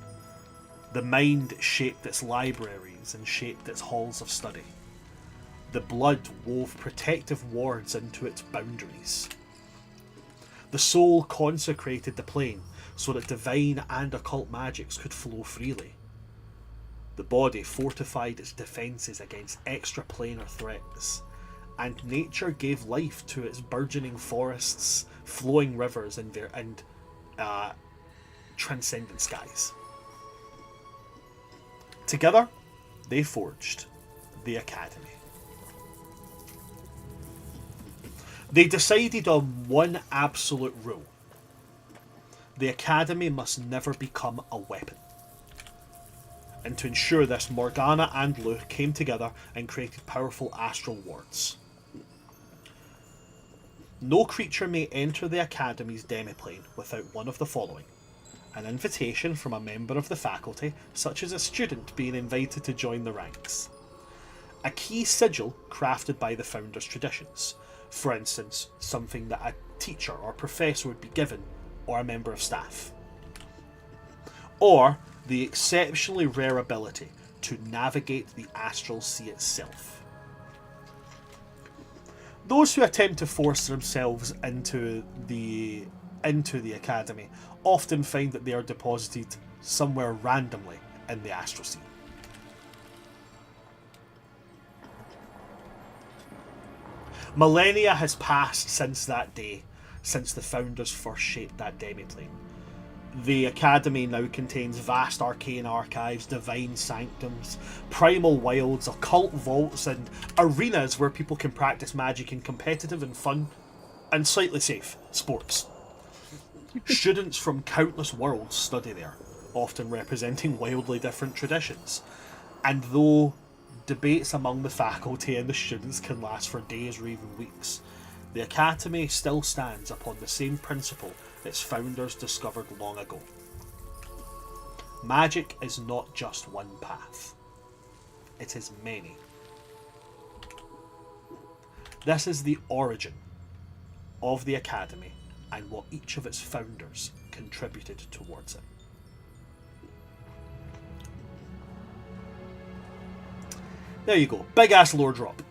The mind shaped its libraries and shaped its halls of study. The blood wove protective wards into its boundaries. The soul consecrated the plane so that divine and occult magics could flow freely. The body fortified its defences against extraplanar threats, and nature gave life to its burgeoning forests, flowing rivers, and transcendent skies. Together, they forged the Academy. They decided on one absolute rule. The Academy must never become a weapon. And to ensure this, Morgana and Luke came together and created powerful astral wards. No creature may enter the Academy's demiplane without one of the following: an invitation from a member of the faculty, such as a student being invited to join the ranks; a key sigil crafted by the founder's traditions, for instance, something that a teacher or professor would be given, or a member of staff; or the exceptionally rare ability to navigate the astral sea itself. Those who attempt to force themselves into the academy often find that they are deposited somewhere randomly in the astral sea. Millennia has passed since that day, since the founders first shaped that demiplane. The Academy now contains vast arcane archives, divine sanctums, primal wilds, occult vaults, and arenas where people can practice magic in competitive and fun, and slightly safe, sports. Students from countless worlds study there, often representing wildly different traditions. And though debates among the faculty and the students can last for days or even weeks, the Academy still stands upon the same principle its founders discovered long ago. Magic is not just one path. It is many. This is the origin of the Academy and what each of its founders contributed towards it. There you go. Big ass lore drop.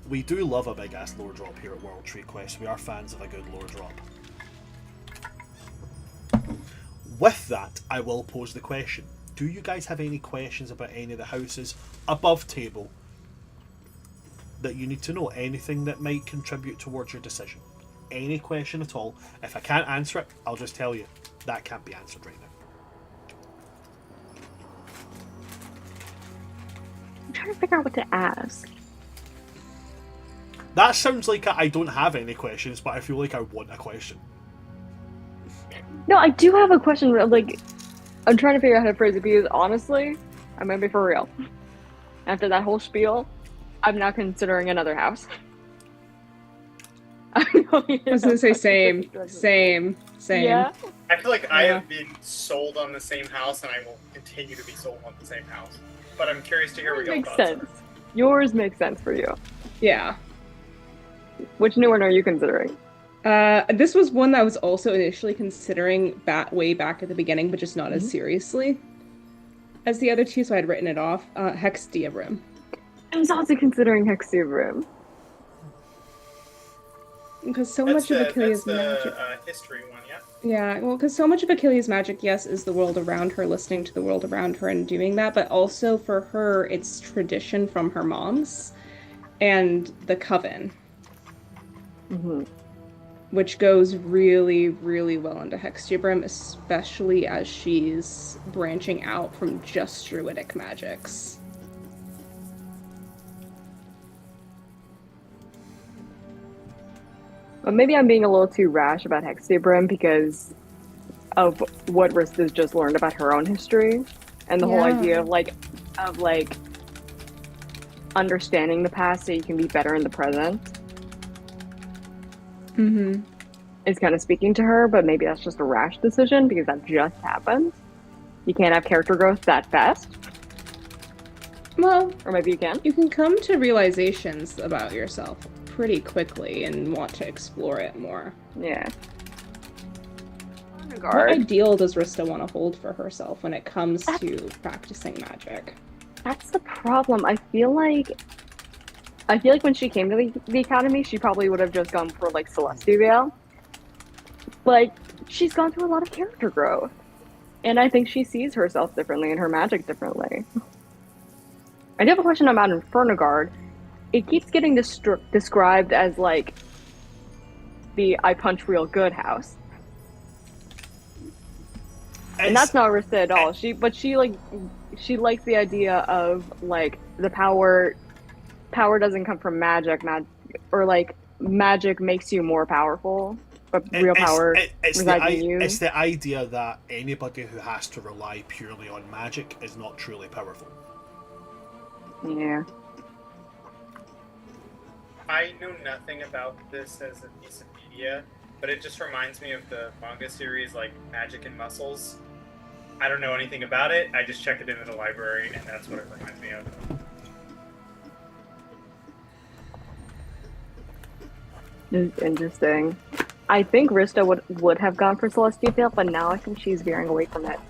We do love a big ass lore drop here at World Tree Quest. We are fans of a good lore drop. With that, I will pose the question. Do you guys have any questions about any of the houses above table that you need to know? Anything that might contribute towards your decision? Any question at all? If I can't answer it, I'll just tell you. That can't be answered right now. I'm trying to figure out what to ask. That sounds like I don't have any questions, but I feel like I want a question. No, I do have a question. Like, I'm trying to figure out how to phrase it because honestly, I'm gonna be for real. After that whole spiel, I'm now considering another house. I was gonna say same. Yeah. I feel like I have been sold on the same house, and I will continue to be sold on the same house. But I'm curious to hear what your Makes thoughts sense. Yours makes sense for you. Yeah. Which new one are you considering? This was one that I was also initially considering way back at the beginning, but just not as seriously as the other two, so I had written it off. Hexdia Rim. I was also considering Hexia Rim. Because so much of Achilles' that's magic. the history one, yeah. Yeah, well, because so much of Achilles' magic, yes, is the world around her, listening to the world around her and doing that, but also for her, it's tradition from her moms and the coven. Mm-hmm. Which goes really, really well into Hextubrim, especially as she's branching out from just druidic magics. But maybe I'm being a little too rash about Hextubrim because of what Rista's just learned about her own history and the whole idea of understanding the past so you can be better in the present. Mm-hmm. Is kind of speaking to her, but maybe that's just a rash decision because that just happened. You can't have character growth that fast. Well, or maybe you can. You can come to realizations about yourself pretty quickly and want to explore it more. Yeah. What ideal does Rista want to hold for herself when it comes to practicing magic? That's the problem. I feel like when she came to the academy, she probably would have just gone for like Celestial. But she's gone through a lot of character growth. And I think she sees herself differently and her magic differently. I do have a question about Inferno Guard. It keeps getting described as like the I punch real good house. And that's not Rista at all. She likes the idea of like the power doesn't come from magic, or like magic makes you more powerful, but real power resides in you. It's the idea that anybody who has to rely purely on magic is not truly powerful. Yeah. I know nothing about this as a piece of media, but it just reminds me of the manga series like Magic and Muscles. I don't know anything about it. I just check it into the library, and that's what it reminds me of. It's interesting. I think Rista would have gone for Celestia Veil, but now I think she's veering away from it.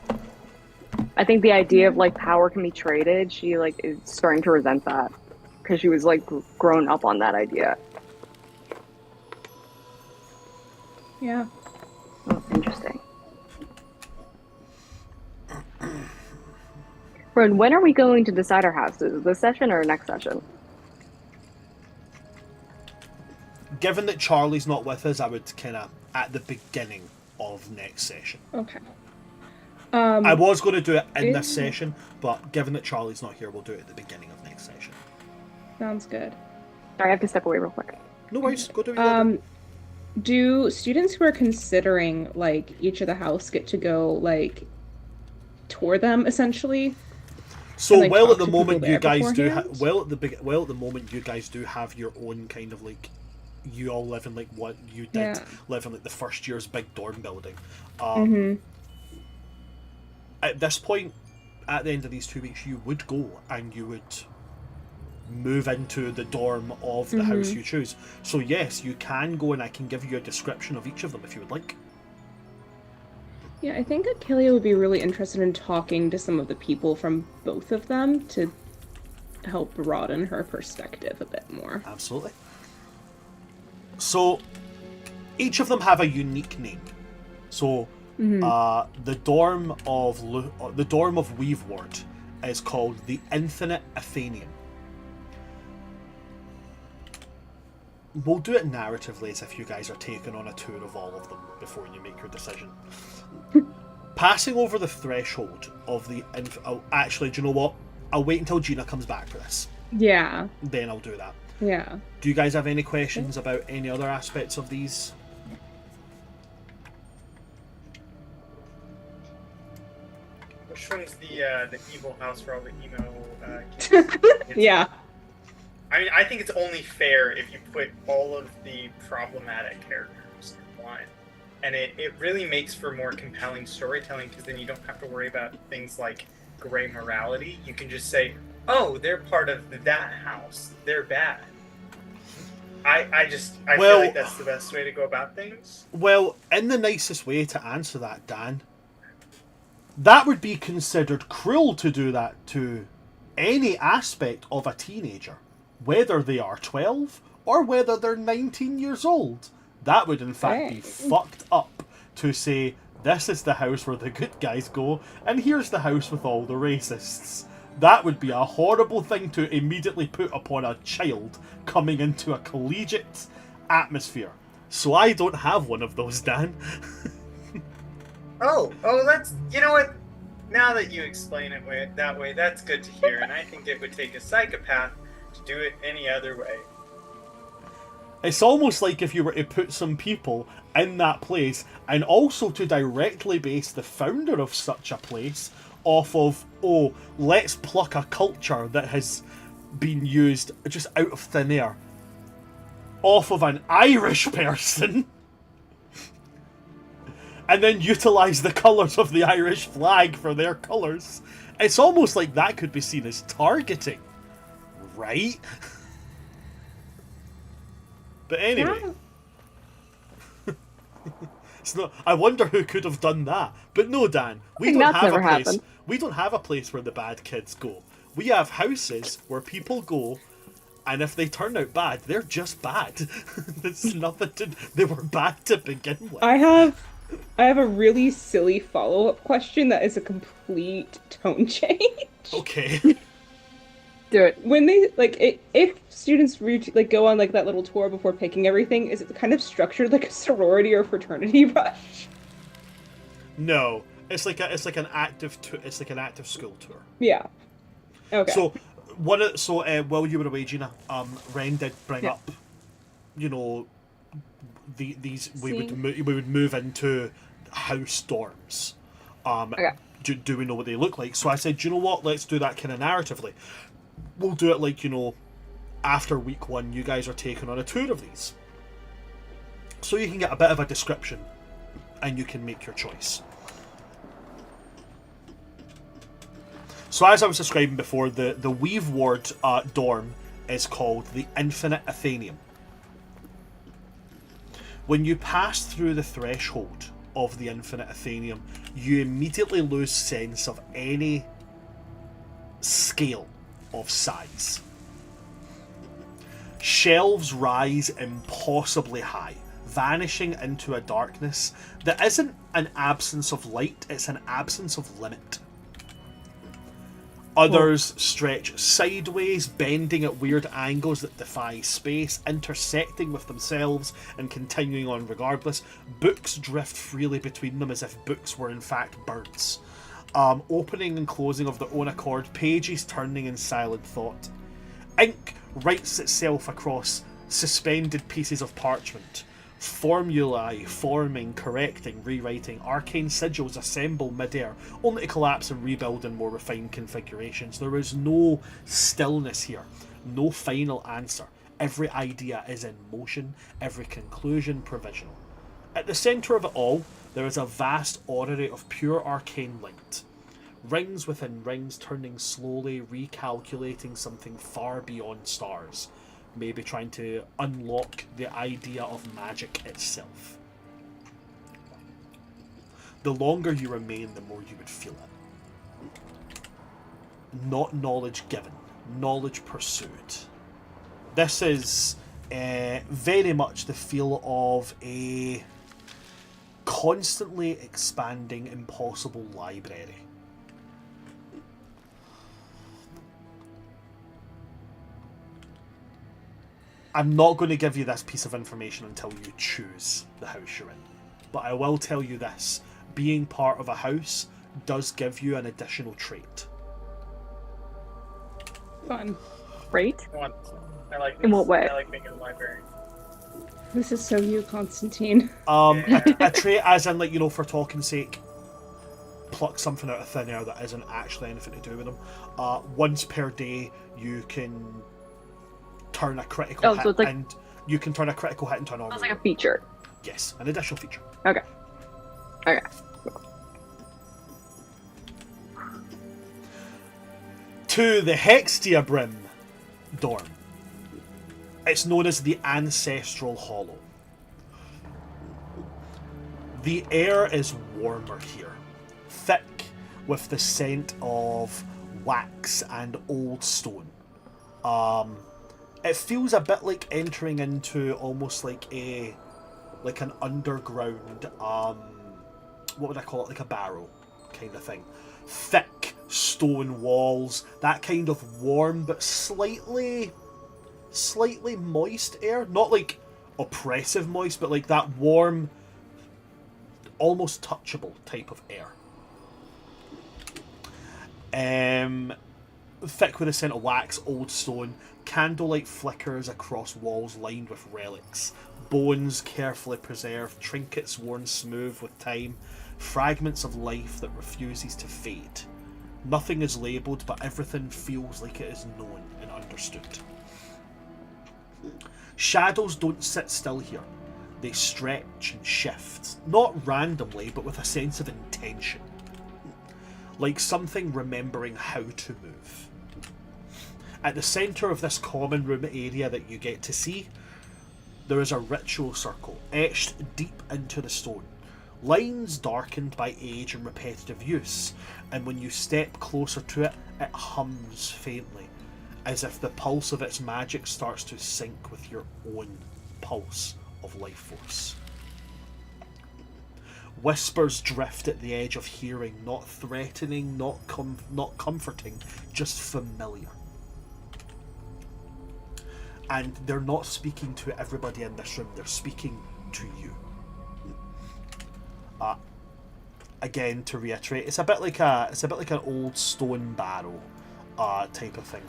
I think the idea of like power can be traded, she like is starting to resent that because she was like grown up on that idea. Yeah. Oh, interesting. Ron, when are we going to decide our houses? This session or next session? Given that Charlie's not with us, I would kind of at the beginning of next session. Okay. I was going to do it in this session, but given that Charlie's not here, we'll do it at the beginning of next session. Sounds good. Sorry, I have to step away real quick. No worries, go do it. Do students who are considering like each of the house get to go like tour them essentially? So and, like, well, talk at the to moment people you there guys do beforehand? well at the moment you guys do have your own kind of like, you all live in like what you did live in like the first year's big dorm building. At this point, at the end of these 2 weeks, you would go and you would move into the dorm of the house you choose. So yes, you can go and I can give you a description of each of them if you would like. Yeah, I think Achillia would be really interested in talking to some of the people from both of them to help broaden her perspective a bit more. Absolutely. So each of them have a unique name. So the dorm of Weaveward is called the Infinite Athenian. We'll do it narratively as if you guys are taking on a tour of all of them before you make your decision. Passing over the threshold of the actually, do you know what? I'll wait until Gina comes back for this. Yeah. Then I'll do that. Yeah. Do you guys have any questions about any other aspects of these? Which one's the evil house for all the emo kids? Yeah. I mean, I think it's only fair if you put all of the problematic characters in one. And it really makes for more compelling storytelling because then you don't have to worry about things like gray morality. You can just say, oh, they're part of that house. They're bad. I feel like that's the best way to go about things. Well, in the nicest way to answer that, Dan, that would be considered cruel to do that to any aspect of a teenager, whether they are 12 or whether they're 19 years old. That would in fact be fucked up to say, this is the house where the good guys go, and here's the house with all the racists. That would be a horrible thing to immediately put upon a child coming into a collegiate atmosphere. So I don't have one of those, Dan. Oh, that's, you know what? Now that you explain it that way, that's good to hear, and I think it would take a psychopath to do it any other way. It's almost like if you were to put some people in that place and also to directly base the founder of such a place off of, oh, let's pluck a culture that has been used just out of thin air off of an Irish person and then utilise the colours of the Irish flag for their colours. It's almost like that could be seen as targeting, right? But anyway, it's not. I wonder who could have done that. But no, Dan, we don't have a place. Happened. We don't have a place where the bad kids go. We have houses where people go, and if they turn out bad, they're just bad. There's nothing to. They were bad to begin with. I have a really silly follow-up question that is a complete tone change. Okay. Do it. When they if students go on like that little tour before picking everything, is it kind of structured like a sorority or fraternity rush? No, it's like an active school tour. Yeah. Okay. So while you were away, Gina, Ren did bring up, you know, these we would move into house dorms. Do we know what they look like? So I said, do you know what? Let's do that kind of narratively. We'll do it like, you know, after week 1, you guys are taking on a tour of these. So you can get a bit of a description and you can make your choice. So as I was describing before, the Weaveward dorm is called the Infinite Athenium, When you pass through the threshold of the infinite Athenium, you immediately lose sense of any scale of size. Shelves rise impossibly high, vanishing into a darkness that isn't an absence of light, it's an absence of limit. Others stretch sideways, bending at weird angles that defy space, intersecting with themselves and continuing on regardless. Books drift freely between them as if books were in fact birds. Opening and closing of their own accord, pages turning in silent thought. Ink writes itself across suspended pieces of parchment. Formulae forming, correcting, rewriting. Arcane sigils assemble mid-air, only to collapse and rebuild in more refined configurations. There is no stillness here, no final answer. Every idea is in motion, every conclusion provisional. At the centre of it all, there is a vast orrery of pure arcane light. Rings within rings turning slowly, recalculating something far beyond stars. Maybe trying to unlock the idea of magic itself. The longer you remain, the more you would feel it. Not knowledge given, knowledge pursued. This is very much the feel of a constantly expanding, impossible library. I'm not going to give you this piece of information until you choose the house you're in. But I will tell you this. Being part of a house does give you an additional trait. Fun. Right? I like this. In what way? I like being in the library. This is so you, Constantine. A trait as in, like, you know, for talking's sake, pluck something out of thin air that isn't actually anything to do with them. Once per day, you can turn a critical hit, so it's like, and you can turn a critical hit into a normal. it's like a feature. Yes, an additional feature. Okay. Okay. To the Hextia Brim dorm. It's known as the Ancestral Hollow. The air is warmer here, thick with the scent of wax and old stone. It feels a bit like entering into almost like an underground, what would I call it, like a barrow kind of thing. Thick stone walls, that kind of warm but slightly moist air. Not like oppressive moist, but like that warm, almost touchable type of air. Thick with a scent of wax, old stone. Candlelight flickers across walls lined with relics. Bones carefully preserved, trinkets worn smooth with time, fragments of life that refuses to fade. Nothing is labelled, but everything feels like it is known and understood. Shadows don't sit still here. They stretch and shift, not randomly, but with a sense of intention. Like something remembering how to move. At the centre of this common room area that you get to see, there is a ritual circle etched deep into the stone. Lines darkened by age and repetitive use, and when you step closer to it, it hums faintly, as if the pulse of its magic starts to sync with your own pulse of life force. Whispers drift at the edge of hearing, not threatening, not comforting, just familiar. And they're not speaking to everybody in this room, they're speaking to you. Again, to reiterate, it's a bit like an old stone barrow type of thing.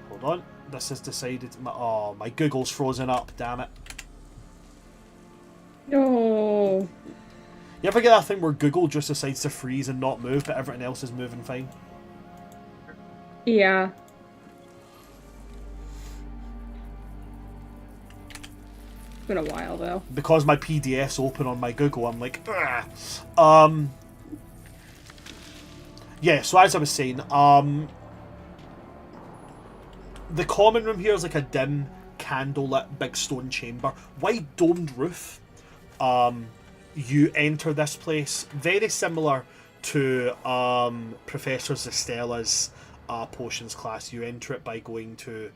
Hold on, this has decided. My Google's frozen up. Damn it! No. You ever get that thing where Google just decides to freeze and not move, but everything else is moving fine? Yeah. It's been a while though. Because my PDF's open on my Google, I'm like, ugh. Yeah, so as I was saying, the common room here is like a dim candlelit big stone chamber, wide domed roof. You enter this place very similar to Professor Zestella's potions class. You enter it by going to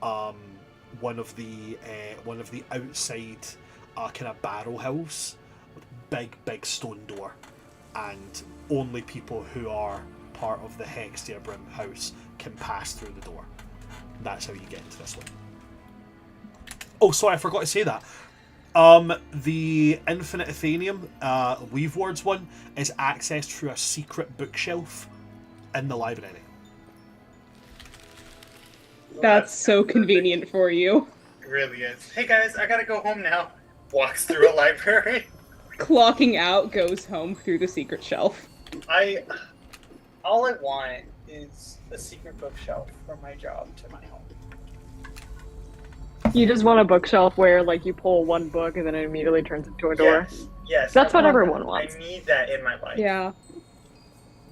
one of the outside kind of barrow hills with big stone door, and only people who are part of the Hexterbrim house can pass through the door. That's how you get into this one. Oh, sorry, I forgot to say that. The Infinite Athenium Weave Words one is accessed through a secret bookshelf in the library. That's so convenient for you. It really is. Hey guys, I gotta go home now. Walks through a library. Clocking out, goes home through the secret shelf. All I want is a secret bookshelf from my job to my home. You just want a bookshelf where, like, you pull one book and then it immediately turns into a door. Yes. That's I what want everyone that. wants. I need that in my life. Yeah.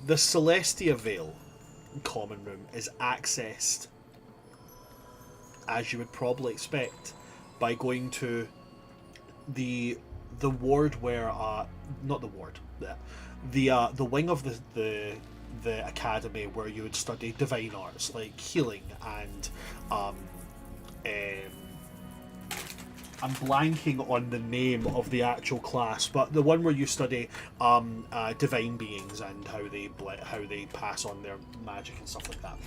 The Celestia Vale common room is accessed, as you would probably expect, by going to the ward where not the ward, the wing of the academy where you would study divine arts like healing and I'm blanking on the name of the actual class, but the one where you study divine beings and how they pass on their magic and stuff like that.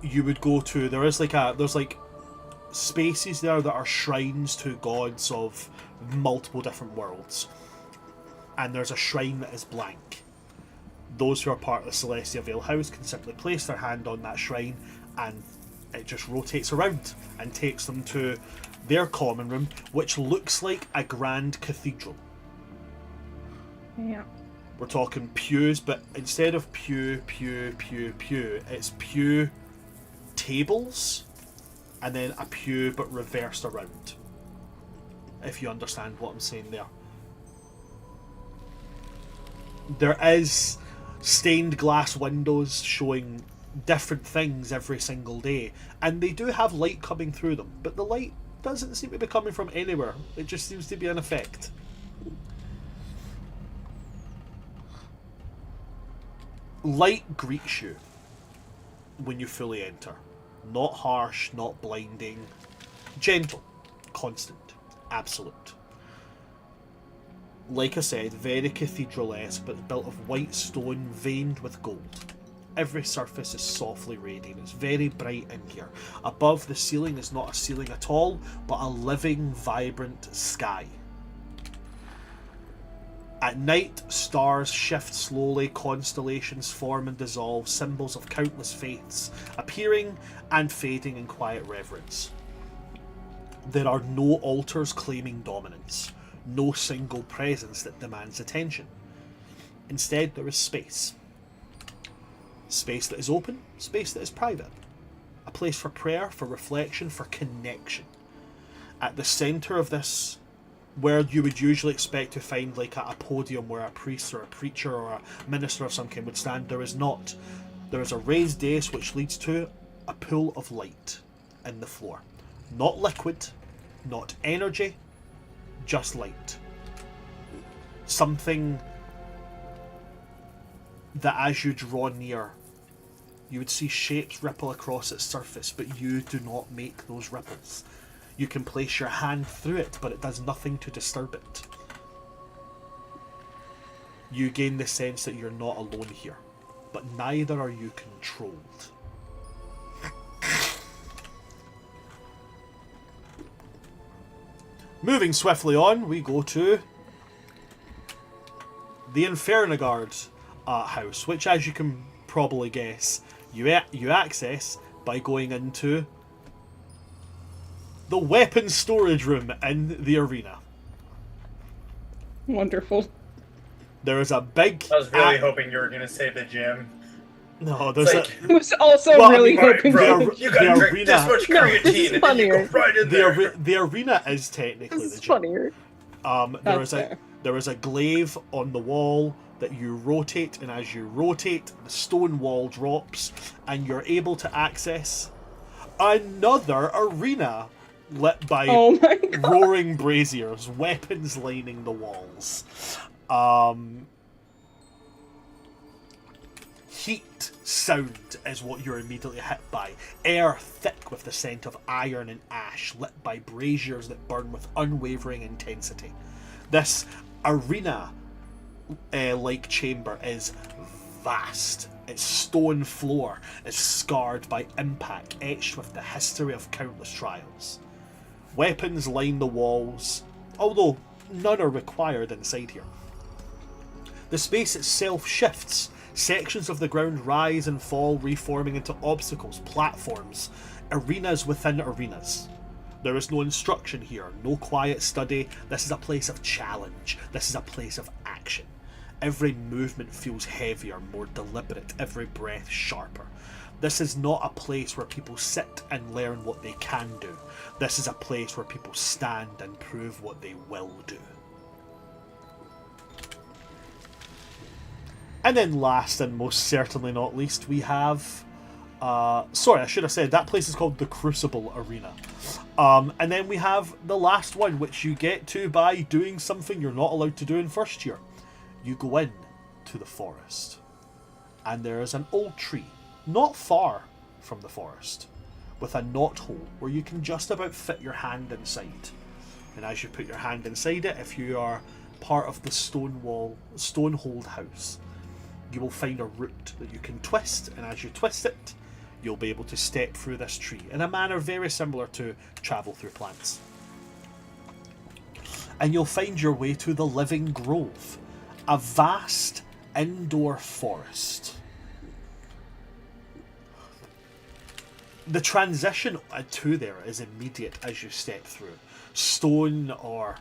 You would go to there's like spaces there that are shrines to gods of multiple different worlds, and there's a shrine that is blank. Those who are part of the Celestia Vale house can simply place their hand on that shrine and it just rotates around and takes them to their common room, which looks like a grand cathedral. Yeah. We're talking pews, but instead of pew, it's pew tables and then a pew but reversed around. If you understand what I'm saying there. There is stained glass windows showing different things every single day, and they do have light coming through them, but the light doesn't seem to be coming from anywhere. It just seems to be an effect. Light greets you when you fully enter. Not harsh, not blinding. Gentle, constant, absolute. Like I said, very cathedral-esque, but built of white stone veined with gold. Every surface is softly radiant. It's very bright in here. Above, the ceiling is not a ceiling at all, but a living, vibrant sky. At night, stars shift slowly, constellations form and dissolve, symbols of countless faiths, appearing and fading in quiet reverence. There are no altars claiming dominance, no single presence that demands attention. Instead, there is space. Space that is open, space that is private. A place for prayer, for reflection, for connection. At the centre of this, where you would usually expect to find like a podium where a priest or a preacher or a minister of some kind would stand, there is not. There is a raised dais which leads to a pool of light in the floor. Not liquid, not energy, just light. Something that as you draw near, you would see shapes ripple across its surface, but you do not make those ripples. You can place your hand through it, but it does nothing to disturb it. You gain the sense that you're not alone here, but neither are you controlled. Moving swiftly on, we go to the Infernagard house, which, as you can probably guess, you access by going into the weapons storage room in the arena. Wonderful. There is a big... I was really hoping you were going to say the gym. No, there's Like, I was also Well, really Alright, hoping bro, to... you gotta the drink this arena- much No, creatine this is and then you go funnier. right in there. the arena is technically This the is gym. funnier. There That's is a fair. there is a glaive on the wall that you rotate, and as you rotate, the stone wall drops, and you're able to access another arena lit by Oh my god. roaring braziers, weapons lining the walls. Heat sound is what you're immediately hit by. Air thick with the scent of iron and ash, lit by braziers that burn with unwavering intensity. This arena like chamber is vast. Its stone floor is scarred by impact, etched with the history of countless trials. Weapons line the walls, although none are required inside here. The space itself shifts. Sections of the ground rise and fall, reforming into obstacles, platforms, arenas within arenas. There is no instruction here, no quiet study. This is a place of challenge. This is a place of action. Every movement feels heavier, more deliberate, every breath sharper. This is not a place where people sit and learn what they can do. This is a place where people stand and prove what they will do. And then last and most certainly not least, we have... sorry, I should have said that place is called the Crucible Arena. And then we have the last one, which you get to by doing something you're not allowed to do in first year. You go in to the forest. And there is an old tree, not far from the forest, with a knot hole where you can just about fit your hand inside. And as you put your hand inside it, if you are part of the Stonehold house, you will find a root that you can twist, and as you twist it, you'll be able to step through this tree in a manner very similar to travel through plants. And you'll find your way to the Living Grove, a vast indoor forest. The transition to there is immediate as you step through. Stone, or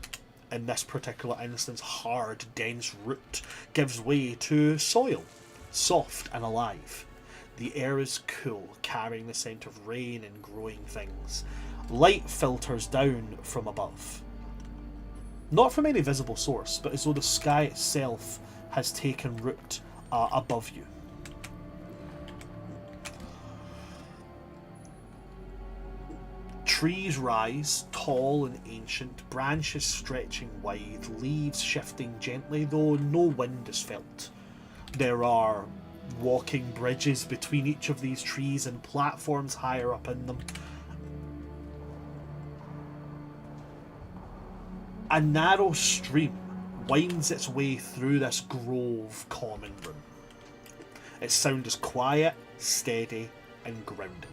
in this particular instance, hard, dense root, gives way to soil, soft and alive. The air is cool, carrying the scent of rain and growing things. Light filters down from above. Not from any visible source, but as though the sky itself has taken root above you. Trees rise, tall and ancient, branches stretching wide, leaves shifting gently, though no wind is felt. There are walking bridges between each of these trees and platforms higher up in them. A narrow stream winds its way through this grove common room. Its sound is quiet, steady, and grounding.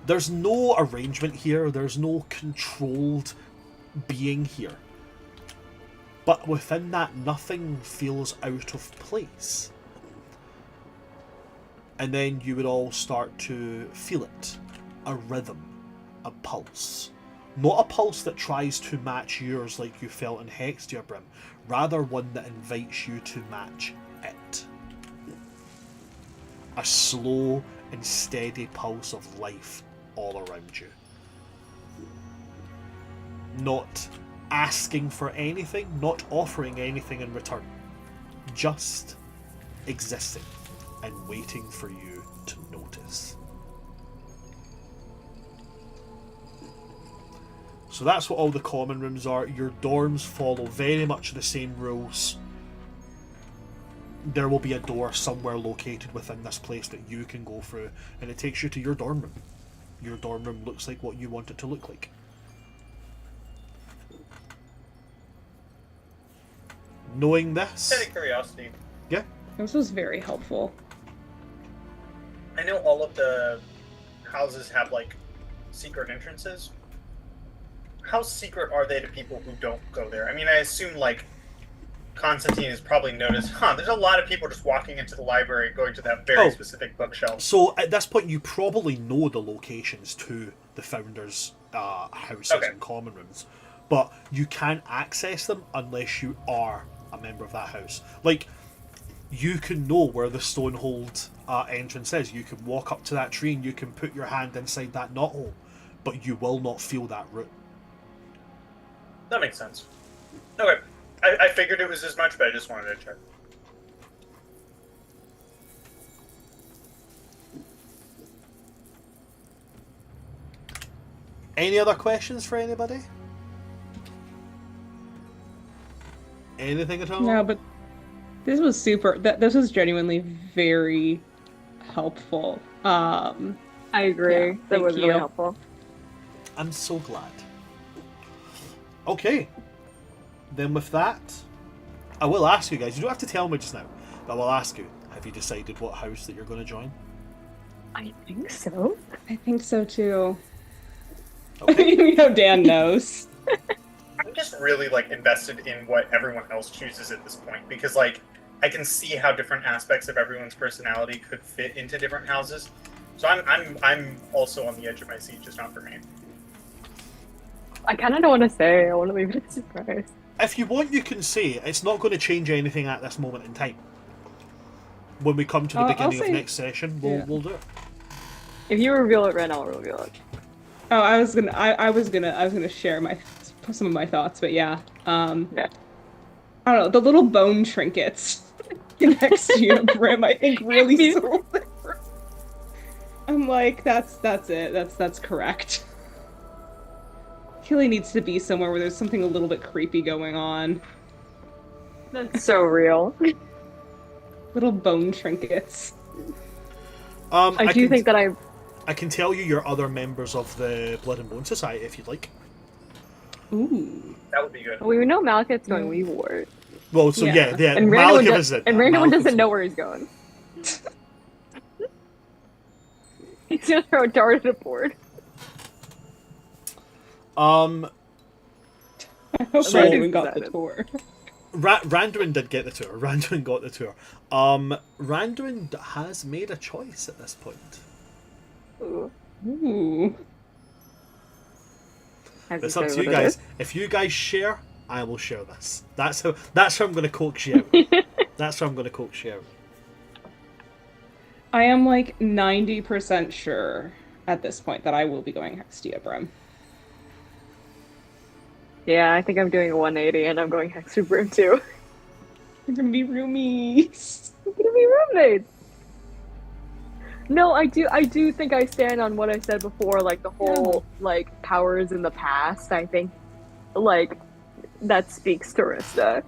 There's no arrangement here, there's no controlled being here. But within that, nothing feels out of place. And then you would all start to feel it. A rhythm, a pulse. Not a pulse that tries to match yours like you felt in Hextia Brim, rather one that invites you to match it. A slow and steady pulse of life all around you. Not asking for anything, not offering anything in return. Just existing and waiting for you to notice. So that's what all the common rooms are. Your dorms follow very much the same rules. There will be a door somewhere located within this place that you can go through, and it takes you to your dorm room. Your dorm room looks like what you want it to look like. Knowing this... Out of curiosity, Yeah? This was very helpful. I know all of the houses have, like, secret entrances. How secret are they to people who don't go there? I mean, I assume, like, Constantine has probably noticed, there's a lot of people just walking into the library going to that very specific bookshelf. So at this point, you probably know the locations to the founders' houses and common rooms, but you can't access them unless you are a member of that house. Like, you can know where the Stonehold entrance is. You can walk up to that tree and you can put your hand inside that knothole, but you will not feel that root. That makes sense. Okay. I figured it was as much, but I just wanted to check. Any other questions for anybody? Anything at all? No, but this was this was genuinely very helpful. I agree. Yeah, That thank was really you. helpful. I'm so glad. Okay. Then with that, I will ask you guys. You don't have to tell me just now, but I will ask you. Have you decided what house that you're going to join? I think so. I think so too. Okay. You know, Dan knows. I'm just really like invested in what everyone else chooses at this point because like I can see how different aspects of everyone's personality could fit into different houses. So I'm also on the edge of my seat, just not for me. I kind of don't want to say. I want to leave it a surprise. If you want, you can say it's not going to change anything at this moment in time. When we come to the I'll beginning of say- next session, we'll do it. If you reveal it right now, I'll reveal it. Oh, I was gonna share some of my thoughts, but yeah. Yeah. I don't know, the little bone trinkets next to your brim, I think really sold it. I'm like, that's it. That's correct. Killy needs to be somewhere where there's something a little bit creepy going on. That's so real. Little bone trinkets. I do think that I can tell you your other members of the Blood and Bone Society if you'd like. Ooh. That would be good. we know Malekith's going Weaveward. Well, so Yeah. yeah, And Malekith Randall is it. Randall doesn't know where he's going. He's gonna throw a dart at a board. I hope So- Randuin got the tour. Randuin did get the tour. Randuin got the tour. Randuin has made a choice at this point. Ooh. Ooh. Has It's he up said to you what it guys. is? If you guys share, I will share this. That's how I'm going to coax you out. That's how I'm going to coax you out. I am like 90% sure at this point that I will be going Hextia Brim. Yeah, I think I'm doing a 180 and I'm going Hex Super Brim too. We're gonna be roomies. We're gonna be roommates. No, I do think I stand on what I said before, like the whole like powers in the past. I think like that speaks to Rista.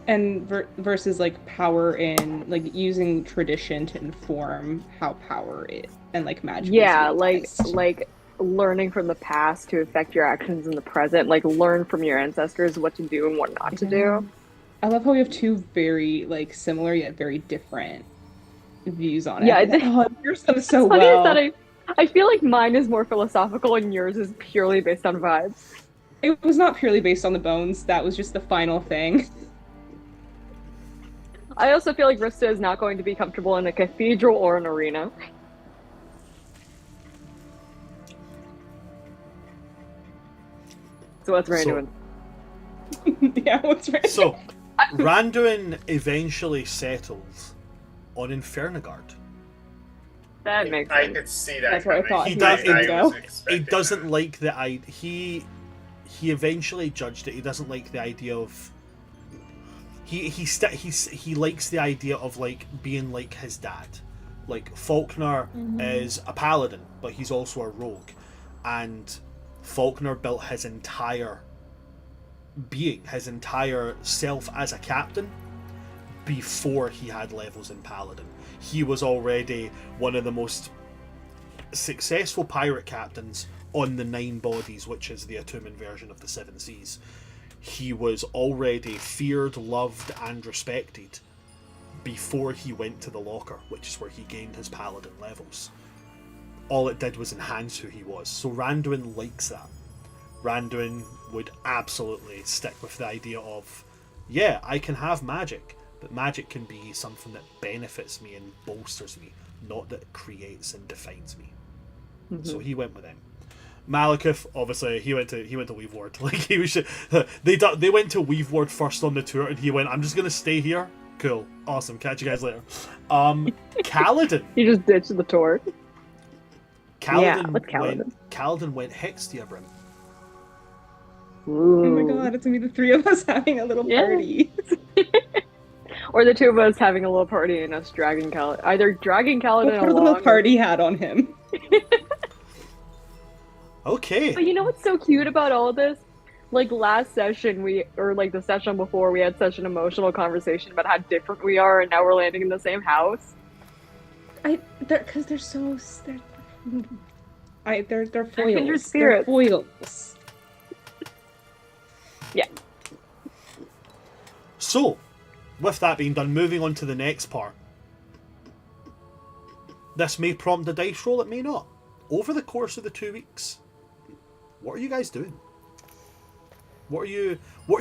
And versus like power in like using tradition to inform how power is and like magic. Yeah, is like utilized. learning from the past to affect your actions in the present. Like learn from your ancestors what to do and what not to do. I love how we have two very like similar yet very different views on it. Yeah, I think- oh, yours does so Funny is well. that I feel like mine is more philosophical and yours is purely based on vibes. It was not purely based on the bones. That was just the final thing. I also feel like Rista is not going to be comfortable in a cathedral or an arena. So what's Randuin? Yeah, what's right? So, Randuin eventually settles on Infernagard. That makes I sense. could see that. That's where I coming. thought he was gonna go. was He expecting doesn't that. like the he eventually judged it. He doesn't like the idea of he likes the idea of like being like his dad. Like Faulkner is a paladin, but he's also a rogue, and Faulkner built his entire being, his entire self as a captain before he had levels in paladin. He was already one of the most successful pirate captains on the Nine Bodies, which is the Atumen version of the Seven Seas. He was already feared, loved, and respected before he went to the Locker, which is where he gained his paladin levels. All it did was enhance who he was. So Randuin likes that. Randuin would absolutely stick with the idea of, yeah, I can have magic, but magic can be something that benefits me and bolsters me, not that creates and defines me. So he went with them. Malekith, obviously, he went to Weaveward. Like he was, they went to Weaveward first on the tour, and he went, "I'm just gonna stay here." Cool, awesome. Catch you guys later. Kalidin. You just ditched the tour. Kalidin what's Kalidin? Kalidin went Hextia Brim. Oh my Ooh. god, it's gonna be the three of us having a little Yeah. party. Or the two of us having a little party and us dragging either dragging We'll Kalidin put a along. little party hat on him. Okay. But you know what's so cute about all of this? Like last session, the session before, we had such an emotional conversation about how different we are, and now we're landing in the same house. Because they're so they're They're foils. kindred They're spirits. foils. Yeah. So, with that being done, moving on to the next part. This may prompt a dice roll, it may not. Over the course of the 2 weeks, what are you guys doing? What are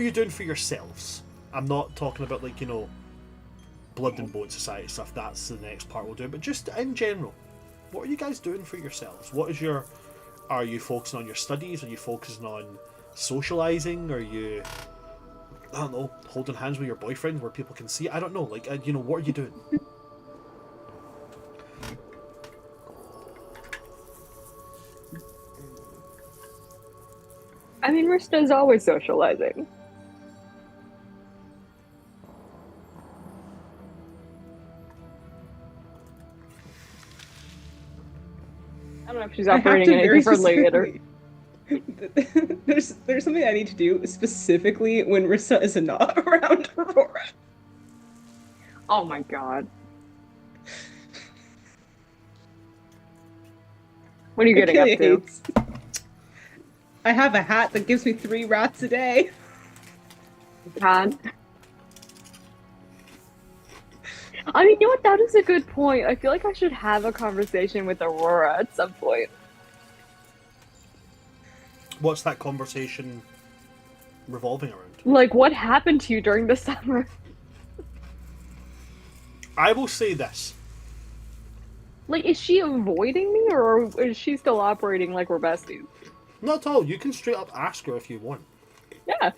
you doing for yourselves? I'm not talking about Blood and Bone Society stuff. That's the next part we'll do. But just in general, what are you guys doing for yourselves? Are you focusing on your studies? Are you focusing on socializing? Are you, I don't know, holding hands with your boyfriend where people can see? I don't know. What are you doing? I mean, Rista's always socializing. I don't know if she's I have operating to any very differently. There's something I need to do specifically when Rissa is not around Aurora. Oh my god. What are you getting up to? Achilles. I have a hat that gives me 3 rats a day. God. I mean, you know what? That is a good point. I feel like I should have a conversation with Aurora at some point. What's that conversation revolving around? Like, what happened to you during the summer? I will say this. Like, is she avoiding me, or is she still operating like we're besties? Not at all. You can straight up ask her if you want. Yeah.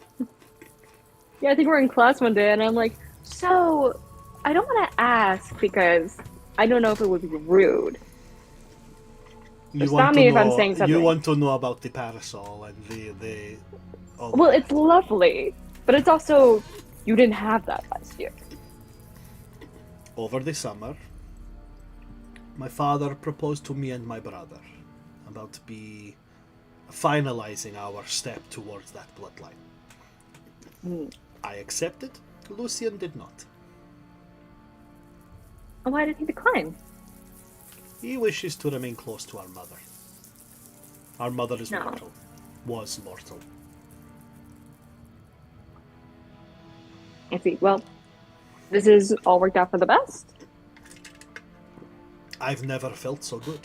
Yeah, I think we're in class one day, and I'm like, so, I don't want to ask because I don't know if it would be rude. You Stop me if I'm saying something. You want to know about the parasol and the Well, it's lovely, but it's also, you didn't have that last year. over the summer, my father proposed to me and my brother about be finalizing our step towards that bloodline. Mm. I accepted. Lucian did not. Why did he decline? He wishes to remain close to our mother. Our mother is No. mortal. Was mortal. I see. Well, this is all worked out for the best. I've never felt so good.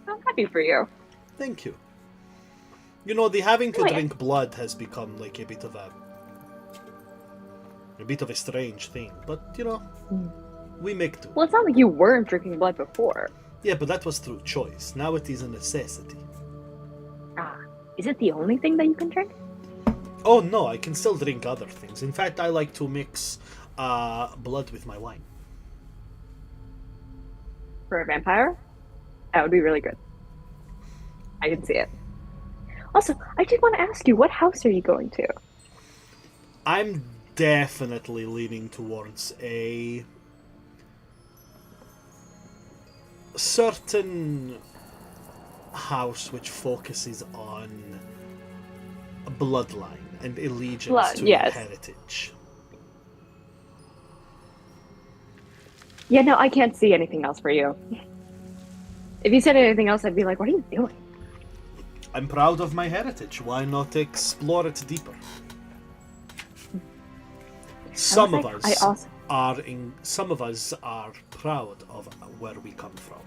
I'm happy for you. Thank you. You know, the having to Wait. drink blood has become like a bit of a strange thing, but we make do. Well, it's not like you weren't drinking blood before. Yeah, but that was through choice. Now it is a necessity. Ah, is it the only thing that you can drink? Oh no, I can still drink other things. In fact, I like to mix blood with my wine. For a vampire? That would be really good. I can see it. Also, I did want to ask you, what house are you going to? I'm definitely leaning towards a certain house which focuses on a bloodline and allegiance Blood, to yes. heritage. Yeah, no, I can't see anything else for you. If you said anything else, I'd be like, what are you doing? I'm proud of my heritage. Why not explore it deeper? Some of us are proud of where we come from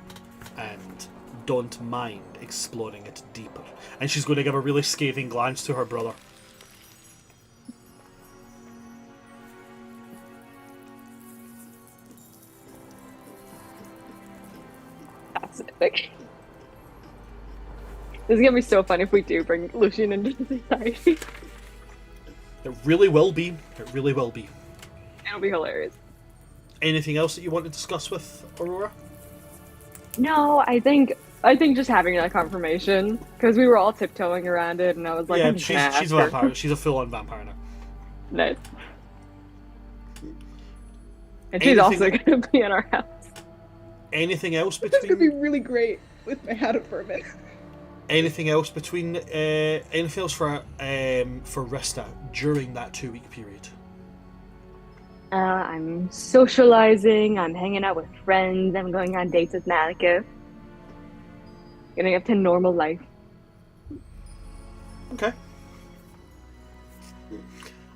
and don't mind exploring it deeper. And she's going to give a really scathing glance to her brother. That's epic. This is gonna be so fun if we do bring Lucian into society. It really will be. It really will be. It'll be hilarious. Anything else that you want to discuss with Aurora? No, I think I think just having that confirmation, because we were all tiptoeing around it, and I was like, yeah, I'm she's gonna a ask her. vampire. She's a full-on vampire now. Nice. And she's also going to be in our house. Anything else This could be between? really great with my hat of vermin. Anything else between? Anything else for Rista during that 2-week period? I'm socializing, I'm hanging out with friends, I'm going on dates with Malika. Getting up to normal life. Okay.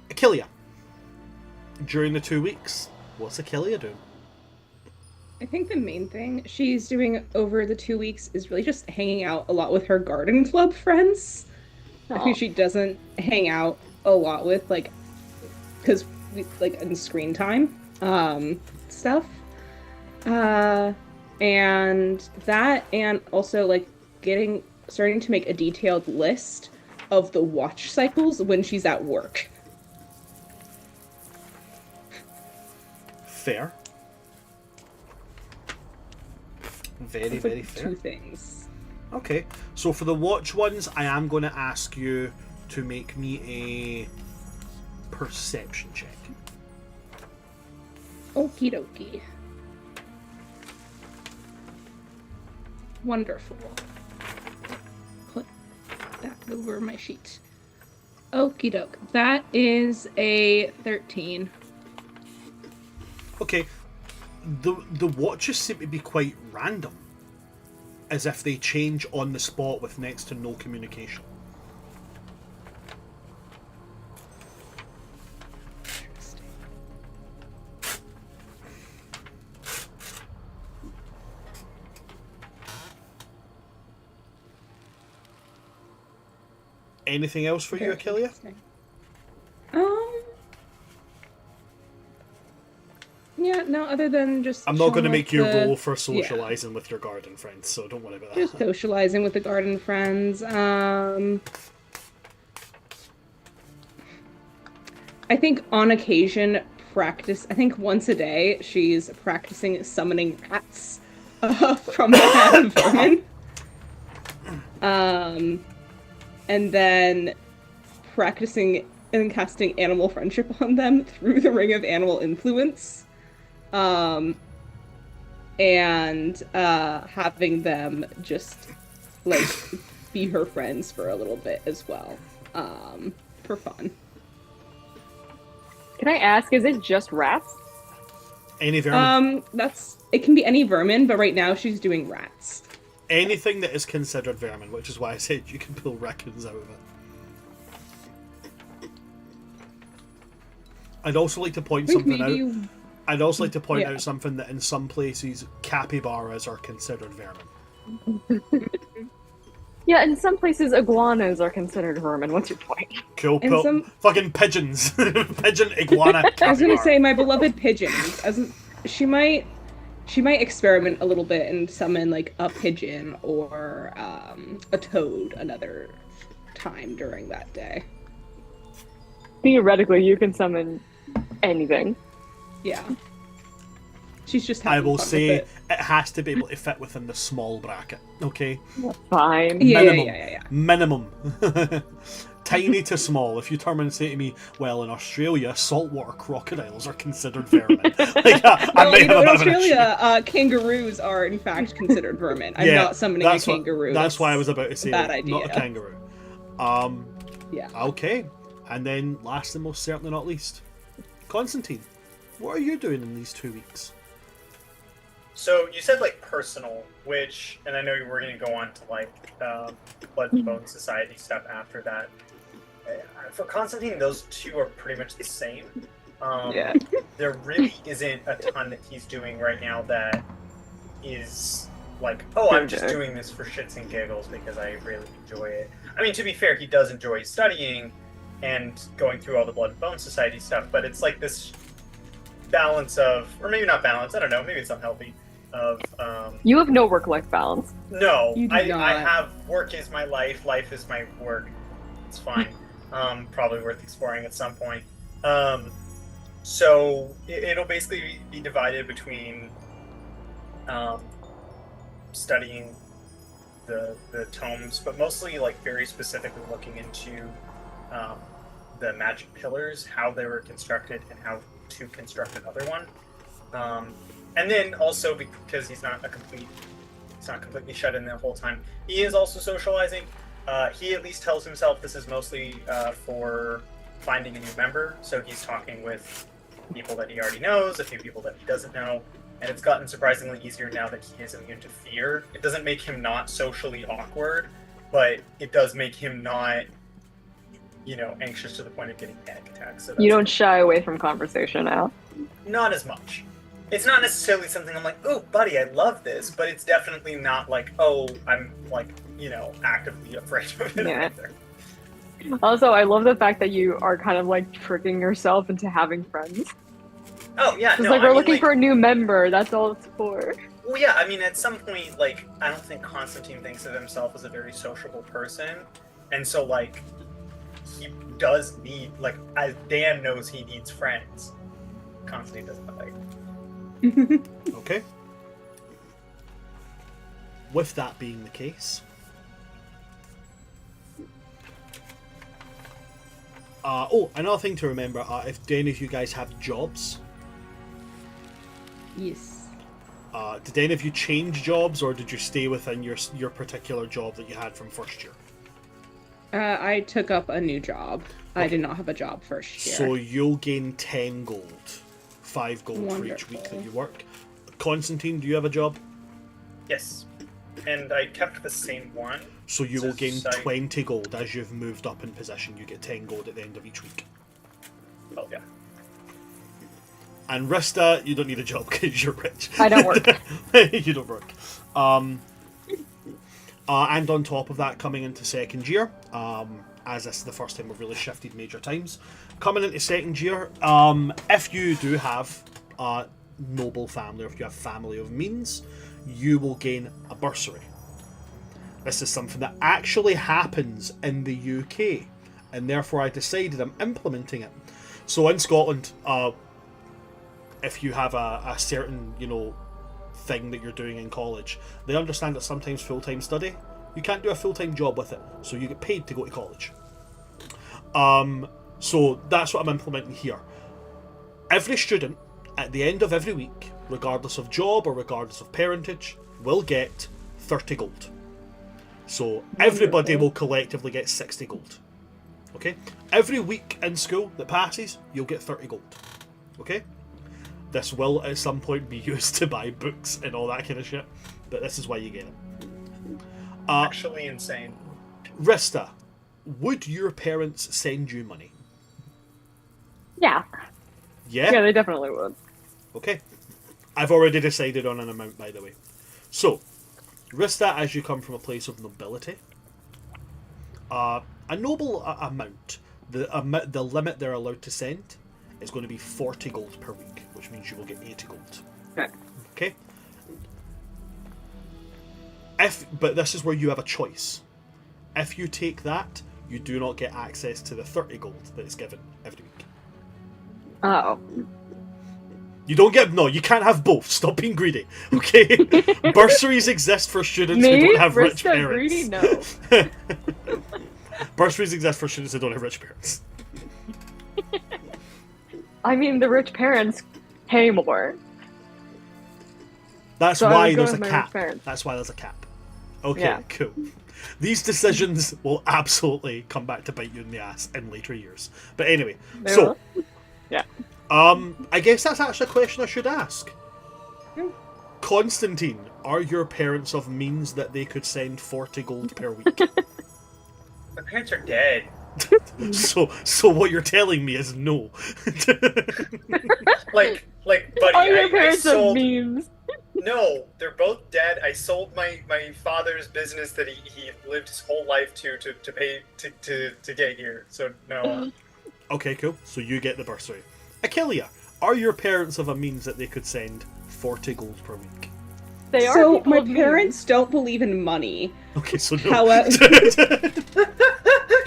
Achillia. During the 2 weeks, what's Achillia doing? I think the main thing she's doing over the 2 weeks is really just hanging out a lot with her garden club friends. Aw. Who she doesn't hang out a lot with, like, because we like in screen time stuff. And that, and also like starting to make a detailed list of the watch cycles when she's at work. Fair. Very, It's very like fair. two things. Okay, so for the watch ones, I am going to ask you to make me a perception check. Okie dokie. Wonderful. Put that over my sheet. Okie doke. That is a 13. Okay, the watches seem to be quite random, as if they change on the spot with next to no communication. Interesting. Anything else for you, Very Achillia? interesting. Yeah, no, other than just I'm not going to chilling make with you the- roll for socializing with your garden friends, so don't worry about that. Just socializing with the garden friends. I think on occasion I think once a day she's practicing summoning rats from the hat of vermin. And then practicing and casting animal friendship on them through the ring of animal influence. And having them just like be her friends for a little bit as well, for fun. Can I ask, is it just rats? Any vermin? It can be any vermin, but right now she's doing rats. Anything that is considered vermin, which is why I said you can pull raccoons out of it. I'd also like to point something out. I'd also like to point out something that in some places capybaras are considered vermin. Yeah, in some places iguanas are considered vermin. What's your point? Cool, And some- fucking pigeons. Pigeon, iguana, capybara. I was gonna say my beloved pigeons. She might experiment a little bit and summon like a pigeon or a toad another time during that day. Theoretically, you can summon anything. Yeah. She's just I having will fun with say it. it has to be able to fit within the small bracket, okay? Fine. Yeah, Minimum. yeah. Minimum. Tiny to small. If you turn around and say to me, well, in Australia, saltwater crocodiles are considered vermin. Like, I Well, may you know, have in a bit of an issue. Australia, kangaroos are in fact considered vermin. I'm not summoning a kangaroo. That's why I was about to say, bad idea. not a kangaroo. Yeah. Okay. And then, last and most certainly not least, Constantine, what are you doing in these 2 weeks? So you said like personal, which, and I know you were going to go on to like Blood and Bone Society stuff after that. For Constantine, those two are pretty much the same. Yeah. There really isn't a ton that he's doing right now that is like, oh, I'm just doing this for shits and giggles because I really enjoy it. I mean, to be fair, he does enjoy studying and going through all the Blood and Bone Society stuff, but it's like this balance of, or maybe not balance, I don't know, maybe it's unhealthy, of You have no work-life balance. no, You do I not. have work is my life is my work. It's fine. Probably worth exploring at some point. So it'll basically be divided between studying the tomes, but mostly like very specifically looking into the magic pillars, how they were constructed, and how to construct another one. And then also because he's not completely shut in the whole time, he is also socializing. He at least tells himself this is mostly for finding a new member, so he's talking with people that he already knows, a few people that he doesn't know, and it's gotten surprisingly easier now that he is immune to fear. It doesn't make him not socially awkward, but it does make him not, anxious to the point of getting panic attacks. So You don't shy away from conversation now. not as much. It's not necessarily something I'm like, oh, buddy, I love this, but it's definitely not like, oh, I'm like, actively afraid of it Yeah. either. Also, I love the fact that you are kind of like tricking yourself into having friends. Oh, yeah, It's no, like I we're mean, looking like, for a new member. That's all it's for. well, yeah, I mean, at some point, like, I don't think Constantine thinks of himself as a very sociable person, and so, like, he does need, like, as Dan knows he needs friends. Constantine doesn't like. Okay. With that being the case, another thing to remember: if any of you guys have jobs, Yes. did any of you change jobs, or did you stay within your particular job that you had from first year? I took up a new job. I Okay. did not have a job first year. So you'll gain 10 gold, 5 gold for each week that Wonderful. you work. Constantine, do you have a job? Yes. And I kept the same one. So you will gain Sorry. 20 gold as you've moved up in position. You get 10 gold at the end of each week. Oh, yeah. And Rista, you don't need a job because you're rich. I don't work. You don't work. And on top of that, coming into second year, as this is the first time we've really shifted major times, coming into second year, if you do have a noble family, or if you have family of means, you will gain a bursary. This is something that actually happens in the UK, and therefore I decided I'm implementing it. So in Scotland, if you have a certain, thing that you're doing in college, they understand that sometimes full-time study, you can't do a full-time job with it, so you get paid to go to college. So that's what I'm implementing here. Every student, at the end of every week, regardless of job or regardless of parentage, will get 30 gold. So everybody will collectively get 60 gold. Okay? Every week in school that passes, you'll get 30 gold. Okay? This will at some point be used to buy books and all that kind of shit, but this is why you get it. Actually insane. Rista, would your parents send you money? Yeah. Yeah? Yeah, they definitely would. Okay. I've already decided on an amount, by the way. So, Rista, as you come from a place of nobility, a noble amount, the limit they're allowed to send is going to be 40 gold per week, which means you will get 80 gold. Okay. Okay? But this is where you have a choice. If you take that, you do not get access to the 30 gold that is given every week. Oh. You don't get... No, you can't have both. Stop being greedy. Okay? Bursaries exist for students who Me? don't have rich Rista parents. greedy? No. Bursaries exist for students who don't have rich parents. I mean, the rich parents pay more. That's So I why would go there's a with my rich cap. parents. That's why there's a cap. Okay, Yeah. cool. These decisions will absolutely come back to bite you in the ass in later years. But anyway, They so... will. Yeah. I guess that's actually a question I should ask. Hmm. Constantine, are your parents of means that they could send 40 gold per week? My parents are dead. So what you're telling me is no. Like, buddy, Are your I parents of sold... memes? No, they're both dead. I sold my father's business that he lived his whole life to pay to get here. So no. Okay, cool. So you get the bursary. Achelia, are your parents of a means that they could send 40 gold per week? They are So people my of means. parents don't believe in money. Okay, so no. However,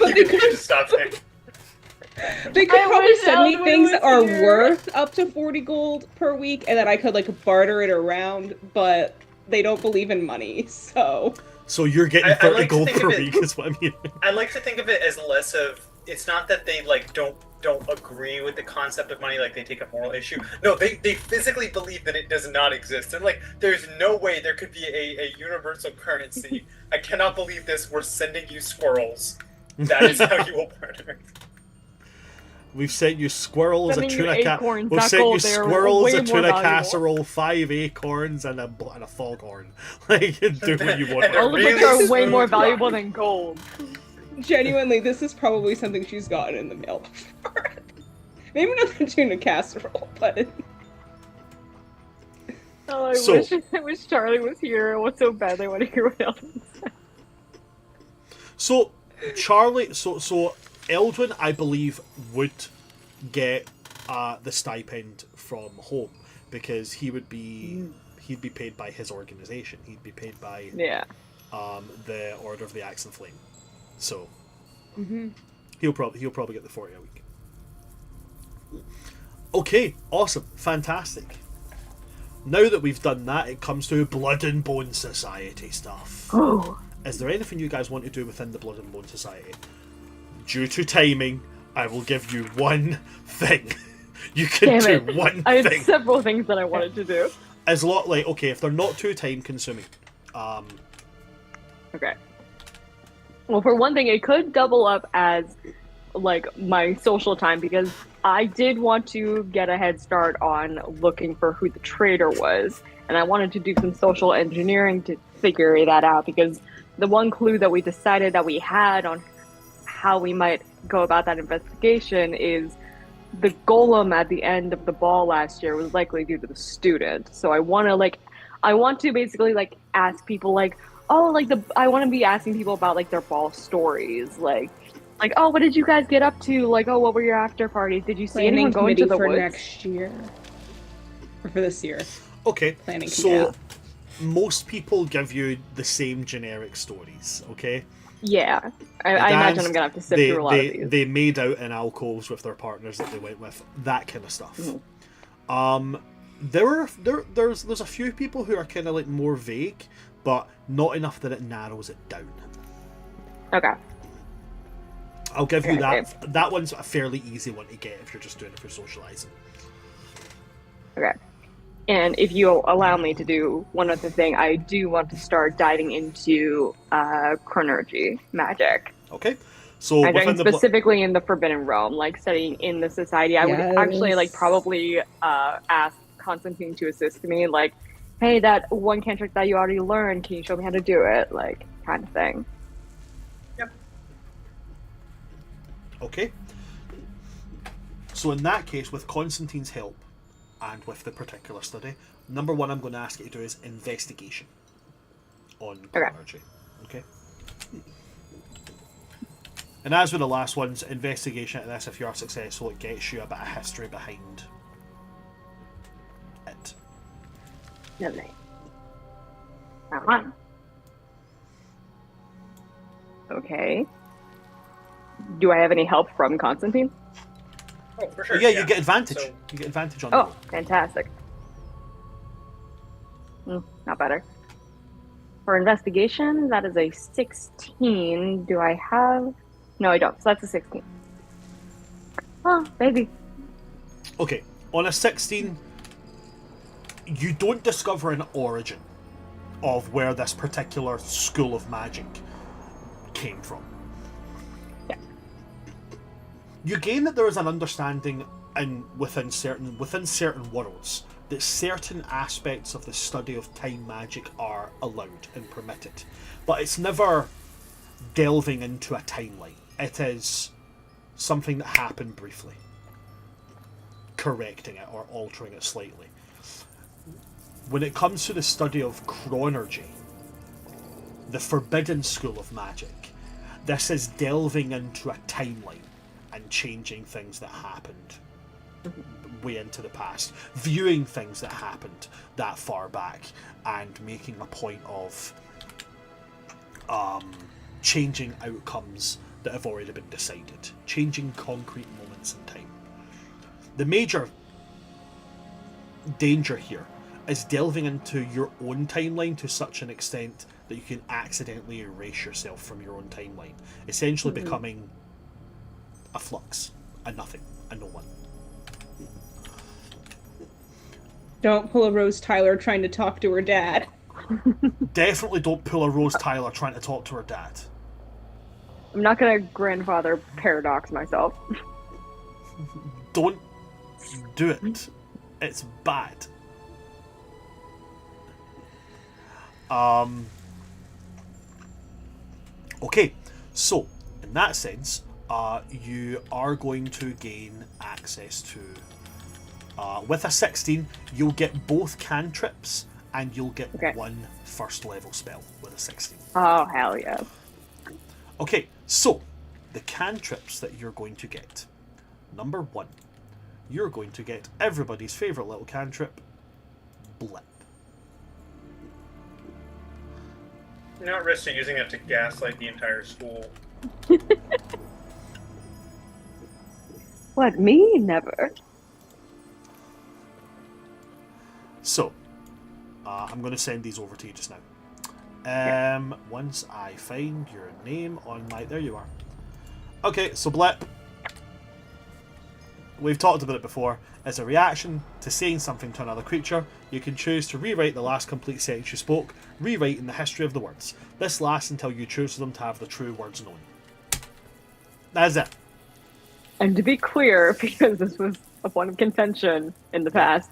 You can just stop there. they could I probably wish send me Eldwin things was that are here. worth up to 40 gold per week, and that I could like barter it around. But they don't believe in money, so So you're getting I 30 like to gold think per of it- week is what I mean. I like to think of it as less of, it's not that they like don't agree with the concept of money, like they take a moral issue. No, they physically believe that it does not exist. And like there's no way there could be a universal currency. I cannot believe this. We're sending you squirrels. That is how you will partner. We've sent you squirrels, a Sending you tuna acorns, We've that sent you gold, they're squirrels, way a more tuna valuable. casserole, 5 acorns, and a foghorn. Like, do what you want. And All of which really are way more smooth valuable rock. than gold. Genuinely, this is probably something she's gotten in the mail before. Maybe not the tuna casserole, but Oh, So- I wish Charlie was here. What's so bad I want to hear what else. So, Charlie, so Eldwin, I believe, would get the stipend from home because he'd be paid by his organization. He'd be paid by Yeah. the Order of the Axe and Flame. So mm-hmm. he'll probably get the 40 a week. Okay, awesome, fantastic. Now that we've done that, it comes to Blood and Bone Society stuff. Oh. Is there anything you guys want to do within the Blood and Bone Society? Due to timing, I will give you one thing. You can Damn do it. one I had thing. several things that I wanted to do. As lot like okay, if they're not too time consuming, Okay. Well, for one thing, it could double up as like my social time because I did want to get a head start on looking for who the traitor was, and I wanted to do some social engineering to figure that out because the one clue that we decided that we had on how we might go about that investigation is the golem at the end of the ball last year was likely due to the student. So I want to basically like ask people like, oh, like I want to be asking people about like their ball stories, like, oh, what did you guys get up to? Like, oh, what were your after parties? Did you see anyone going to the for woods? next year or for this year? okay. Planning So yeah. most people give you the same generic stories. Okay. Yeah, I Dads, imagine I'm gonna have to sift through a lot of these. They made out in alcoves with their partners that they went with, that kind of stuff. Mhm. There's a few people who are kind of like more vague, but not enough that it narrows it down. Okay. I'll give you Okay. that. That one's a fairly easy one to get if you're just doing it for socializing. Okay. And if you allow me to do one other thing, I do want to start diving into chronergy magic. Okay, so I'm within doing specifically in the Forbidden Realm, like studying in the society. I would actually like Yes. probably ask Constantine to assist me, like, hey, that one cantrip that you already learned, can you show me how to do it? Like, kind of thing. Okay. So in that case, with Constantine's help, and with the particular study, number one I'm going to ask you to do is investigation on chronergy. Okay. And as with the last ones, investigation at this, if you are successful, it gets you a bit of history behind it. Lovely. That one. Okay. Do I have any help from Constantine? Oh, for sure. Yeah, you get advantage. So- You get advantage on Oh, roll. fantastic. Not better. For investigation, that is a 16. Do I have... No, I don't. So that's a 16. Oh, baby. Okay, on a 16, you don't discover an origin of where this particular school of magic came from. Yeah. You gain that there is an understanding within certain worlds that certain aspects of the study of time magic are allowed and permitted, but it's never delving into a timeline. It is something that happened briefly, correcting it or altering it slightly. When it comes to the study of chronergy, the forbidden school of magic, this is delving into a timeline and changing things that happened way into the past, viewing things that happened that far back and making a point of changing outcomes that have already been decided, changing concrete moments in time. The major danger here is delving into your own timeline to such an extent that you can accidentally erase yourself from your own timeline, essentially becoming a flux, a nothing, a no one. Don't pull a Rose Tyler trying to talk to her dad. Definitely don't pull a Rose Tyler trying to talk to her dad. I'm not gonna grandfather paradox myself. Don't do it. It's bad. Okay, so in that sense, you are going to gain access to. With a 16, you'll get both cantrips, and you'll get one first level spell with a 16. Oh, hell yeah. Okay, so the cantrips that you're going to get. Number 1, you're going to get everybody's favourite little cantrip, Blip. You're not risking using it to gaslight the entire school. What, me? Never. So, I'm going to send these over to you just now. Once I find your name on my... There you are. Okay, so Blip. We've talked about it before. As a reaction to saying something to another creature, you can choose to rewrite the last complete sentence you spoke, rewriting the history of the words. This lasts until you choose them to have the true words known. That's it. And to be clear, because this was a point of contention in the past,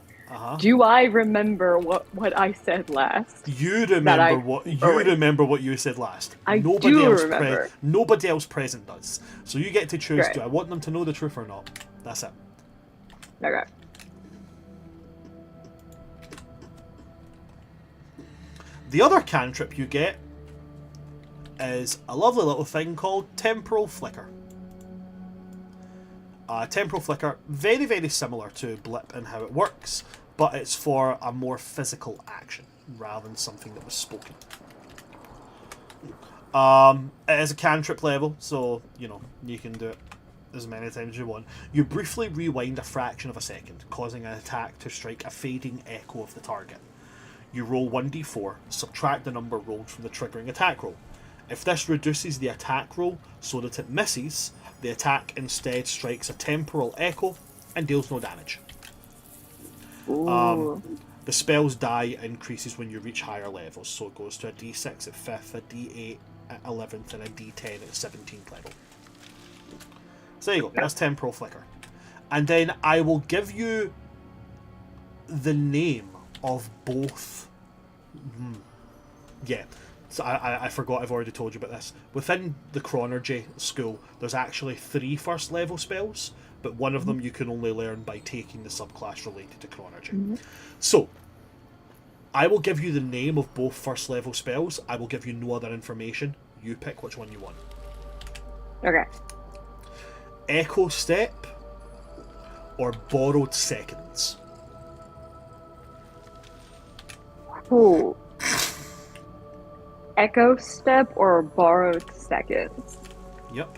do I remember what I said last? You remember what you said last. Nobody else remember. Nobody else present does. So you get to choose. Great. Do I want them to know the truth or not? That's it. Okay. The other cantrip you get is a lovely little thing called Temporal Flicker. Temporal Flicker, very, very similar to Blip in how it works, but it's for a more physical action rather than something that was spoken. It is a cantrip level, so, you can do it as many times as you want. You briefly rewind a fraction of a second, causing an attack to strike a fading echo of the target. You roll 1d4, subtract the number rolled from the triggering attack roll. If this reduces the attack roll so that it misses, the attack instead strikes a temporal echo and deals no damage. The spell's die increases when you reach higher levels, so it goes to a d6 at 5th, a d8 at 11th, and a d10 at 17th level. So there you go, that's Temporal Flicker. And then I will give you the name of both... Yeah, so I forgot, I've already told you about this. Within the Chronergy school, there's actually 3 first level spells, but one of them you can only learn by taking the subclass related to Chronergy. So, I will give you the name of both first level spells. I will give you no other information. You pick which one you want. Okay. Echo Step or Borrowed Seconds? Ooh. Echo Step or Borrowed Seconds? Yep.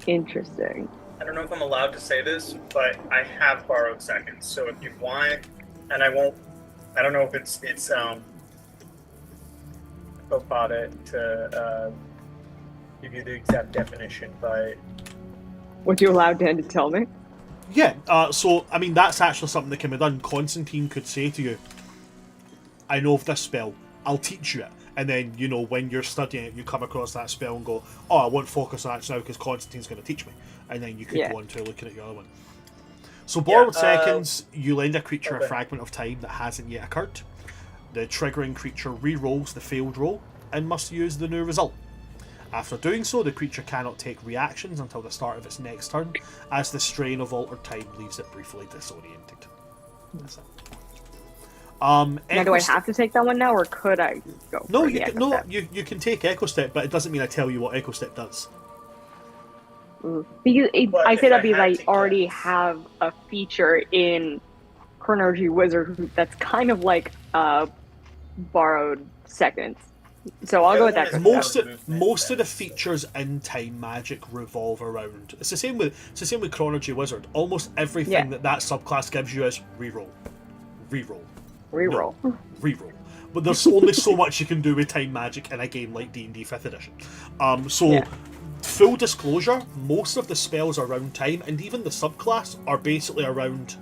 Interesting. I don't know if I'm allowed to say this, but I have borrowed seconds. So if you want, and I don't know if it's about it to give you the exact definition, but Would you allow Dan to tell me? Yeah, so, I mean, that's actually something that can be done. Constantine could say to you, I know of this spell, I'll teach you it. And then, when you're studying it, you come across that spell and go, oh, I won't focus on that now because Constantine's going to teach me. And then you could go on to looking at your other one. So, Borrowed Seconds, you lend a creature a fragment of time that hasn't yet occurred. The triggering creature re-rolls the failed roll and must use the new result. After doing so, the creature cannot take reactions until the start of its next turn, as the strain of altered time leaves it briefly disoriented. That's it. Now, do I have to take that one now, or could I go? No, you can take Echo Step, but it doesn't mean I tell you what Echo Step does. Because I say that because I already have a feature in Chronergy Wizard that's kind of like borrowed seconds. So I'll go with that. Most of the features in Time Magic revolve around. It's the same with Chronergy Wizard. Almost everything that subclass gives you is reroll, reroll, Reroll. Reroll. But there's only so much you can do with time magic in a game like D&D 5th edition. Yeah. Full disclosure, most of the spells around time, and even the subclass, are basically around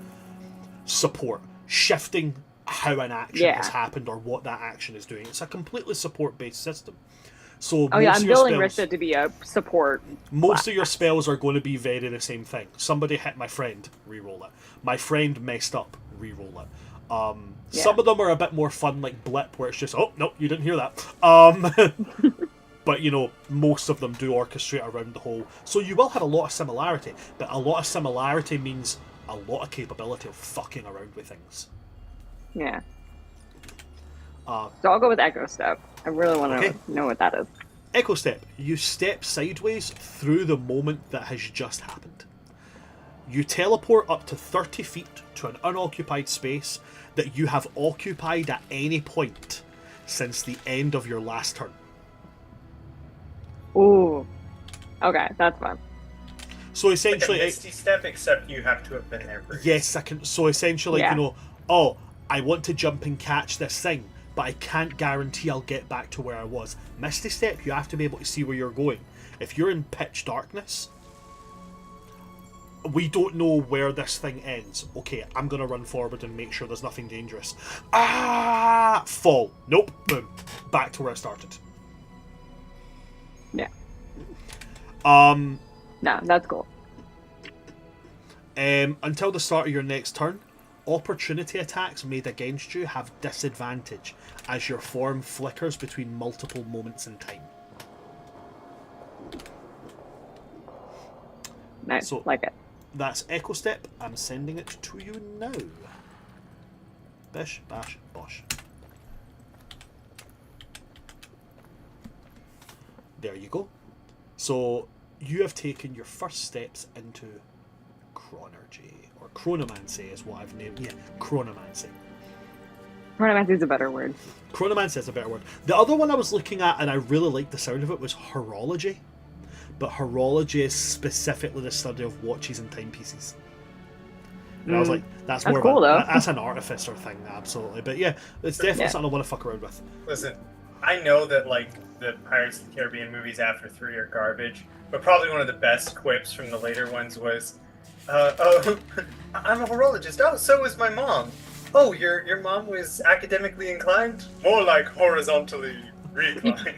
support. Shifting how an action has happened or what that action is doing. It's a completely support-based system. So I'm building Rista to be a support. Most of your spells are going to be very the same thing. Somebody hit my friend, reroll it. My friend messed up, reroll it. Some of them are a bit more fun, like Blip, where it's just, oh, no, you didn't hear that. But, you know, most of them do orchestrate around the whole. So you will have a lot of similarity, but a lot of similarity means a lot of capability of fucking around with things. Yeah. So I'll go with Echo Step. I really want to know what that is. Echo Step. You step sideways through the moment that has just happened. You teleport up to 30 feet to an unoccupied space that you have occupied at any point since the end of your last turn. Ooh. Okay, that's fun. So essentially... Like a Misty Step, except you have to have been there first. Yes, I can. So essentially, you know, oh, I want to jump and catch this thing, but I can't guarantee I'll get back to where I was. Misty Step, you have to be able to see where you're going. If you're in pitch darkness, we don't know where this thing ends. Okay, I'm going to run forward and make sure there's nothing dangerous. Ah! Fall. Nope. Boom. Back to where I started. Yeah. No, that's cool. Until the start of your next turn, opportunity attacks made against you have disadvantage as your form flickers between multiple moments in time. Nice, so like it. That's Echo Step. I'm sending it to you now. Bish, bash, bosh. There you go. So you have taken your first steps into chronergy, or chronomancy is what I've named. Yeah, chronomancy. Chronomancy is a better word. Chronomancy is a better word. The other one I was looking at, and I really liked the sound of it, was horology. But horology is specifically the study of watches and timepieces. And I was like, that's more cool, of though. That's an artificer thing, absolutely. But yeah, it's definitely something I want to fuck around with. Listen, I know that like the Pirates of the Caribbean movies after 3 are garbage, but probably one of the best quips from the later ones was, "Oh, I'm a horologist. Oh, so is my mom. Oh, your mom was academically inclined? More like horizontally reclined."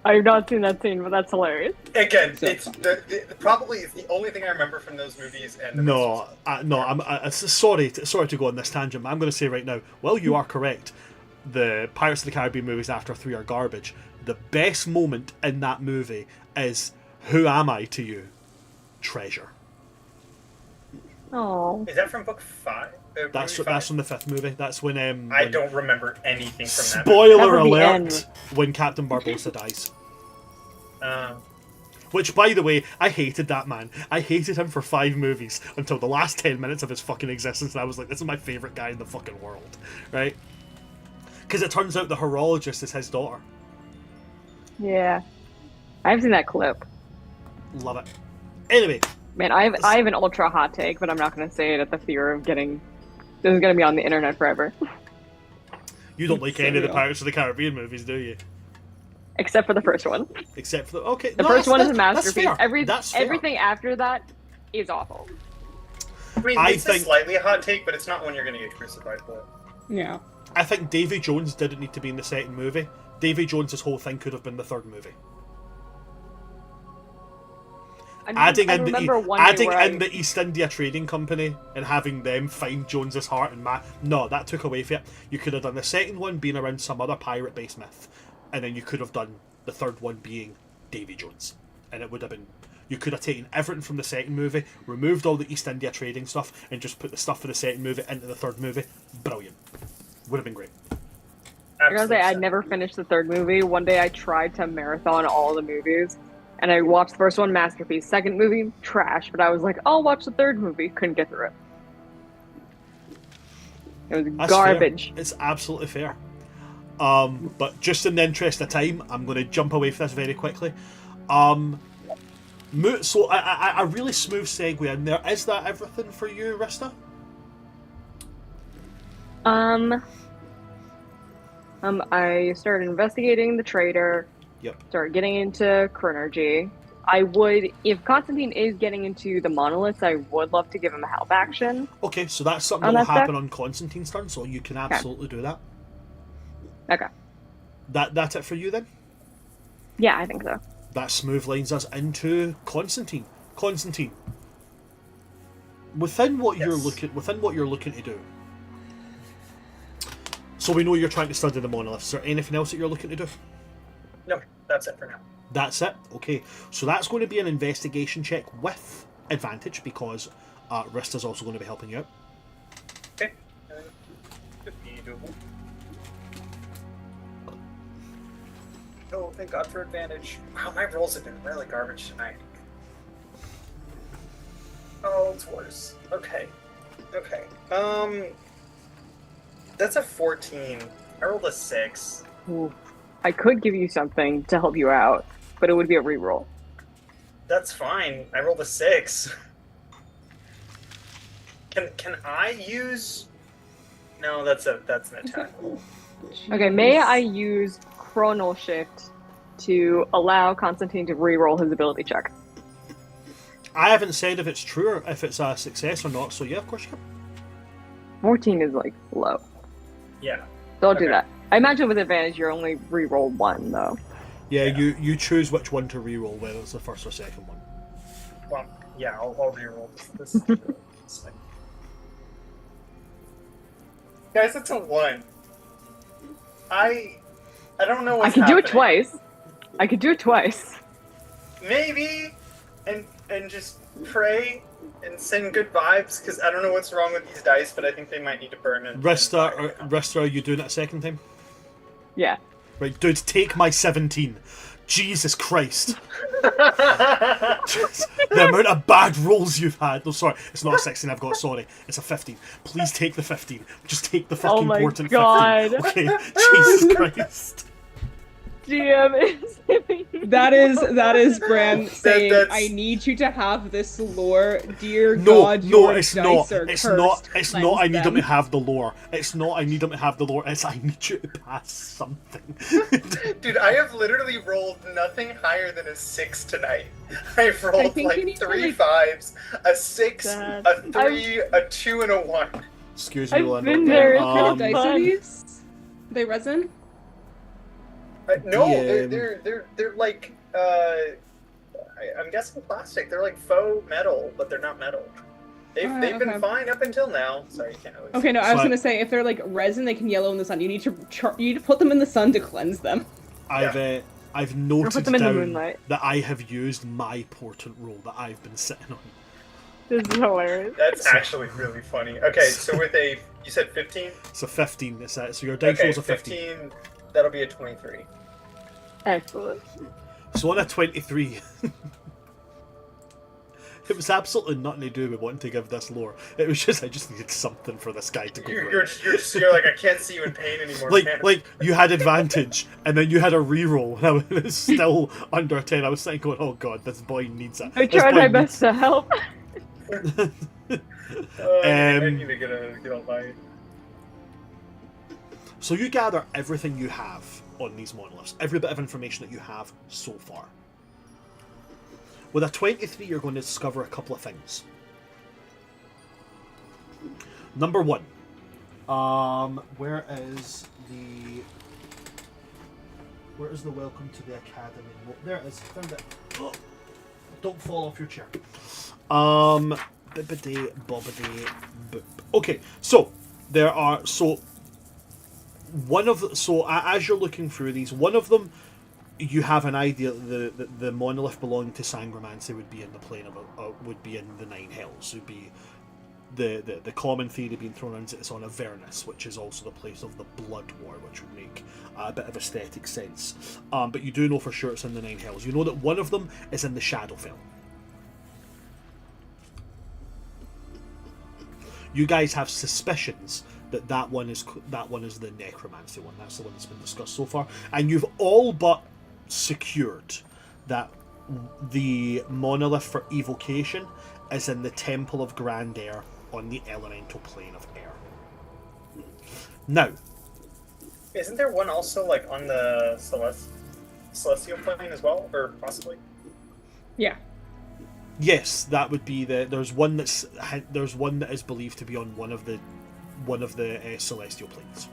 I've not seen that scene, but that's hilarious. Again, it's probably it's the only thing I remember from those movies. And I'm sorry to go on this tangent, but I'm going to say right now, well, you are correct. The Pirates of the Caribbean movies after 3 are garbage. The best moment in that movie is, who am I to you? Treasure. Oh. Is that from book 5? That's from the 5th movie. That's when I don't remember anything from that. Spoiler alert! When Captain Barbossa dies. Which, by the way, I hated that man. I hated him for 5 movies until the last 10 minutes of his fucking existence, and I was like, this is my favourite guy in the fucking world. Right? Because it turns out the horologist is his daughter. Yeah. I haven't seen that clip. Love it. Anyway. Man, I have an ultra hot take, but I'm not going to say it at the fear of getting... This is going to be on the internet forever. You don't like any of the Pirates of the Caribbean movies, do you? Except for the first one. Except for the... The first one is a masterpiece. That's fair. Everything after that is awful. I mean, it's a slightly a hot take, but it's not one you're going to get crucified for. Yeah. I think Davy Jones didn't need to be in the second movie. Davy Jones's whole thing could have been the third movie. Adding in the East India Trading Company and having them find Jones's heart and no, that took away from it. You could have done the second one being around some other pirate-based myth, and then you could have done the third one being Davy Jones, and it would have been. You could have taken everything from the second movie, removed all the East India trading stuff, and just put the stuff for the second movie into the third movie. Brilliant. Would have been great. I gotta say, I never finished the third movie. One day I tried to marathon all the movies, and I watched the first one, masterpiece. Second movie, trash. But I was like, I'll watch the third movie. Couldn't get through it. It was garbage. Fair. It's absolutely fair. But just in the interest of time, I'm going to jump away from this very quickly. So a really smooth segue in there. Is that everything for you, Rista? I started investigating the trader. Yep. Started getting into chronergy. I would, if Constantine is getting into the monoliths, I would love to give him a help action. Okay, so that's something On that will that happen step? on Constantine's turn, so you can absolutely do that. Okay. That's it for you then? Yeah, I think so. That smooth lines us into Constantine. Constantine. Within what you're looking to do. So we know you're trying to study the monoliths. Is there anything else that you're looking to do? No, that's it for now. That's it? Okay. So that's going to be an investigation check with advantage because Rista's also going to be helping you out. Okay. Could be doable. Oh, thank God for advantage. Wow, my rolls have been really garbage tonight. Oh, it's worse. Okay. Okay. That's a 14. I rolled a 6. Ooh. I could give you something to help you out, but it would be a reroll. That's fine. I rolled a 6. Can I use? No, that's an attack. Okay, may I use Chronal Shift to allow Constantine to reroll his ability check? I haven't said if it's true or if it's a success or not, so yeah, of course you can. 14 is like low. Yeah. So I'll do Okay. that. I imagine with advantage you're only reroll 1 though. Yeah, Yeah. you choose which one to reroll, whether it's the first or second one. Well, yeah, I'll reroll this. This thing. Guys, it's a 1. I don't know what's I could do it happening. twice. I could do it twice. Maybe, and just pray and send good vibes, because I don't know what's wrong with these dice, but I think they might need to burn it. Rista, are you doing it a second time? Yeah. Right, dude, take my 17. Jesus Christ. The amount of bad rolls you've had. No, sorry, it's not a 16 I've got, sorry. It's a 15. Please take the 15. Just take the fucking Oh my important God. 15. Okay, Jesus Christ. GM is That is Bran saying, that's- "I need you to have this lore, dear No, God. no, your it's dice not. are It's cursed. not. It's not. I Cleanse need them to them." have the lore. It's not. I need them to have the lore. It's I need you to pass something. Dude, I have literally rolled nothing higher than a 6 tonight. I've rolled think you like need to, 3 like- 5s, a 6, Dad, a 3, a 2, and a 1. Excuse me, I've while I been note there, that. it's What kind of been dice are fun. these? Are they resin? No, Yeah. they're like I'm guessing plastic. They're like faux metal, but they're not metal. They've Okay. been fine up until now. Sorry, you can't really see. Okay, no, I was So- gonna say if they're like resin, they can yellow in the sun. You need to put them in the sun to cleanse them. I've Or noted put them in the down moonlight. that I have used my portent roll that I've been sitting on. This is hilarious. That's actually really funny. Okay, so with you said 15? It's a 15. It's so your dice Okay, rolls a 15. 15, that'll be a 23. Excellent. So on a 23, it was absolutely nothing to do with wanting to give this lore. It was just I just needed something for this guy to go. You're like, I can't see you in pain anymore, man. Like you had advantage, and then you had a reroll, and I was still under 10. I was sitting going, "Oh God, this boy needs it." I This tried boy my needs best to help. I need to get on my... So you gather everything you have on these monoliths, every bit of information that you have so far. With a 23, you're going to discover a couple of things. Number one, where is the welcome to the academy? There it is. Found it. Oh, don't fall off your chair. Bibbidi bobbidi boop. Okay, so there are as you're looking through these, one of them you have an idea that the monolith belonging to Sangromancy would be in the plane of would be in the Nine Hells. Would be the common theory being thrown around is it's on Avernus, which is also the place of the Blood War, which would make a bit of aesthetic sense. But you do know for sure it's in the Nine Hells. You know that one of them is in the Shadowfell. You guys have suspicions that one is the necromancy one. That's the one that's been discussed so far, and you've all but secured that the monolith for evocation is in the Temple of Grand Air on the elemental plane of air. Now, Isn't there one also like on the celestial plane as well, or possibly? Yeah. yes, that would be there's one that is believed to be on one of the celestial planes.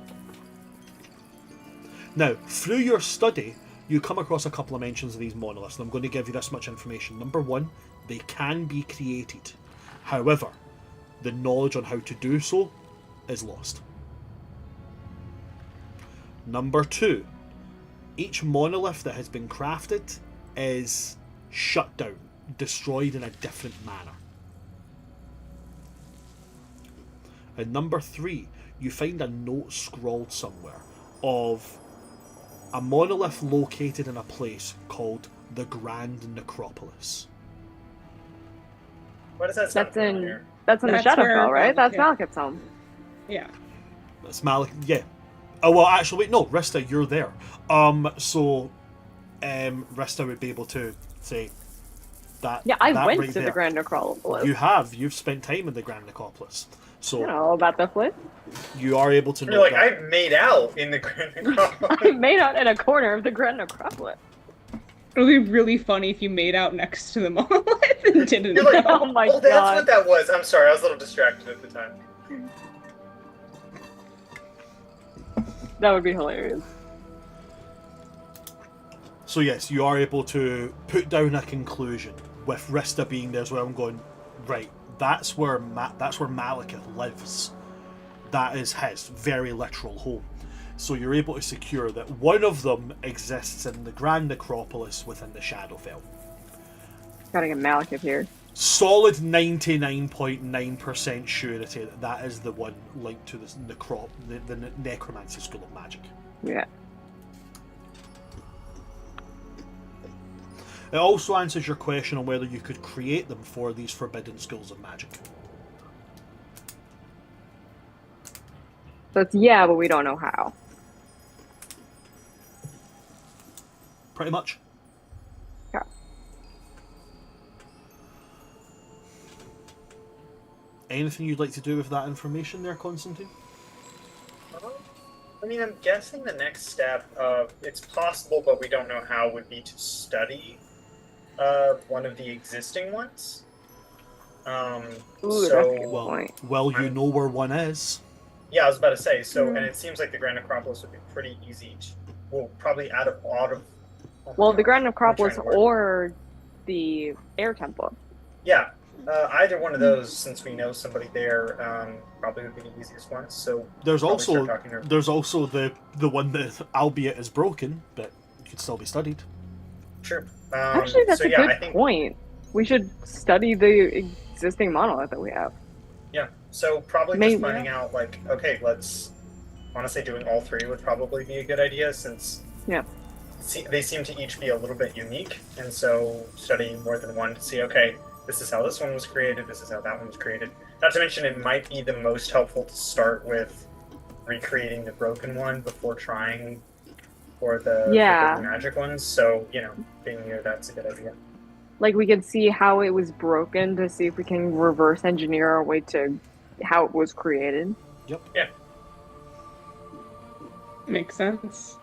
Now, through your study, you come across a couple of mentions of these monoliths, and I'm going to give you this much information. Number one, they can be created. However, the knowledge on how to do so is lost. Number two, each monolith that has been crafted is shut down, destroyed in a different manner. And number three, you find a note scrawled somewhere of a monolith located in a place called the Grand Necropolis. What does that sound That's in familiar? that's in the That's where Shadowfell, right? That's Malekith- Malekith's home. Yeah. That's Malik. Yeah. Oh well, actually, wait. No, Rista, you're there. So, Rista would be able to say that. Yeah, I that went right to there. the Grand Necropolis. You have. You've spent time in the Grand Necropolis, so You know about the flip. you are able to know You're like, that. I made out in the Grand I Necropolis. made out in a corner of the Grand Necropolis. It would be really funny if you made out next to the monolith and didn't You're like, know. Oh my oh, that's god. what that was. I'm sorry, I was a little distracted at the time. That would be hilarious. So yes, you are able to put down a conclusion with Rista being there as well. I'm going right. That's where Malekith lives. That is his very literal home. So you're able to secure that one of them exists in the Grand Necropolis within the Shadowfell. Gotta get Malekith here. Solid 99.9% surety that is the one linked to this the Necromancy School of Magic. Yeah. It also answers your question on whether you could create them for these forbidden schools of magic. So it's yeah, but we don't know how. Pretty much. Yeah. Anything you'd like to do with that information there, Constantine? I mean, I'm guessing the next step, it's possible, but we don't know how, would be to study one of the existing ones. Ooh, so, that's a good Well, point. you know where one is. yeah, I was about to say. So, and it seems like the Grand Necropolis would be pretty easy. Well, probably out of. Well, the Grand Necropolis trying to work. or the Air Temple. Yeah, either one of those. Since we know somebody there, probably would be the easiest one. So There's probably also start talking to her. there's also the one that, albeit is broken, but could still be studied. Sure. Actually, that's so a yeah, good I think point. We should study the existing monolith that we have. yeah. So probably Maybe. just finding out like, okay, let's honestly doing all three would probably be a good idea since they seem to each be a little bit unique, and so studying more than one to see, okay, this is how this one was created, this is how that one was created. Not to mention, it might be the most helpful to start with recreating the broken one before trying for the magic ones. So, being near that's a good idea. Like, we could see how it was broken to see if we can reverse engineer our way to how it was created. Yep. Yeah. Makes sense.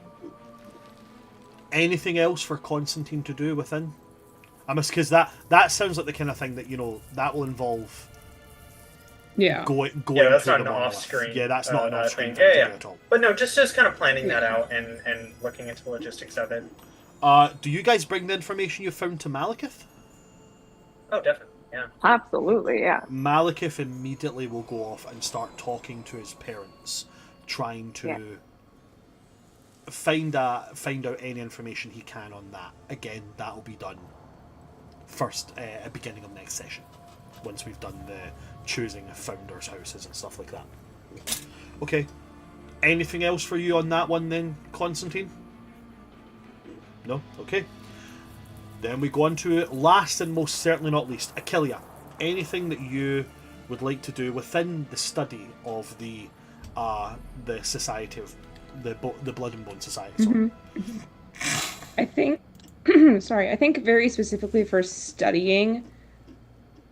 Anything else for Constantine to do within? Because that sounds like the kind of thing that that will involve Yeah. going. Yeah, that's to not the an monolith. off-screen, Yeah, that's not an off-screen thing. thing Yeah, to do at all. But no, just kind of planning that out and looking into the logistics of it. Do you guys bring the information you found to Malekith? Oh, definitely. Yeah. Absolutely, yeah. Malekith immediately will go off and start talking to his parents, trying to find out any information he can on that. Again, that will be done first at the beginning of next session, once we've done the choosing of founders' houses and stuff like that. Okay. Anything else for you on that one then, Constantine? No? Okay. Then we go on to last and most certainly not least, Achillia. Anything that you would like to do within the study of the Society of the Blood and Bone Society? Sorry. I think I think very specifically for studying,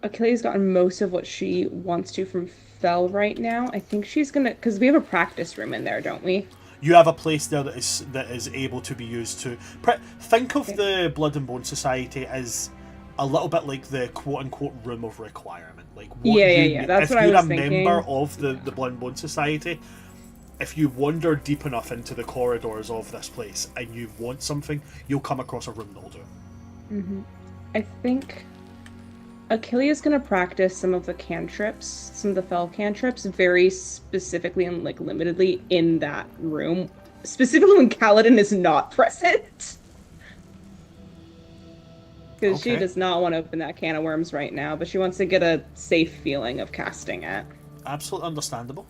Achilles gotten most of what she wants to from spell right now. I think she's gonna, because we have a practice room in there, don't we? You have a place there that is able to be used to... Think of the Blood and Bone Society as a little bit like the quote-unquote room of requirement. Like, Yeah. That's what I was thinking. If you're a member of the Blood and Bone Society, if you wander deep enough into the corridors of this place and you want something, you'll come across a room that'll do it. Mm-hmm. I think Achilles going to practice some of the cantrips, some of the fel cantrips, very specifically and like limitedly in that room, specifically when Kalidin is not present. Because she does not want to open that can of worms right now, but she wants to get a safe feeling of casting it. Absolutely understandable.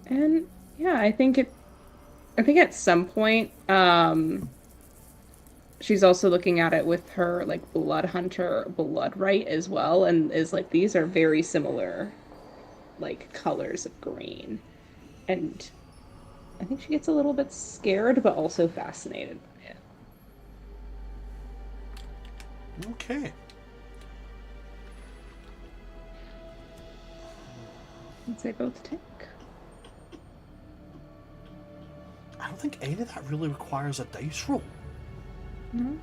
And yeah, I think at some point, she's also looking at it with her like blood hunter blood right as well, and is like, these are very similar like colors of green. And I think she gets a little bit scared but also fascinated by it. Okay. Let's say both take. I don't think any of that really requires a dice roll. No, I don't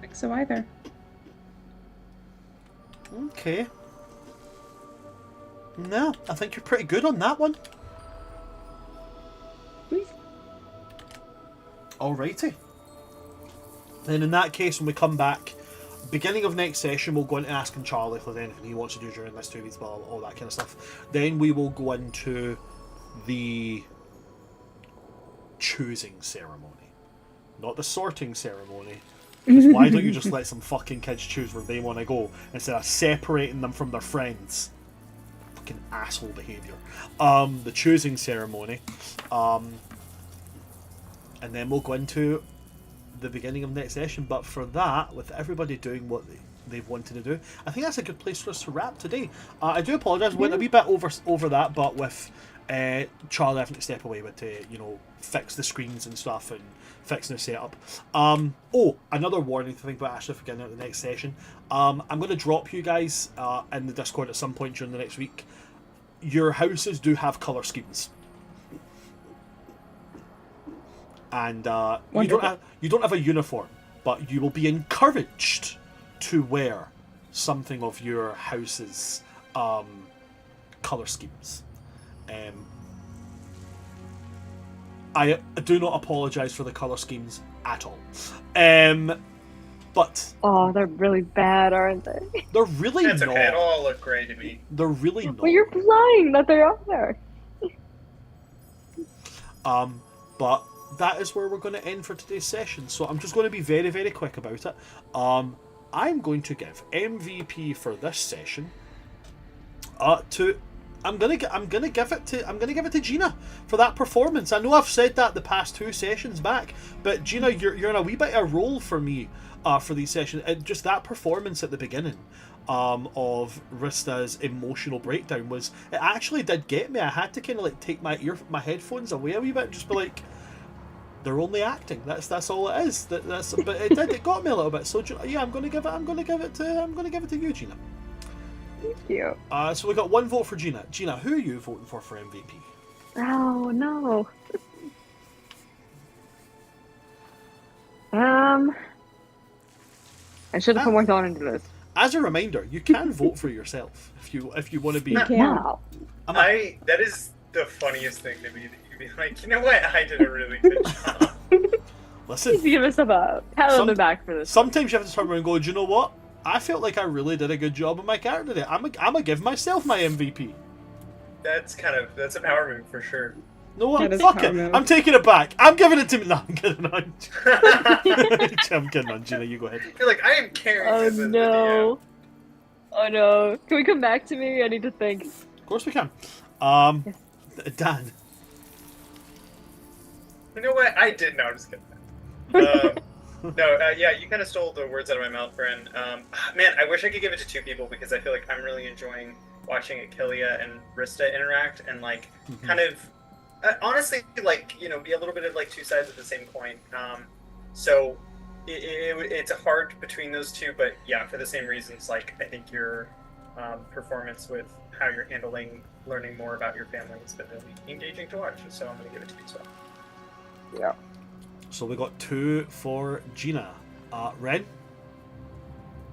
think so either. Okay. No, I think you're pretty good on that one. Alrighty. Then in that case, when we come back, beginning of next session, we'll go into asking Charlie if there's anything he wants to do during this 2 weeks, all that kind of stuff. Then we will go into the choosing ceremony. Not the sorting ceremony. Why don't you just let some fucking kids choose where they want to go instead of separating them from their friends? Fucking asshole behaviour. The choosing ceremony. And then we'll go into the beginning of next session. But for that, with everybody doing what they've wanted to do, I think that's a good place for us to wrap today. I do apologise, went a wee bit over that, but with Charlie having to step away with to, fix the screens and stuff and fixing the setup. Another warning to think about actually for getting out the next session. I'm going to drop you guys in the Discord at some point during the next week. Your houses do have colour schemes. And you don't have a uniform, but you will be encouraged to wear something of your house's colour schemes. I do not apologise for the colour schemes at all. But they're really bad, aren't they? They're really That's not. okay. It all look grey to me. They're really not. Well, you're blind that they're up there. But that is where we're going to end for today's session. So I'm just going to be very, very quick about it. I'm going to give MVP for this session to. I'm gonna give it to Gina for that performance. I know I've said that the past 2 sessions back, but Gina, you're in a wee bit of a role for me for these sessions. Just that performance at the beginning of Rista's emotional breakdown it actually did get me. I had to kind of like take my headphones away a wee bit and just be like, they're only acting. That's all it is. But it got me a little bit. So yeah, I'm gonna give it to you, Gina. Thank you. So we got 1 vote for Gina. Gina, who are you voting for MVP? Oh no. I should have put more thought into this. As a reminder, you can vote for yourself if you want to be. Wow. That is the funniest thing to me. That you'd be like, you know what? I did a really good job. Listen. Please give us a pat on the back for this. Sometimes you have to turn around and go, do you know what? I felt like I really did a good job of my character today. I'm gonna give myself my MVP. That's a power move for sure. No what? Fuck it. Move. I'm taking it back. I'm giving it to me. No, I'm kidding on. I'm kidding on, Gina. You go ahead. You're like, I am carrying this as no. Oh no. Can we come back to me? I need to think. Of course we can. Dan. You know what? I did. No, I'm just kidding. Yeah, you kind of stole the words out of my mouth, Bren. Man, I wish I could give it to 2 people because I feel like I'm really enjoying watching Achilea and Rista interact and kind of honestly be a little bit of 2 sides of the same coin. So it's hard between those two, but yeah, for the same reasons. Like, I think your performance with how you're handling learning more about your family has been really engaging to watch. So I'm going to give it to you as well. Yeah. So we got 2 for Gina. Ren?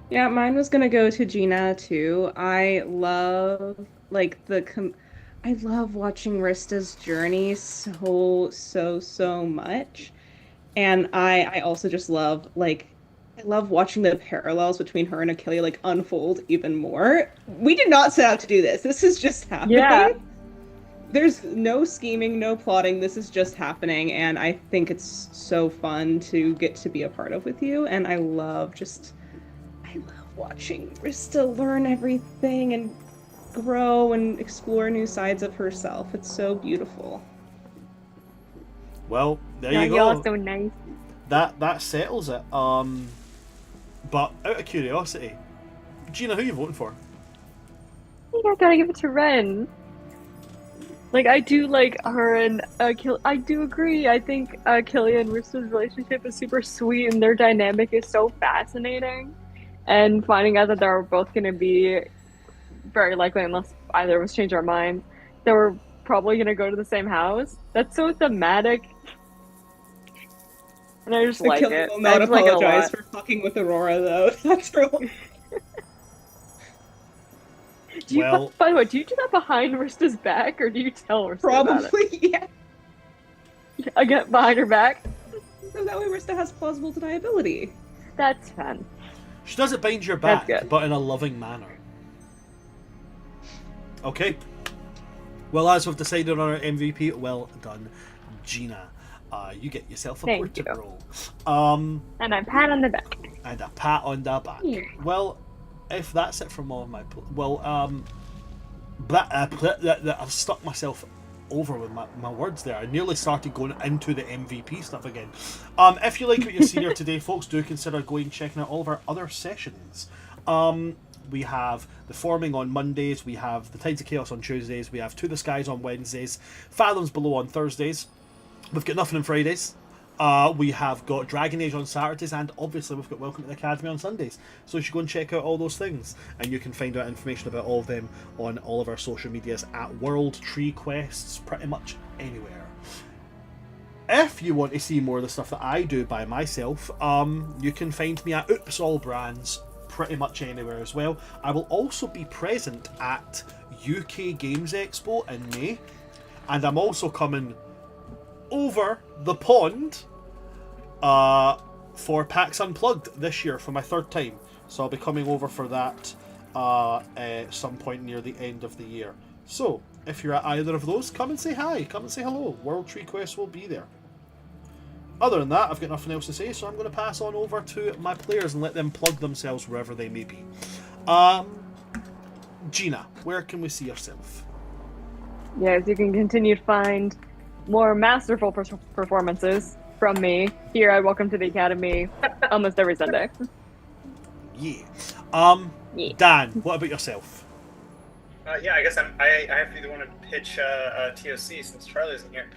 Yeah, mine was gonna go to Gina too. I love like I love watching Rista's journey so much. And I also just love I love watching the parallels between her and Achille like unfold even more. We did not set out to do this. This is just happening. Yeah. There's no scheming, no plotting. This is just happening, and I think it's so fun to get to be a part of with you. And I love watching Rista learn everything and grow and explore new sides of herself. It's so beautiful. Well, there Yeah, you go. y'all so nice. That settles it. But out of curiosity, Gina, who you voting for? I think I gotta give it to Ren. Like, I do like her and Achille. I do agree. I think Achille and Rista's relationship is super sweet, and their dynamic is so fascinating. And finding out that they're both going to be, very likely, unless either of us change our minds, that we're probably going to go to the same house. That's so thematic. And I just like Achille it. will I not just like it a apologize lot. for fucking with Aurora, though. That's really... Do you, Well- by the way, do you do that behind Rista's back, or do you tell Rista about it? Probably, yeah. I get behind her back? So that way Rista has plausible deniability. That's fun. She does it behind your That's back, good. but in a loving manner. Okay. Well, as we've decided on our MVP, well done, Gina. You get yourself a Thank portrait you. roll. And a pat on the back. And a pat on the back. Yeah. Well, if that's it from all of my... I've stuck myself over with my words there. I nearly started going into the MVP stuff again. If you like what you've seen here today, folks, do consider going and checking out all of our other sessions. We have the Forming on Mondays, we have the Tides of Chaos on Tuesdays, we have To the Skies on Wednesdays, Fathoms Below on Thursdays, we've got Nothing on Fridays, we have got Dragon Age on Saturdays, and obviously we've got Welcome to the Academy on Sundays. So you should go and check out all those things, and you can find out information about all of them on all of our social medias at World Tree Quests, pretty much anywhere. If you want to see more of the stuff that I do by myself, you can find me at Oops All Brands pretty much anywhere as well. I will also be present at UK Games Expo in May, and I'm also coming over the pond for PAX Unplugged this year for my 3rd time. So I'll be coming over for that at some point near the end of the year. So if you're at either of those, come and say hi, come and say hello. World Tree Quest will be there. Other than that, I've got nothing else to say, so I'm going to pass on over to my players and let them plug themselves wherever they may be. Gina, where can we see yourself? Yes, you can continue to find more masterful performances from me here at Welcome to the Academy almost every Sunday. Yeah. Yeah. Dan, what about yourself? Yeah, I guess I have to be the one to pitch TOC since Charlie isn't here.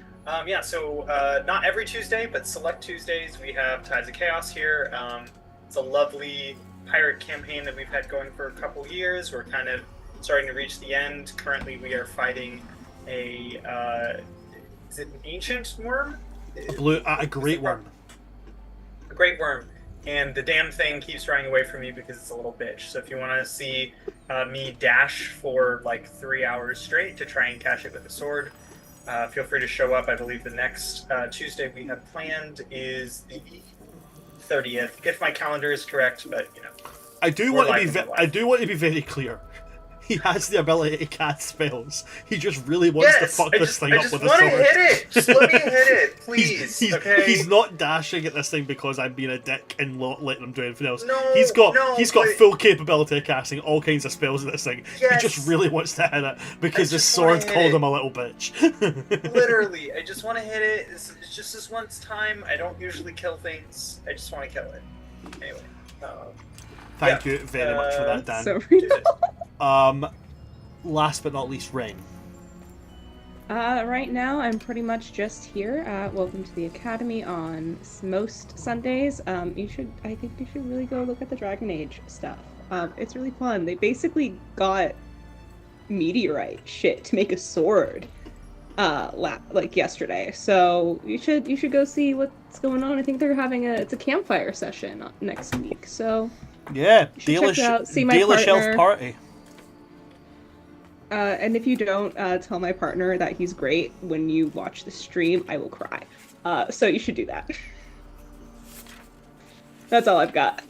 So not every Tuesday, but select Tuesdays, we have Tides of Chaos here. It's a lovely pirate campaign that we've had going for a couple years. We're kind of starting to reach the end. Currently, we are fighting is it an ancient worm? A great worm. A great worm. And the damn thing keeps running away from me because it's a little bitch. So if you want to see me dash for like 3 hours straight to try and catch it with a sword, feel free to show up. I believe the next Tuesday we have planned is the 30th, if my calendar is correct. But you know, I do want to be very clear. He has the ability to cast spells. He just really wants to fuck this thing up with a sword. I just want to hit it. Just let me hit it, please. He's not dashing at this thing because I'm being a dick and not letting him do anything else. No, he's got but full capability of casting all kinds of spells at this thing. Yes. He just really wants to hit it because his sword called him a little bitch. Literally, I just want to hit it. It's just this one time. I don't usually kill things. I just want to kill it. Anyway. Thank you very much for that, Dan. So real. Last but not least, Ren. Right now, I'm pretty much just here. Welcome to the Academy on most Sundays. I think you should really go look at the Dragon Age stuff. It's really fun. They basically got meteorite shit to make a sword, like yesterday. So you should go see what's going on. I think they're having it's a campfire session next week. So Yeah, you should check it out. See my Daily Shelf partner. Party. And if you don't tell my partner that he's great when you watch the stream, I will cry. So you should do that. That's all I've got.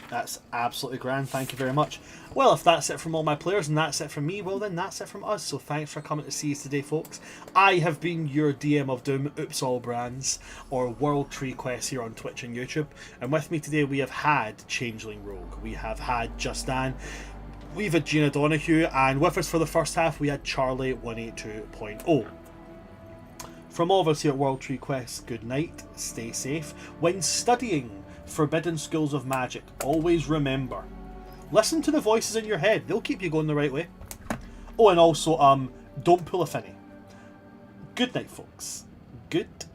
That's absolutely grand. Thank you very much. Well, if that's it from all my players and that's it from me, well then that's it from us. So thanks for coming to see us today, folks. I have been your DM of Doom, Oops All Brands, or World Tree Quest here on Twitch and YouTube. And with me today we have had Changeling Rogue, we have had Just Dan, we've had Gina Donahue, and with us for the first half we had Charlie 182.0. From all of us here at World Tree Quest, good night, stay safe. When studying Forbidden Schools of Magic, always remember, listen to the voices in your head, they'll keep you going the right way. Oh, and also, don't pull a finny. Good night, folks. Good